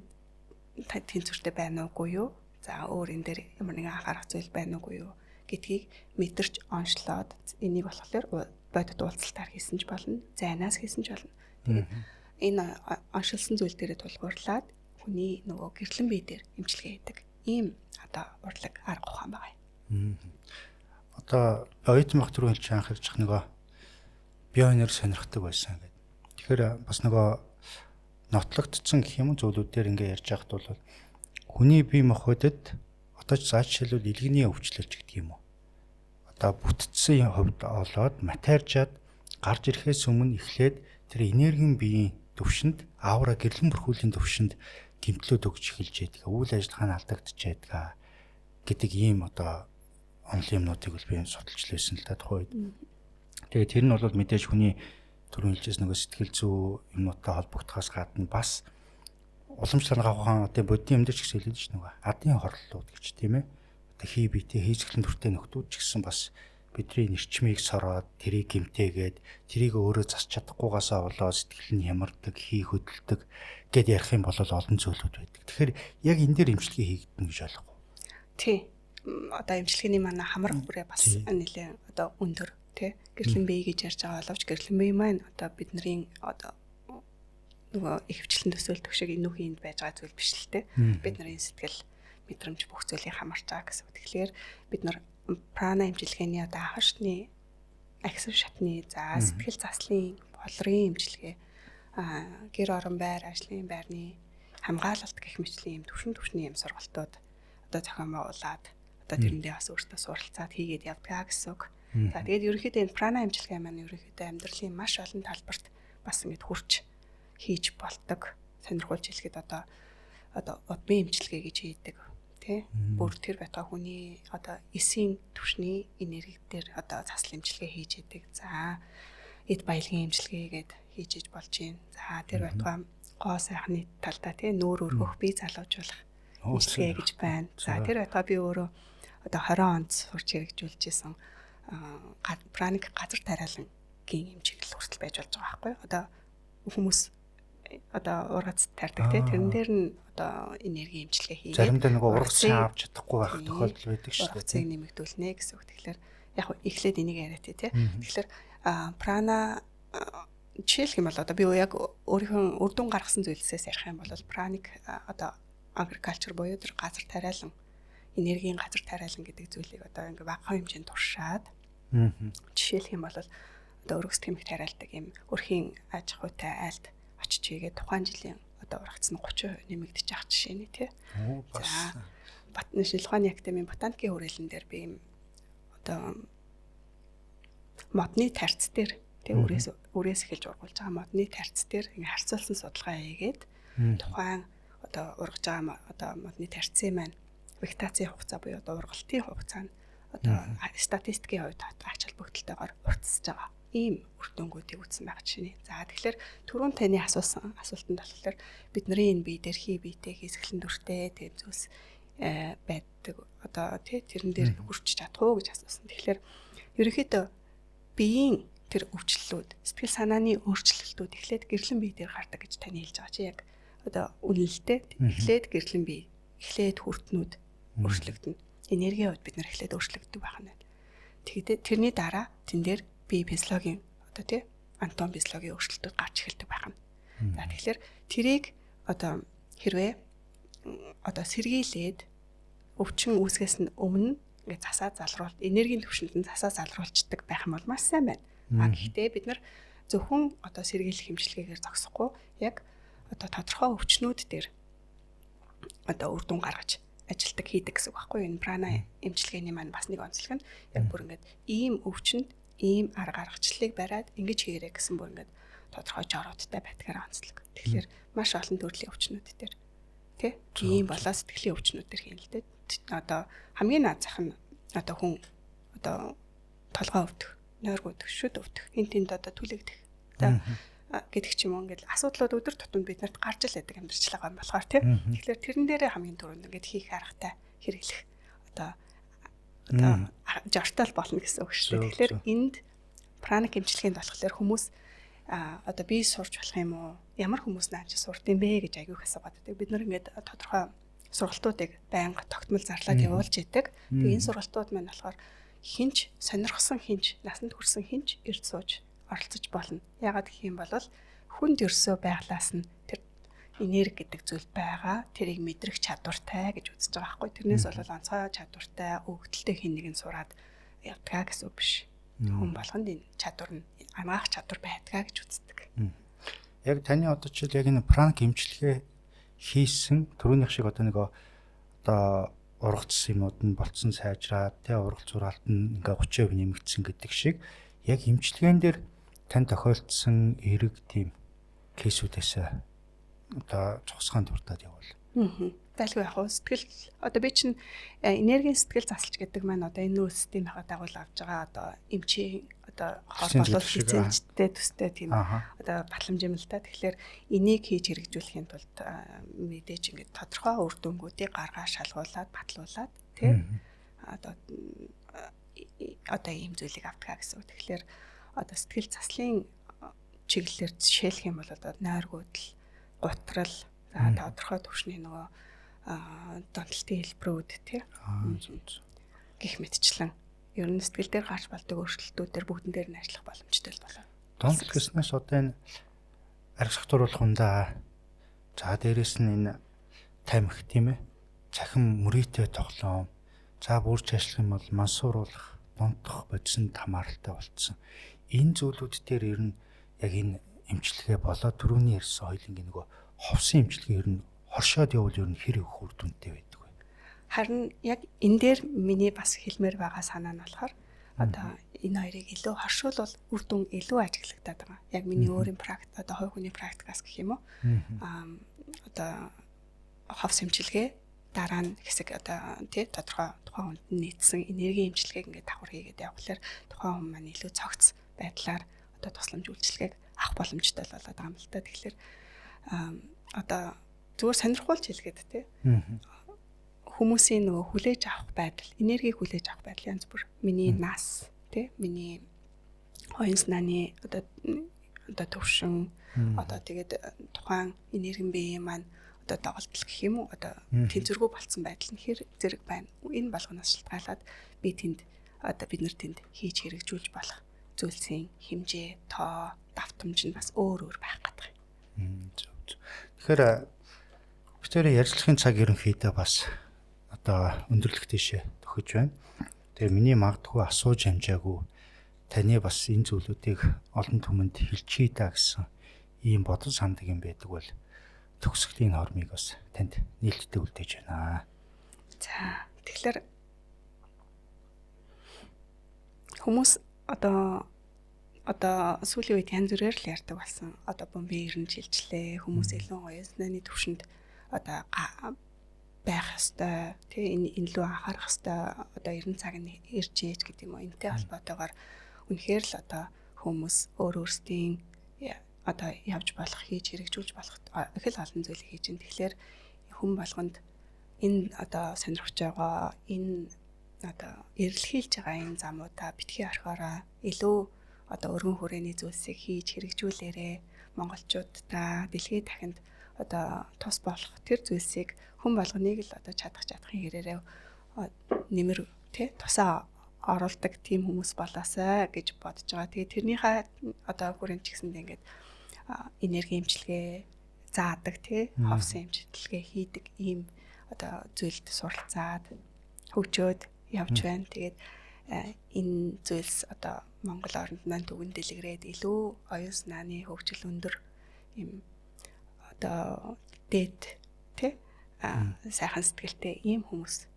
тэнцвэртэй байна уугүй юу? За өөр энэ дээр ямар нэгэн анхаарах зүйл байна уугүй юу гэдгийг мэдэрч онцлоод энийг болохоор бодит уулзалтаар хийсэн ч болно, зайнаас хийсэн ч болно. Тэгээд энэ онцлсан зүйл дээрээ тулгуурлаад хүний нөгөө гэрлэн бие дээр эмчилгээ хийдэг. Ийм одоо урлаг арга ухаан байгаа юм. Одоо оюутан багт руу хэлж анхаарч нөгөө биоэнерги сонирхдаг байсан гэдэг. Тэгэхээр бас нөгөө нотлогдсон гэх юм зүйлүүдээр ингээ ярьж байхад бол хүний бие махбодод одоо ч зааж шилбэл илгэний өвчлөлч гэдэг юм уу. Одоо бүтцсэн хувьд олоод материажаад гарч ирэхээс өмнө эхлээд тэр энергийн биеийн төвшөнд аура гэрлэн бүрхүүлийн төвшөнд гэмтлүүд өгч эхэлж байдаг. Үйл ажиллагаа нь алдагдж байдаг гэдэг ийм одоо онлын юмнуудыг бол би судалж лээсэн л та тухайн үед. Тэгээд тэр нь бол мэдээж хүний түрүүн хэлжээс нөгөө сэтгэл зүй юмнуудтай холбогдохоос гадна бас уламжлалын ухаан одоо бодийн амьд ч гэсэн хэлээд ш нь нөгөө адын хорлолууд гэж тийм ээ. Одоо хий биетэй хийцгэлэн дүртэй нөхдүүд ч гэсэн бас бидний нэрчмийг сороод тэрийг гимтээгээд тэрийг өөрөө засч чадахгүйгаасаа болоо сэтгэл нь ямардаг, хий хөдөлдөг гэд ярих юм бол олон зүйлүүд байдаг. Тэгэхээр яг энэ дээр эмчилгээ хийгдэнэ гэж ойлгох уу? Тий. Одоо эмчилгээний манай хамар бүрээ бас нэлээ одоо өндөр тий. Гэрлэн бие гэж ярьж байгаа боловч гэрлэн бие маань одоо бидний одоо нөгөө ихвчлэн төсөөлтөг шиг энүүхийн энд байж байгаа зүйл биш л те. Бидний сэтгэл мэдрэмж бүх зүйлийг хамарч байгаа гэсэн. Тэгэхээр бид нар прана эмчилгээний одоо хашны аксив шатны за сэтгэл заслын болрын эмчилгээ гэр орон байр ажлын байрны хамгаалалт гэх мэтлийн юм төвшин юм сургалтууд одоо зохион байгуулад одоо тэрэндээ бас өөртөө суралцаад хийгээд явдгаа гэсэн үг. За тэгээд ерөнхийдөө энэ прана эмчилгээ маань ерөнхийдөө амьдралын маш олон талбарт бас ингэж хурж хийж болдог. Сонирхолж хэлэхэд одоо удмын эмчилгээ гэж хийдэг тий. Бүр тэр байтугай хүний одоо эсийн түвшний энерги дээр одоо засал эмчилгээ хийж идэг. За эд баялагын эмчилгээгээд хийж иж болж байна. За тэр байтугай гоо сайхны талдаа тий нүүр өргөх бие залуужуулах эмчилгээ гэж байна. За тэр байтугай би өөрөө одоо 20 онд сурч хэрэгжүүлж исэн праник газар тариалангийн эмчилгээ хүртэл байж болж байгаа байхгүй. Одоо хүмүүс одоо ургац тарьдаг тий тэрэн дээр нь одоо энерги эмчилгээ хийгээд заримдаа нөгөө ургац авч чадахгүй байх тохиолдол байдаг шүү дээ. Ургацыг нэмэгдүүлнэ гэсэн үг. Тэгэхээр яг эхлээд энийг яриа тий. Тэгэхээр прана жишээлх юм бол одоо би яг өөрийнхөө үр дүн гаргасан зүйлсээс ярих юм бол праник одоо агрикалчр буюу тэр газар тариалан энергийн газар тариалан гэдэг зүйлийг одоо ингээ багахан хэмжээнд туршаад жишээлх юм бол одоо өргөс тэмх тариалдаг юм өрхийн аж ахуйтай айлд очиж игээд тухайн жилийн одоо ургац нь 30% нэмэгдэж байгаа жишээ нэ тий. За Батны Шилхооны академийн ботаникийн хүрээлэн дээр би юм одоо модны тарц дээр тий үрээс эхэлж ургуулж байгаа модны тарц дээр ингээ харьцуулсан судалгаа хийгээд тухайн одоо ургаж байгаа одоо модны тарцын маань вегетацийн хугацаа буюу одоо ургалтын хугацаа нь одоо статистикийн хувьд ач холбогдолтойгоор уртсаж байгаа. Ийм үр дүнгуудыг үзсэн байгаа жишээ. За тэгэхээр түрүүн таны асуусан асуултанд болохоор бидний энэ бие дээр хий биетэй хийсгэлэн дүртэй тийм зүйлс байдаг. Одоо тий тэрэн дээр хүрч чадах уу гэж асуусан. Тэгэхээр ерөнхийдөө биеийн тэр өвчлөлүүд, сэтгэл санааны өөрчлөлтүүд эхлээд гэрлэн бие дээр гардаг гэж таны хэлж байгаа чи яг одоо үнэлэлтэй эхлээд гэрлэн бие, эхлээд хүртнүүд өөрчлөгдөнө. Энергийн хувьд бид нар эхлээд өөрчлөгддөг байх нь. Тэгэхдээ тэрний дараа тэн дээр бие физиологийн одоо тий анатом физиологийн өөрчлөлтүүд гарч эхэлдэг байх нь. За тэгэхээр тэрийг одоо хэрвээ одоо сэргийлээд өвчин үүсгэс нь өмнө ингээ засаа залруулт энергийн төвшөнд нь засаа залруулцдаг байх юм бол маш сайн байна. Гэхдээ бид нар зөвхөн одоо сэргийлэх хэмжлэгээр зогсохгүй яг одоо тодорхой өвчнүүд дээр одоо үр дүн гаргаж ажилтдаг хийдэг гэсэн үг байхгүй юу? Энэ прана эмчилгээний маань бас нэг онцлог нь яг бүр ингээд ийм өвчнөд ийм арга аргачлалыг бариад ингэж хийрээ гэсэн бүр ингээд тодорхой жоруудтай байдгаар онцлог. Тэгэхээр маш олон төрлийн өвчнүүд дээр тий ийм болоо сэтгэлийн өвчнүүд төр хийн л дээ. Одоо хамгийн наад зах нь одоо хүн одоо толгой өвдөх, нойргүй өвдөх, шүд өвдөх, энэ тэнд одоо түлэгдэх. Одоо гэдэг ч юм уу ингээд асуудлууд өдөр тутамд биднэрт гарч л байдаг амьдралчлага юм болохоор тийм. Тэгэхээр тэрэн дээрээ хамгийн түрүүнд ингээд хийх аргатай хэрэглэх одоо жартал болно гэсэн үг шүү дээ. Тэгэхээр энд праник эмчилгээнд болохоор хүмүүс одоо би сурч болох юм уу? Ямар хүмүүс нааж сурд юм бэ гэж аягүй асуугаад байдаг. Бид нар ингээд тодорхой сургалтуудыг байнга тогтмол зарлаад явуулж идэг. Тэгээ энэ сургалтууд маань болохоор хинч сонирхсан хинч насанд хүрсэн хинч ирд сууж оролцож болно. Яагаад гэх юм бол хүнд ерсөө байглаас нь тэр энерги гэдэг зүйл байгаа. Тэрийг мэдрэх чадвартай гэж үзэж байгаа байхгүй. Тэрнээс бол онцгой чадвартай өгдөлтэй хин нэг нь сураад явдгаа гэсэн үг биш. Хүн болгонд энэ чадвар нь амгаах чадвар байдгаа гэж үздэг. Яг таны одоо ч яг энэ праник эмчилгээ хийсэн түрүүнийх шиг одоо нэг одоо ургацсан юмуд нь болцсон сайжраад ургац зураалт нь ингээ 30% нэмэгдсэн гэдэг шиг яг эмчилгээн дээр тань тохиолдсон эрэг тийм кейсүүдээс одоо цогцхон дуртаад явуул. Тайлгүй яг уу сэтгэл одоо би чинь энергийн сэтгэл засалч гэдэг маань одоо энэ нүүр системийнхаа дагуул авж байгаа одоо эмчийн одоо хоол эзэнчтэй төстэй тийм одоо батламж юм л та. Тэгэхээр энийг хийж хэрэгжүүлэхийн тулд мэдээж ингээд тодорхой үр дүнгуудыг гаргаа шалгуулад батлуулад тийм одоо ийм зүйлийг авдгаа гэсэн үг. Тэгэхээр одоо сэтгэл заслын чиглэлээр жишээлх юм бол одоо нойргуудл, гутрал, тодорхой төвшний нөгөө донтолтын хэлбэрүүд тий гэх мэтчлэн ер нь сэтгэл дээр гарч болдог өөрчлөлтүүдээр бүгдэн дээр нь ажиллах боломжтой болоо. Донтолт гэснээс одоо энэ аргасах дуруулах ундаа за дээрэс нь энэ тамхи тийм ээ цахим мөрийтэй тоглоом за бүрж ажиллах юм бол мансууруулах донтох бодсон хамааралтай болцсон. Энэ зүйлүүд дээр ер нь яг энэ эмчилгээ болоо түрүүний ярьсан хоёлынгийн нөгөө ховсын эмчилгээ ер нь хоршоод явуул ер нь хэр их үр дүнтэй байдаг вэ? Харин яг энэ дээр миний бас хэлмээр байгаа санаа нь болохоор одоо энэ хоёрыг илүү хоршуулбал үр дүн илүү ажиглагдаад байгаа. Яг миний өөрийн практик одоо хувь хүний практикаас гэх юм уу? Одоо ховс эмчилгээ дараа нь хэсэг одоо тий тодорхой тухайн хүнд нийцсэн энергийн эмчилгээг ингээд давхар хийгээд явхлаар тухайн хүн маань илүү цогц байдлаар одоо тусламж үйлчилгээг авах боломжтой болоод байгаа юм л та. Тэгэхээр одоо зүгээр сонирхуулж хэлгээд тий хүмүүсийн нөгөө хүлээж авах байдал, энергийг хүлээж авах байдал янз бүр. Миний нас тий миний оюун санааны одоо төвшин одоо тэгээд тухайн энергийн бие маань одоо доголдол гэх юм уу одоо тэнцвэргүй болцсон байдал нь хэр зэрэг байна. Энэ болгоноос шалтгаалаад би тэнд одоо бид нар тэнд хийж хэрэгжүүлж болох зүйлсийн хэмжээ, тоо, давтамж нь бас өөр өөр байх гэдэг. Тэгэхээр битүүрийн ярилцлагын цаг ерөнхийдөө бас одоо өндөрлөх тийшээ төхөж байна. Тэгээ миний магадгүй асууж амжаагүй таны бас энэ зүйлүүдийг олон түмэнд хэлчихье даа гэсэн ийм бодол сандаг юм байдаг бол төгсгөлийн нормыг бас танд нээлттэй үлдээж байна. За тэгэхээр хүмүүс одоо сүүлийн үед янз бүрээр л ярьдаг болсон. Одоо бомбын ерөн жилжлээ. Хүмүүс илүү оюун санааны төвшөнд одоо байх ёстой. Тэгээ энэ лүү анхаарах ёстой. Одоо ерөн цаг нь ирж ээж гэдэг юм уу. Энтэй холбоотойгоор үнэхээр л одоо хүмүүс өөрсдийн одоо явж болох, хийж хэрэгжүүлж болох их л олон зүйлийг хийж байна. Тэгэхээр хүн болгонд энэ одоо сонирхож байгаа энэ одоо эрэлхийлж байгаа энэ замуудаа битгий орхиороо илүү одоо өргөн хүрээний зүйлсийг хийж хэрэгжүүлээрээ монголчуудаа дэлхийд дахинд одоо тус болох тэр зүйлсийг хүн болгоныг л одоо чадахын хэрээрээ нэмэр тий тусаа оруулдаг тийм хүмүүс болоосай гэж бодож байгаа. Тэгээ тэрнийхээ одоо хүрээнд ч гэсэндээ ингээд энерги эмчилгээ заадаг тий ховсын эмчилгээ хийдэг ийм одоо зүйлд суралцаад хөгжөөд явж байна. Тэгээд энэ зүйлс одоо Монгол оронд маань түгэн дэлгэрээд илүү оюун санааны хөгжил өндөр ийм одоо дээд тий сайхан сэтгэлтэй ийм хүмүүс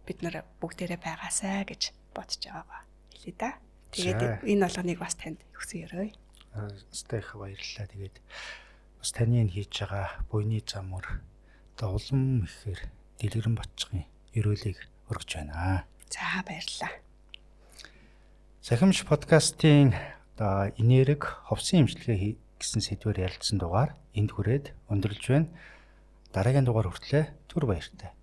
бид нар бүгдээрээ байгаасай гэж бодож байгаа хэлээ да. Тэгээд энэ болгоныг бас танд өгсөн ёрой. Стэх баярлалаа. Тэгээд бас таны энэ хийж байгаа буйны замөр одоо улам ихээр дэлгэрэн батчихын ерөөлийг өргөж байна. За баярлалаа. Сахимж подкастын одоо энерги ховсын эмчилгээ гэсэн сэдвээр ярилцсан дугаар энд хүрээд өндөрлж байна. Дараагийн дугаар хүртлээр түр баяртай.